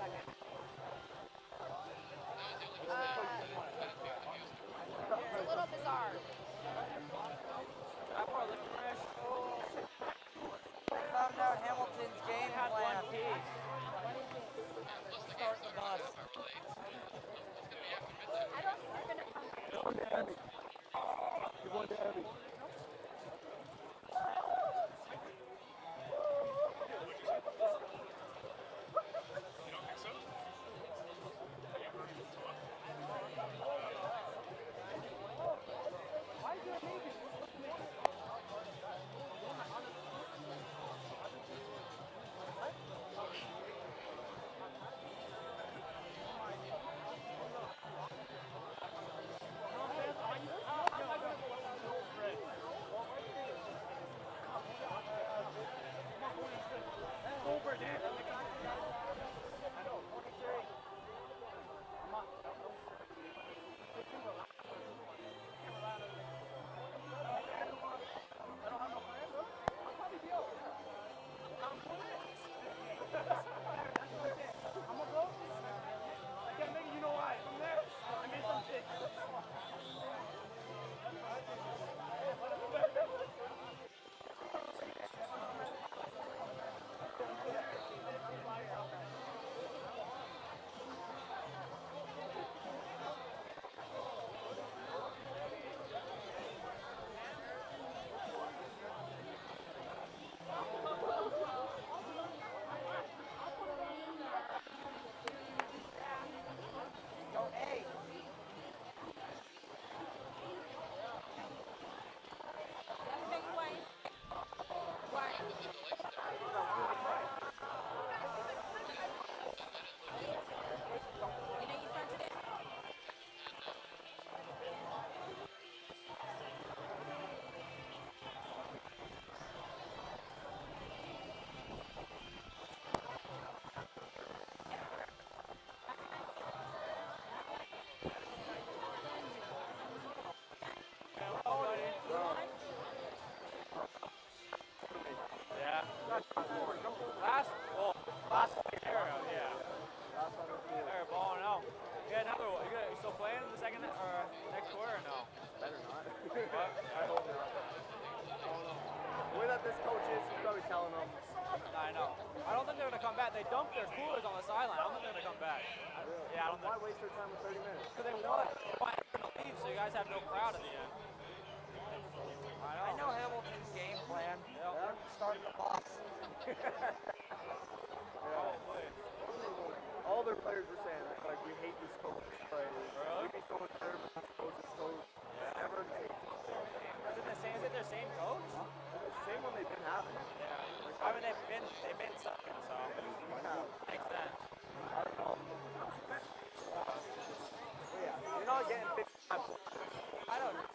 a little bizarre. I found out Hamilton's game plan. Start the bus. I don't think they're going to come. You're going to Abby. They dumped their coolers on the sideline. I don't think they're going to come back. Yeah, I don't think. Why waste their time with 30 minutes? Because they want everyone to leave, so you guys have no crowd at the end. I know Hamilton's game plan. Yep. Start the boss. All their players were saying, like, we hate this coach. Like, Really? we'd be so much better if this coach is so never take. Is it their same coach? The same one they've been having. Yeah. I mean, they've been sucking, so makes sense. Yeah, you're not getting 55 points. I don't know.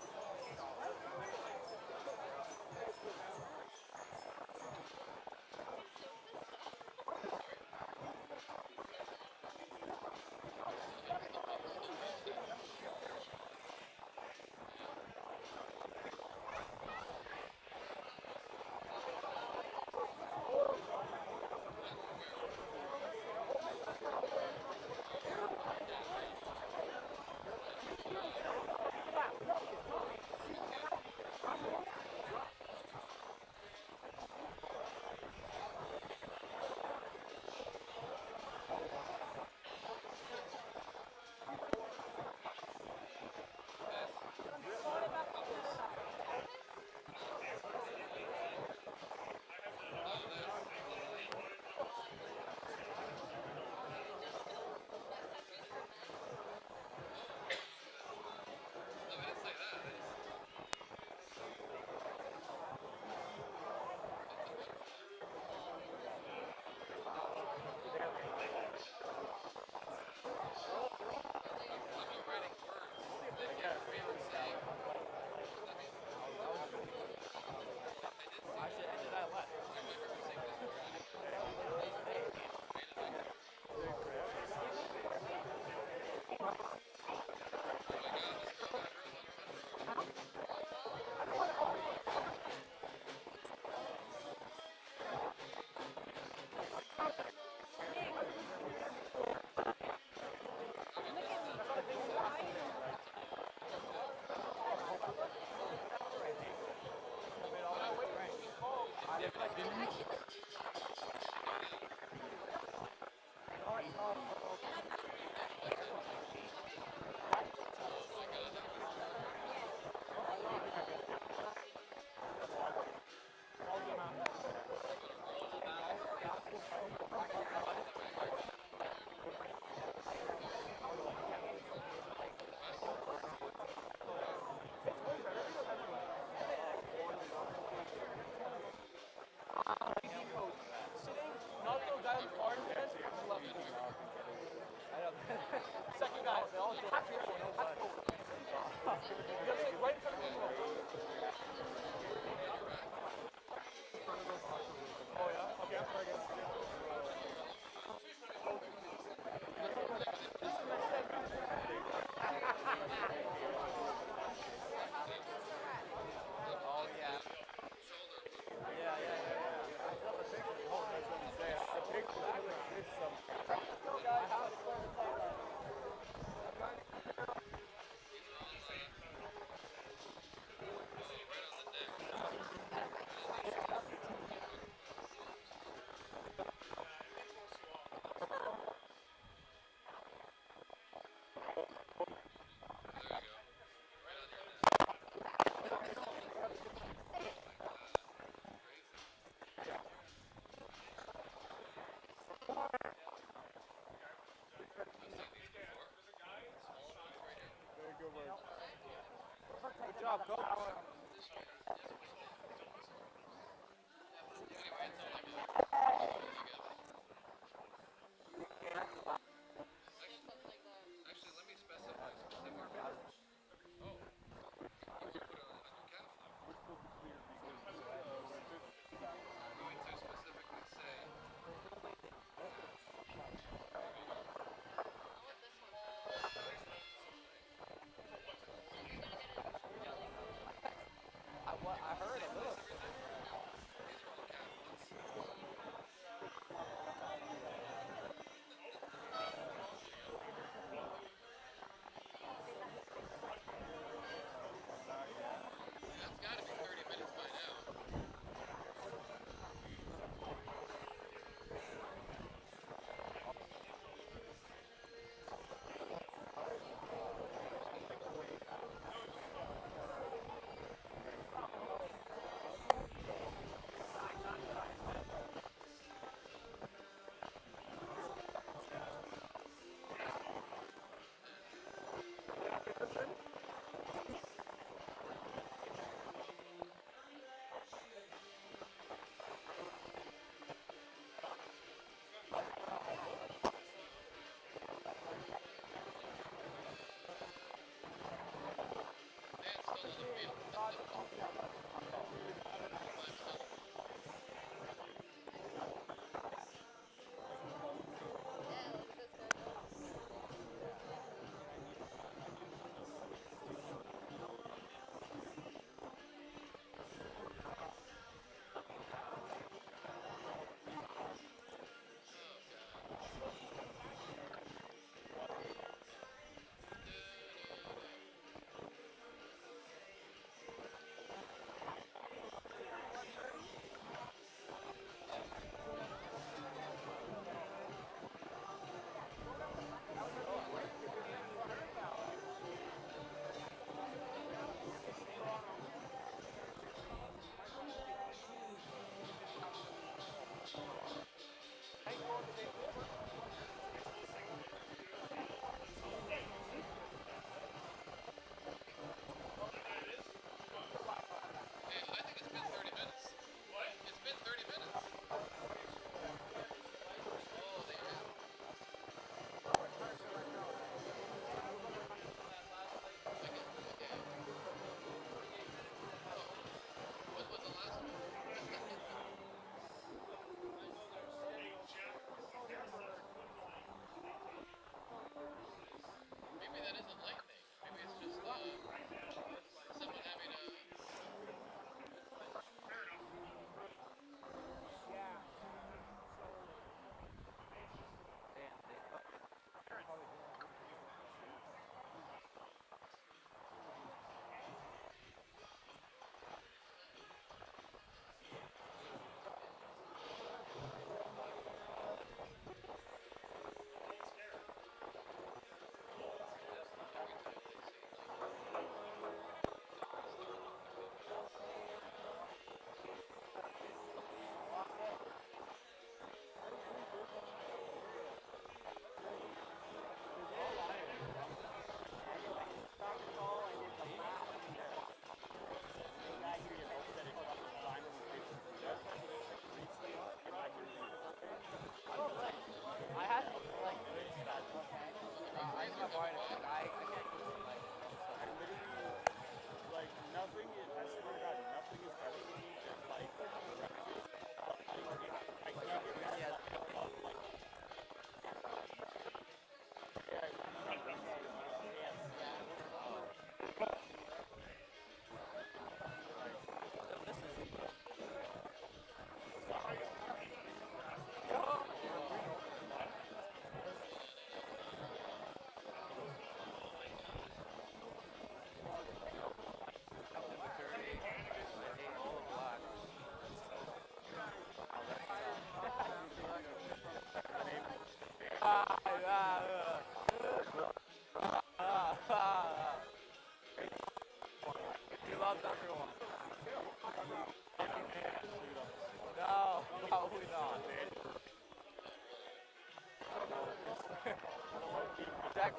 guys, they all joined. You gotta sit right in front of the goal. Oh yeah? Okay, I'm sorry guys. Oh yeah. Yeah. I saw the picture. Oh, that's what I'm saying. The picture is some. Let's go, guys. I have to play the sideline. Very good work. Good job, coach. I heard a little. He loves everyone. No, probably not. Jack.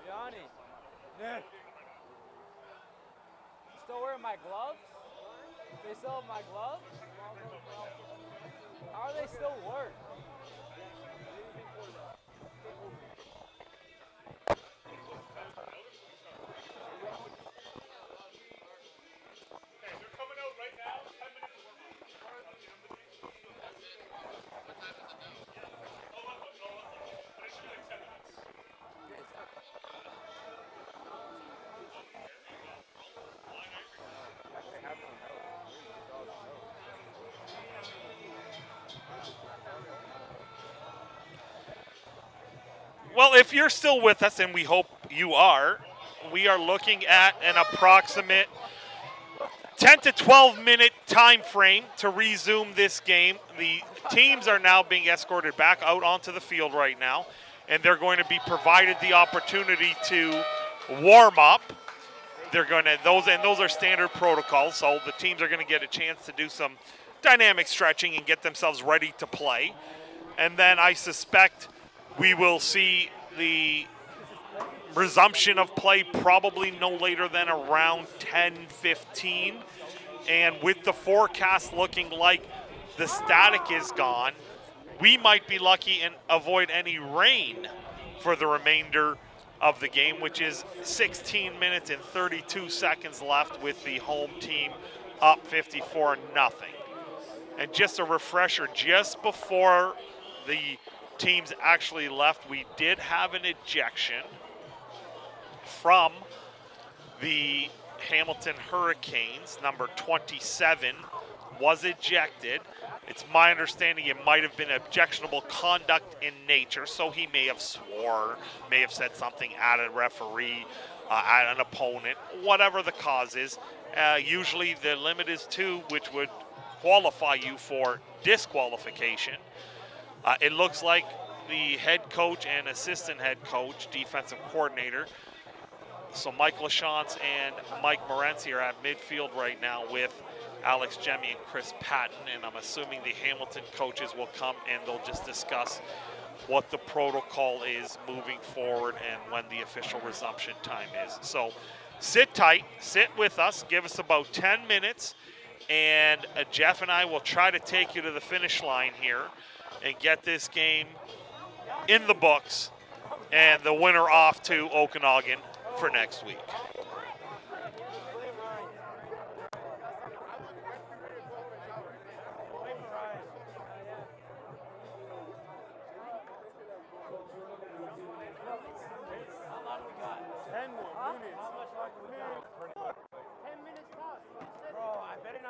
Yanni. Nick. Still wearing my gloves? They still have my gloves? How are they still work? Well, if you're still with us, and we hope you are, we are looking at an approximate 10 to 12 minute time frame to resume this game. The teams are now being escorted back out onto the field right now, and they're going to be provided the opportunity to warm up. They're going to those are standard protocols, so the teams are going to get a chance to do some dynamic stretching and get themselves ready to play. And then I suspect we will see the resumption of play probably no later than around 10:15. And with the forecast looking like the static is gone, we might be lucky and avoid any rain for the remainder of the game, which is 16 minutes and 32 seconds left with the home team up 54-0. And just a refresher, just before the teams actually left, we did have an ejection from the Hamilton Hurricanes. Number 27 was ejected. It's my understanding it might have been objectionable conduct in nature, so he may have swore, may have said something at a referee, at an opponent, whatever the cause is. Usually the limit is 2, which would qualify you for disqualification. It looks like the head coach and assistant head coach, defensive coordinator, so Mike LaChance and Mike Morency are at midfield right now with Alex Jemmy and Chris Patton, and I'm assuming the Hamilton coaches will come and they'll just discuss what the protocol is moving forward and when the official resumption time is. So sit tight, sit with us, give us about 10 minutes, and Jeff and I will try to take you to the finish line here and get this game in the books and the winner off to Okanagan for next week.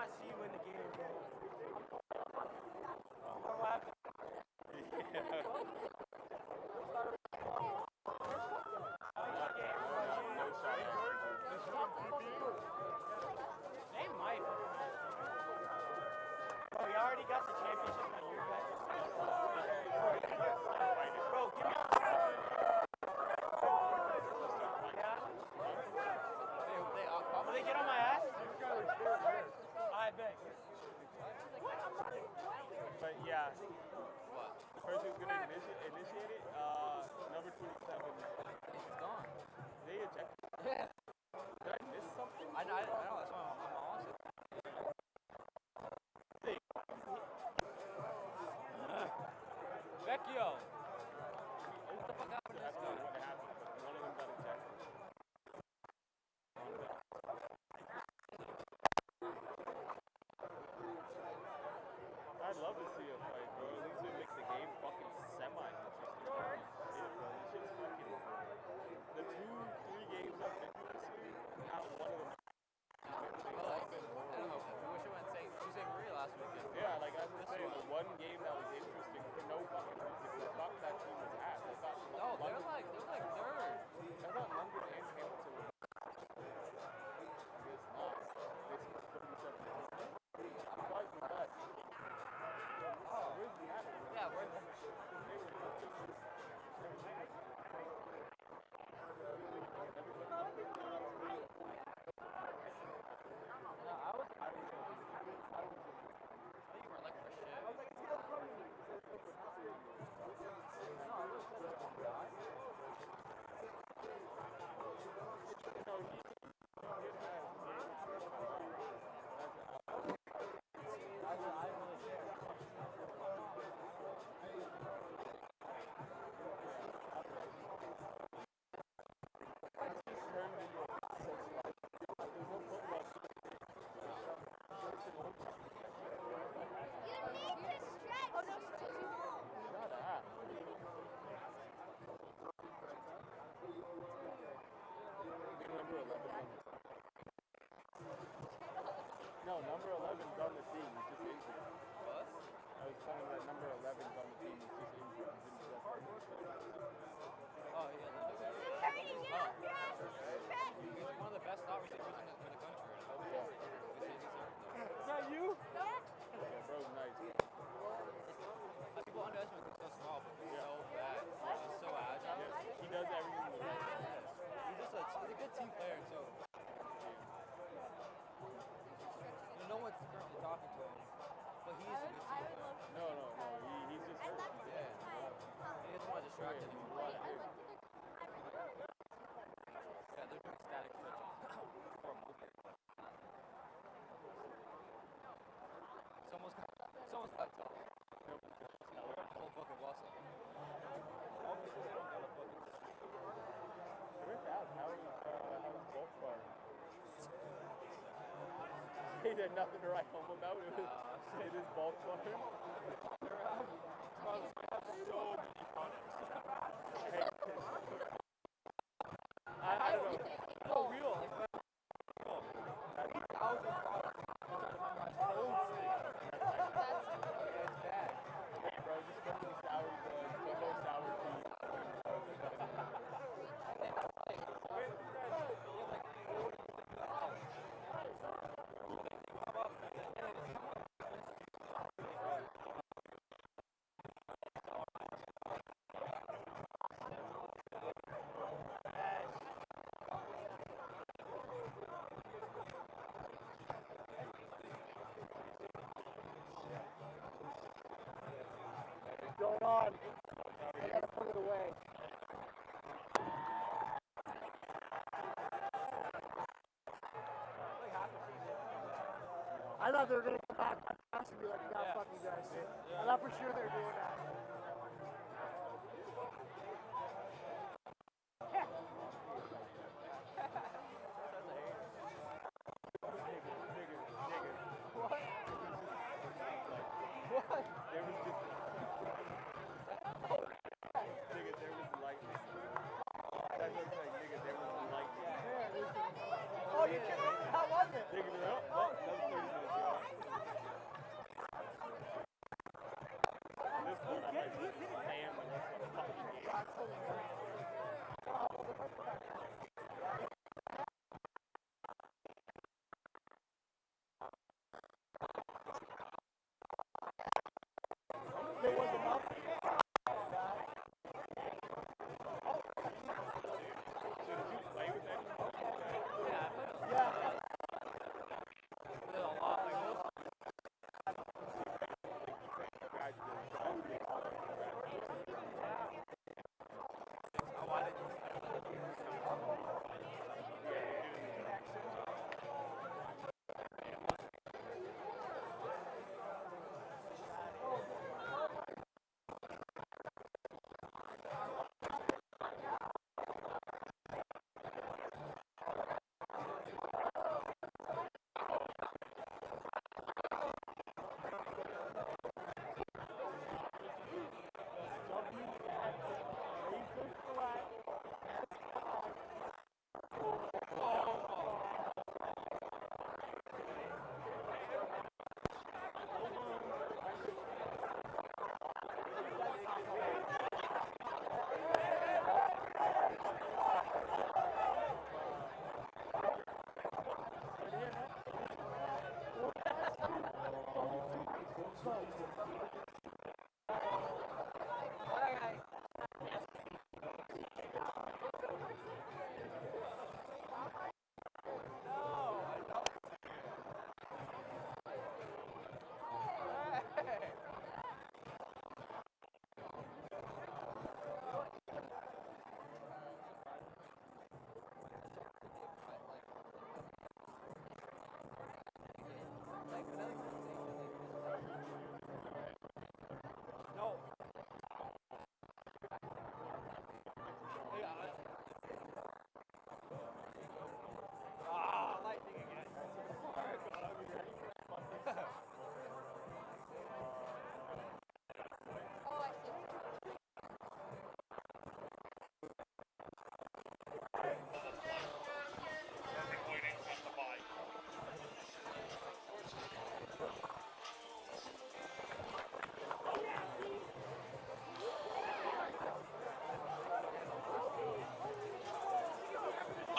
not see you in the game, bro. What happened? They might. Bro, you already got the championship on your back. Bro, give me Will they get on my ass? I bet. But yeah. What? The person who's going to initiate it, number 27. It's gone. They ejected. Yeah. Did I miss something? I know, that's why I'm honest. Vecchio! What the fuck happened to this guy? What happened, but one of them got ejected. I'd love to see a fight, bro. At least it makes the game fucking semi-interesting. Yeah, bro. This shit's fucking... The 2-3 games I've been to this year, not one of them... I don't know. We wish it went Tuesday Marie last weekend. Yeah, like I was saying, the one game that was interesting for no fucking reason. I thought that team was ass. I thought They're like third. I thought London and Hamilton were... I guess not. They scored 37. Surprised with that. Oh, where's the attic? Yeah, where's the... No, number 11's on the team. He's just injured. What? I was telling that number 11's on the team. He's just injured. Oh, yeah. He's one of the best thought receivers in the country. Is that you? Yeah, bro's nice. People underestimate him so small, but he's so fast. He's so agile. Yeah. He does everything the right way. He's a good team player, too. No one's currently talking to him, but he's a good team player. No. He's just hurt. Yeah. He doesn't want to distract anyone. Yeah, they're doing static stretching for a movement. Someone's got to. Whole fucking Boston. Obviously, they don't got a fucking. How was Bulk Bar? He had nothing to write home about. It is Bulk Bar. So many products. I don't know. No, real. Like, 3,000 products. It's bad. Bro, just go to the sour jumbo sour tea. Going on. I gotta put it away. I thought they were gonna come back and be like, "You gotta fuck you guys." I thought for sure they were doing that. What? There was just... Nigga, there was lightning. That's what I'm saying, nigga, there was lightning. Oh, you kidding? How was it? Nigga, that was 30 minutes ago.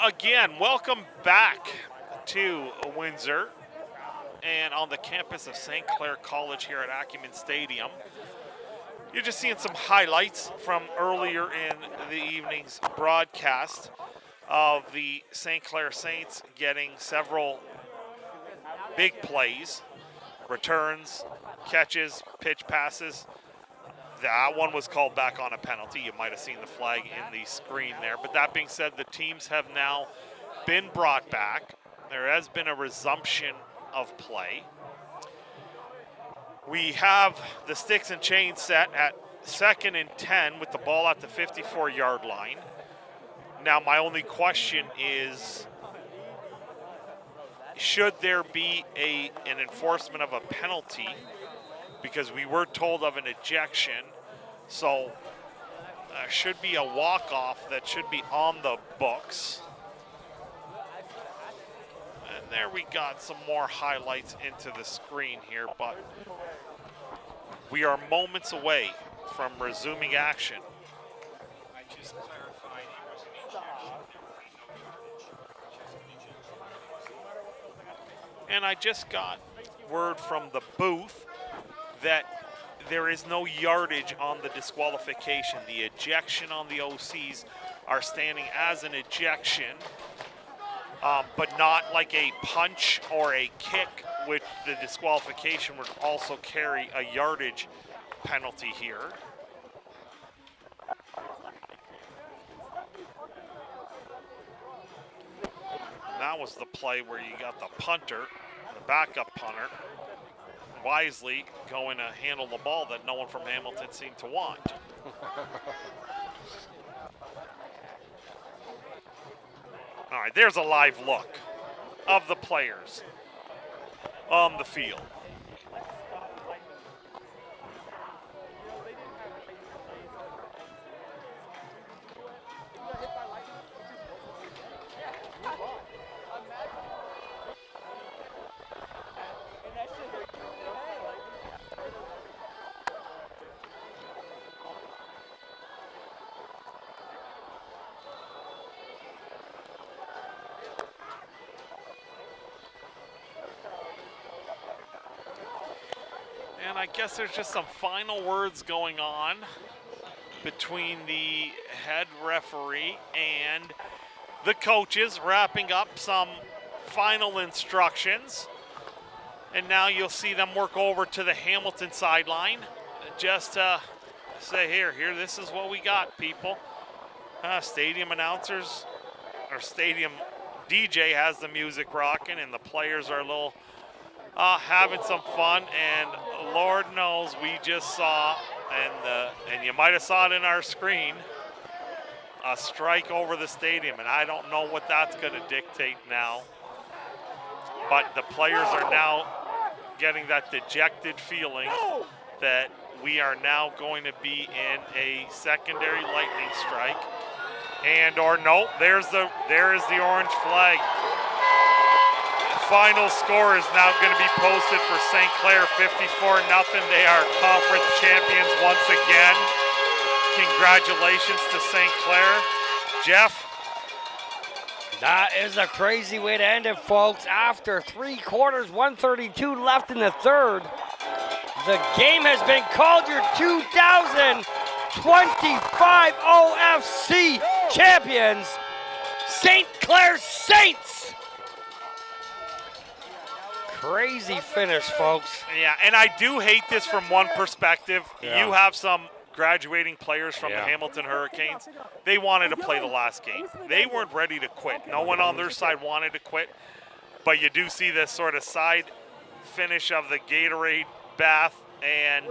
Again, welcome back to Windsor and on the campus of St. Clair College here at Acumen Stadium. You're just seeing some highlights from earlier in the evening's broadcast of the St. Clair Saints getting several big plays, returns, catches, pitch passes. That one was called back on a penalty. You might have seen the flag in the screen there. But that being said, the teams have now been brought back. There has been a resumption of play. We have the sticks and chains set at 2nd and 10 with the ball at the 54-yard line. Now, my only question is, should there be an enforcement of a penalty? Because we were told of an ejection, so should be a walk-off that should be on the books. And there we got some more highlights into the screen here, but we are moments away from resuming action. I just clarified it was an ejection. And I just got word from the booth that there is no yardage on the disqualification. The ejection on the OCs are standing as an ejection, but not like a punch or a kick, which the disqualification would also carry a yardage penalty here. And that was the play where you got the punter, the backup punter, wisely going to handle the ball that no one from Hamilton seemed to want. All right, there's a live look of the players on the field. And I guess there's just some final words going on between the head referee and the coaches, wrapping up some final instructions. And now you'll see them work over to the Hamilton sideline just to say, here, this is what we got, people. Stadium announcers, or stadium DJ has the music rocking, and the players are a little having some fun. And Lord knows we just saw, and you might have saw it in our screen, a strike over the stadium, and I don't know what that's going to dictate now. But the players are now getting that dejected feeling that we are now going to be in a secondary lightning strike. And or no, there is the orange flag. Final score is now going to be posted for St. Clair, 54-0. They are conference champions once again. Congratulations to St. Clair. Jeff? That is a crazy way to end it, folks. After 3 quarters, 1:32 left in the third. The game has been called your 2025 OFC champions, St. Clair Saints. Crazy finish, folks. Yeah, and I do hate this from one perspective. Yeah. You have some graduating players from Yeah. the Hamilton Hurricanes. They wanted to play the last game. They weren't ready to quit. No one on their side wanted to quit. But you do see this sort of side finish of the Gatorade bath, and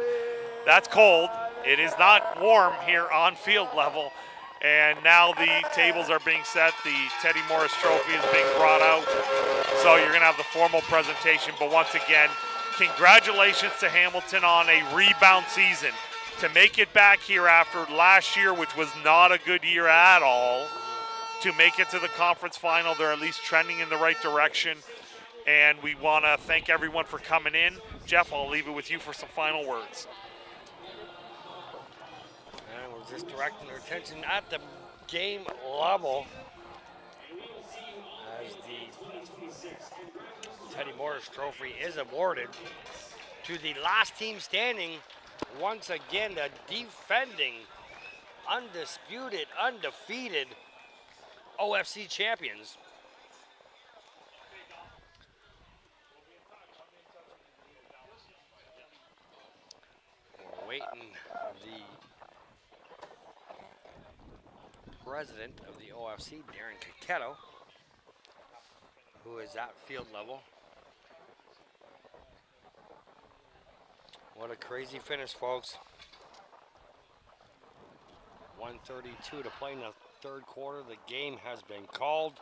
that's cold. It is not warm here on field level. And now the tables are being set. The Teddy Morris Trophy is being brought out. So you're going to have the formal presentation. But once again, congratulations to Hamilton on a rebound season. To make it back here after last year, which was not a good year at all, to make it to the conference final, they're at least trending in the right direction. And we want to thank everyone for coming in. Jeff, I'll leave it with you for some final words. And we're just directing our attention at the game level as the Teddy Morris Trophy is awarded to the last team standing. Once again, the defending, undisputed, undefeated OFC champions. We're waiting the president of the OFC, Darren Coquetto, who is at field level. What a crazy finish, folks. 1:32 to play in the third quarter. The game has been called.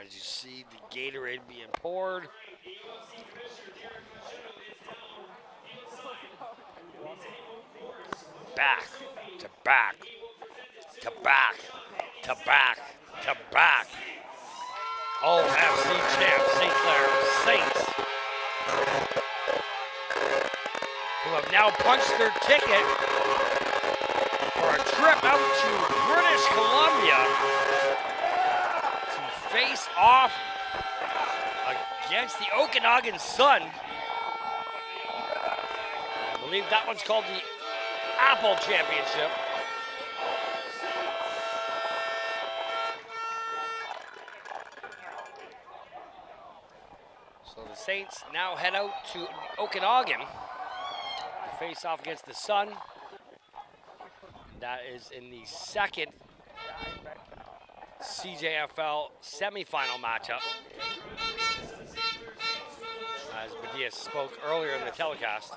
As you see the Gatorade being poured. Back to back to back to back to back. OFC champ St. Clair Saints, who have now punched their ticket for a trip out to British Columbia to face off against the Okanagan Sun. I believe that one's called the Apple Championship. So the Saints now head out to Okanagan to face off against the Sun. That is in the second CJFL semifinal matchup. As Badia spoke earlier in the telecast.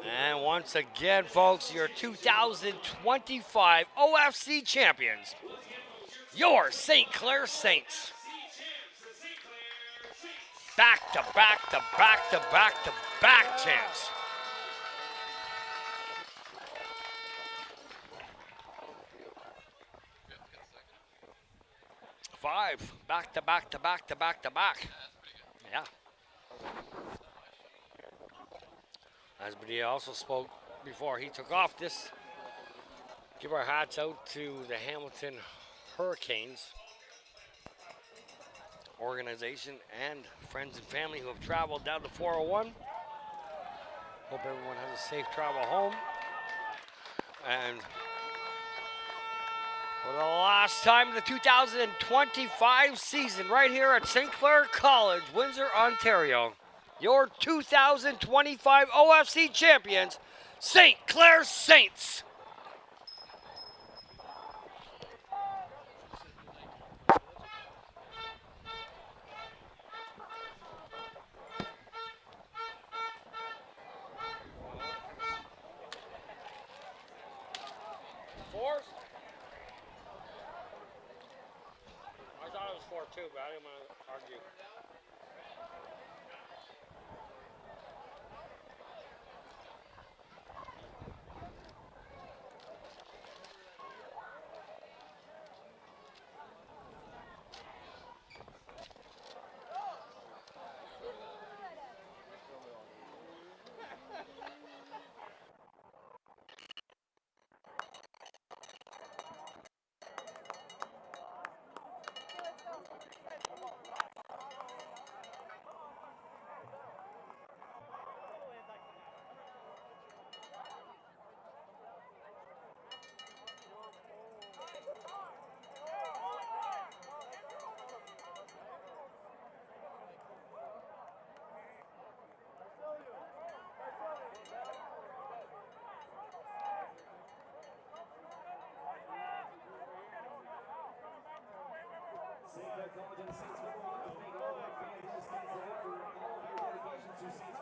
And once again, folks, your 2025 OFC champions, your St. Clair Saints. Back to back to back to back to back champs. Five, back to back to back to back to back. Yeah. As Badia also spoke before he took off, this, give our hats out to the Hamilton Hurricanes organization and friends and family who have traveled down to 401. Hope everyone has a safe travel home. And for the last time in the 2025 season, right here at St. Clair College, Windsor, Ontario, your 2025 OFC champions, St. Clair Saints. Fours? I thought it was 4-2, but I didn't want to argue. St. Clair College and the Saints football. We thank all of our fans in the stands for all of your dedication to Saints